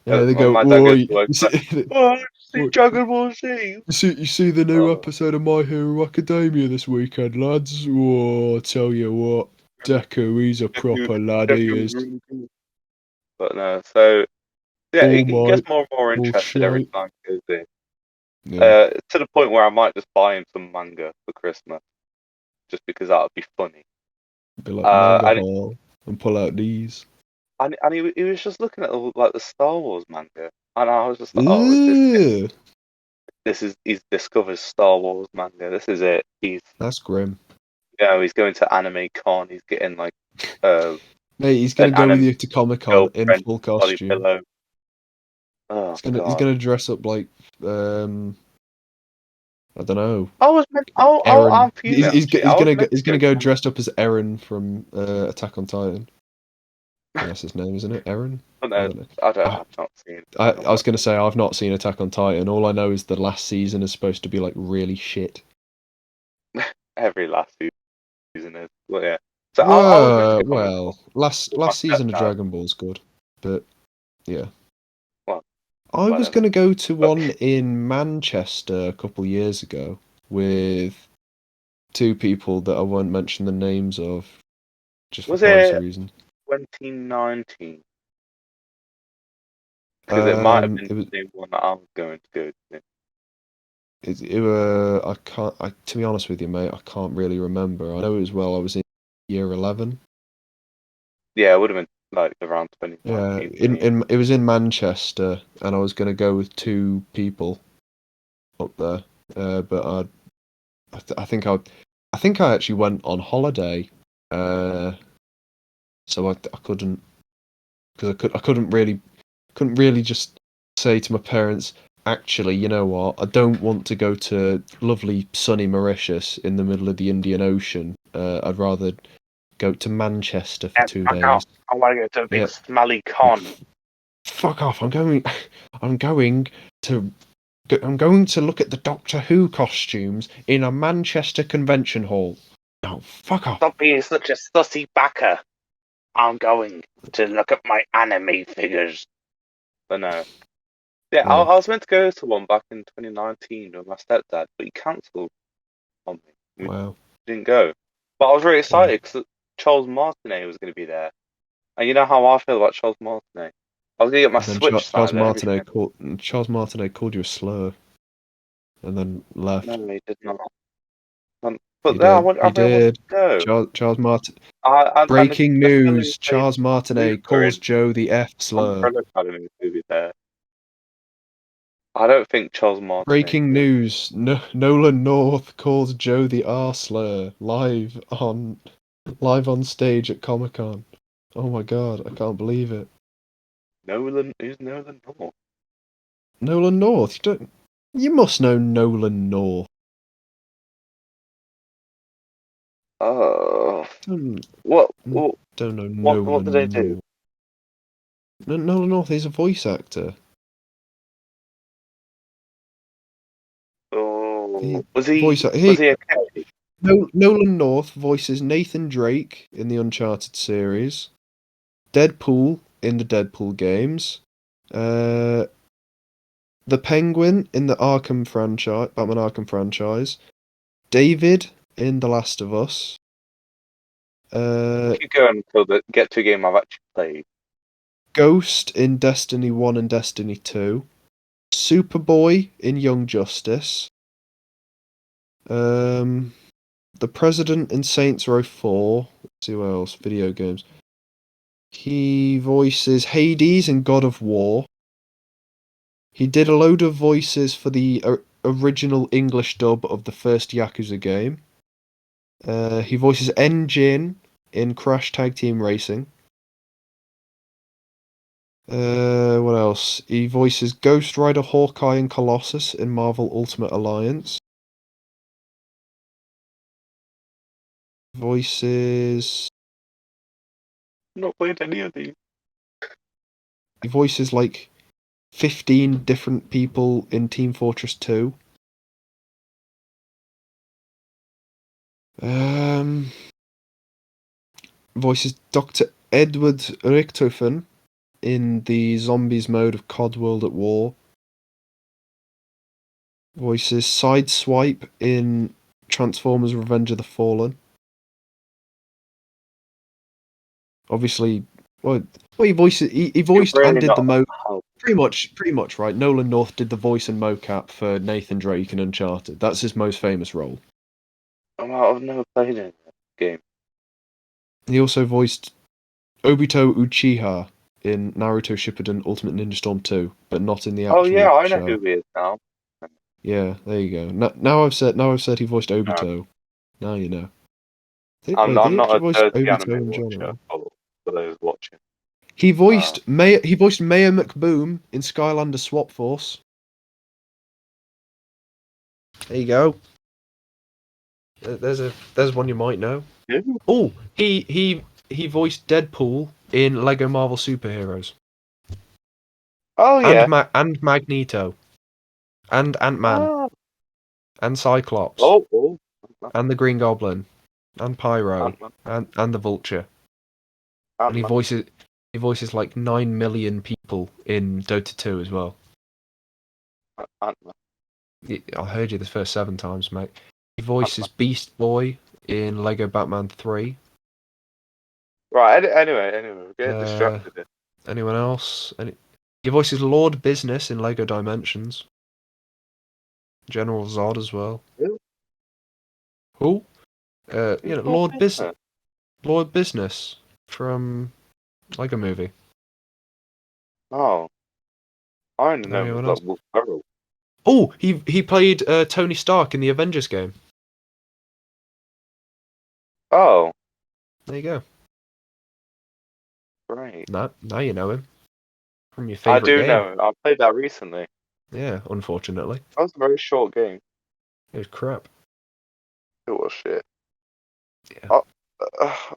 S3: Yeah, they go,
S2: My dad
S3: oh,
S2: goes
S3: you
S2: to work,
S3: see,
S2: "Oh, I see
S3: oh,
S2: Dragon Ball Z."
S3: you see the new
S2: Oh,
S3: episode of My Hero Academia this weekend, lads? Oh, I tell you what, Deku, he's a proper lad, he
S2: Definitely
S3: is.
S2: really cool. But no, so yeah,
S3: All
S2: he gets
S3: might,
S2: more and more
S3: all
S2: interested every
S3: shite.
S2: time he goes in.
S3: Yeah,
S2: To the point where I might just buy him some manga for Christmas, just because that would be funny.
S3: be like
S2: Uh,
S3: manga
S2: and
S3: hall and pull out these.
S2: he was just looking at the Star Wars manga, and I was just like, oh, is this it?
S3: Ugh,
S2: He's discovered Star Wars manga. This is it.
S3: that's grim.
S2: He's going to Anime Con. He's getting like uh
S3: Mate, he's
S2: an
S3: gonna go with
S2: anime
S3: you to Comic Con in
S2: girlfriend
S3: full
S2: body
S3: costume.
S2: pillow. Oh
S3: He's
S2: god.
S3: gonna dress up like I don't know,
S2: I was meant. I'm
S3: Eren.
S2: fuming actually. I was meant
S3: He's
S2: to
S3: gonna go dressed up as Eren from Attack on Titan. I think that's his name, isn't it? Eren?
S2: but
S3: I
S2: no,
S3: don't know.
S2: I don't.
S3: I,
S2: I've not seen. I've not
S3: I was
S2: watched
S3: gonna
S2: it.
S3: say I've not seen Attack on Titan. All I know is the last season is supposed to be like really shit.
S2: Every last season is. But yeah. So I was meant to go Comic Con with my
S3: Last season of
S2: stepdad.
S3: Dragon Ball's good, but yeah.
S2: Well,
S3: I was
S2: whatever.
S3: gonna go to
S2: But
S3: one in Manchester a couple years ago with two people that I won't mention the names of just for
S2: was
S3: privacy
S2: it
S3: reasons.
S2: 2019? Because it might have been
S3: It was
S2: the same one that I was going to go to.
S3: I can't to be honest with you, mate, I can't really remember. I know it was I was in year 11.
S2: Yeah, it would have been like around
S3: Yeah,
S2: 2019 for me.
S3: it was in Manchester, and I was gonna go with two people up there. But I think I actually went on holiday. So I couldn't because I couldn't really just say to my parents, actually, you know what? I don't want to go to lovely sunny Mauritius in the middle of the Indian Ocean. I'd rather go to Manchester for 2 days.
S2: I want to go to a big
S3: Yeah,
S2: smelly con.
S3: fuck off! I'm going. I'm going to. I'm going to look at the Doctor Who costumes in a Manchester convention hall. No, fuck off.
S2: Stop being such a sussy backer. I'm going to look at my anime figures. But no. Yeah,
S3: Yeah.
S2: I was meant to go to one back in 2019 with my stepdad, but he cancelled on me. We
S3: Wow.
S2: didn't go. But I was really excited because Charles Martinet was going to be there. And you know how I feel about Charles Martinet. I was going to get my
S3: And then
S2: Switch
S3: Charles
S2: signed and everything.
S3: Martinet called you a slur, and then left.
S2: No, he did not.
S3: He
S2: But yeah,
S3: did.
S2: I
S3: He
S2: really wanted
S3: did.
S2: to go.
S3: Charles Martin.
S2: And
S3: Breaking
S2: the fellow who
S3: news:
S2: played
S3: Charles Martinet
S2: Luca
S3: calls
S2: in
S3: Joe the F slur.
S2: Umbrella Academy will be there. I don't think Charles Martinet is
S3: Breaking
S2: good.
S3: news: Nolan North calls Joe the R slur live on stage at Comic Con. Oh my god, I can't believe it.
S2: Who's Nolan North?
S3: Nolan North. You must know Nolan North.
S2: Oh,
S3: Don't,
S2: what
S3: don't know
S2: what did they
S3: Nolan
S2: do?
S3: North. Nolan North is a voice actor.
S2: Oh,
S3: Voice
S2: was he okay?
S3: Nolan North voices Nathan Drake in the Uncharted series, Deadpool in the Deadpool games, the Penguin in the Batman Arkham franchise, David in The Last of Us,
S2: Keep going until get to a game I've actually played.
S3: Ghost in Destiny 1 and Destiny 2, Superboy in Young Justice, the President in Saints Row 4. Let's see what else. Video games. He voices Hades in God of War. He did a load of voices for the original English dub of the first Yakuza game. He voices N. Jin in Crash Tag Team Racing. What else? He voices Ghost Rider, Hawkeye, and Colossus in Marvel Ultimate Alliance. Voices.
S2: I've not played any of these.
S3: He voices like 15 different people in Team Fortress 2. Voices Dr. Edward Richtofen in the Zombies mode of COD World at War. Voices Sideswipe in Transformers Revenge of the Fallen. Obviously, he voiced
S2: Really
S3: and did
S2: not
S3: the
S2: help.
S3: pretty much right. Nolan North did the voice and mocap for Nathan Drake in Uncharted. That's his most famous role.
S2: I've never played any game.
S3: He also voiced Obito Uchiha in Naruto Shippuden Ultimate Ninja Storm 2, but not in the
S2: Oh yeah,
S3: actual
S2: I know
S3: show.
S2: who he is now.
S3: Yeah, there you go. Now I've said he voiced Obito. Now you know.
S2: I'm
S3: Wait, did he
S2: not
S3: actually
S2: a
S3: voice
S2: dirty
S3: Obito
S2: anime
S3: in
S2: watcher
S3: general?
S2: for those watching.
S3: He voiced Mayor McBoom in Skylander Swap Force. There you go. There's one you might know.
S2: Yeah.
S3: Oh, he voiced Deadpool in Lego Marvel Superheroes.
S2: Oh yeah.
S3: And Magneto. And Ant-Man.
S2: Ah.
S3: And Cyclops.
S2: Oh.
S3: And the Green Goblin. And Pyro.
S2: Ant-Man.
S3: And the Vulture. And
S2: Ant-Man.
S3: he voices like 9 million people in Dota 2 as well.
S2: Ant-Man.
S3: I heard you the first 7 times, mate. He voices Beast Boy in Lego Batman 3.
S2: Right. Anyway, we're getting distracted here.
S3: Anyone else? He voices Lord Business in Lego Dimensions. General Zod as well.
S2: Who?
S3: Who?
S2: Who's
S3: Lord Business from Lego Movie.
S2: Oh, I only know him as
S3: Anyone
S2: like
S3: else?
S2: Will Ferrell.
S3: Oh, he played Tony Stark in the Avengers game.
S2: Oh,
S3: There you go.
S2: great.
S3: Now you know him from your
S2: I
S3: favourite
S2: do
S3: game.
S2: know him. I played that recently.
S3: Yeah, unfortunately.
S2: That was a very short game.
S3: It was crap.
S2: It was shit.
S3: Yeah.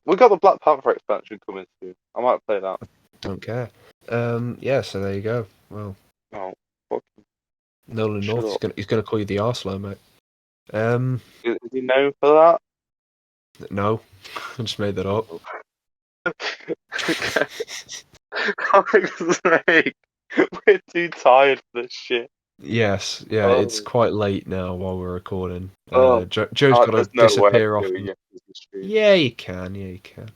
S2: We got the Black Panther expansion coming soon. I might play that.
S3: Don't care. Yeah, so there you go. Well,
S2: Oh, fuck.
S3: Nolan
S2: Shut
S3: North,
S2: up.
S3: he's gonna call you the Arslow, mate.
S2: Is he known for that?
S3: No, I just made that up.
S2: God's sake. We're too tired for this shit.
S1: Yes, yeah, it's
S2: Oh,
S1: quite late now while we're recording.
S2: oh.
S1: Joe's got to
S2: There's no way I'm
S1: disappear off.
S2: doing it for the stream.
S1: Yeah, you can. Yeah, you can.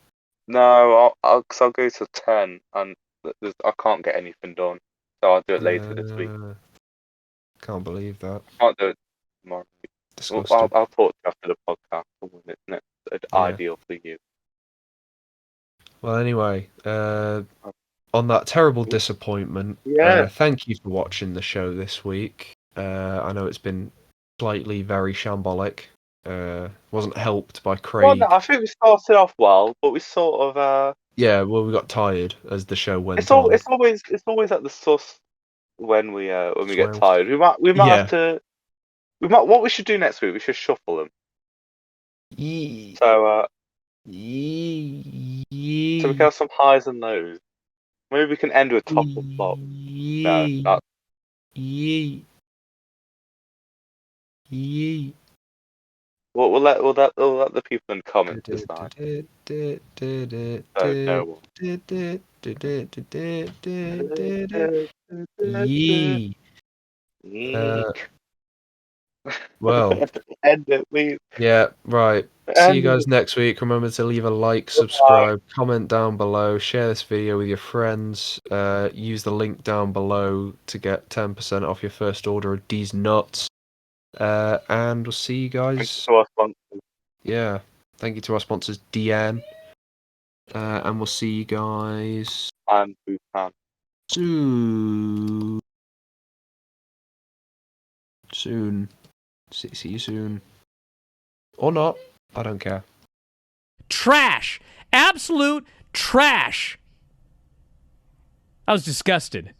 S2: No, I'll go to 10, and I can't get anything done, so I'll do it later this week.
S1: Can't believe that.
S2: Can't do it tomorrow. Well,
S1: Disgusting.
S2: I'll talk to you after the podcast for when it's
S1: Yeah.
S2: ideal for you.
S1: Well, anyway, on that terrible disappointment,
S2: Yeah.
S1: thank you for watching the show this week. I know it's been slightly very shambolic. Wasn't helped by
S2: Well,
S1: Craig.
S2: no, I think we started off well, but we sort of
S1: Yeah, well, we got tired as the show went
S2: it's
S1: on.
S2: it's always at the sus when we get
S1: Swales.
S2: tired. We might
S1: Yeah.
S2: have to. What we should do next week? We should shuffle them.
S1: Yee.
S2: So
S1: Yee.
S2: so we can have some highs and lows. Maybe we can end with top or flop. No, that's
S1: Yee. Yee.
S2: we'll let the people in the comments decide. So no
S1: Yee.
S2: one.
S1: Well,
S2: End it, please.
S1: yeah, right. See you guys next week. Remember to leave a like, subscribe, comment down below, share this video with your friends. Use the link down below to get 10% off your first order of these nuts. And we'll see you guys. Yeah, thank you to our sponsors, DN. And we'll see you guys
S2: And Bhutan.
S1: soon. See you soon. Or not. I don't care.
S4: Trash. Absolute trash. I was disgusted.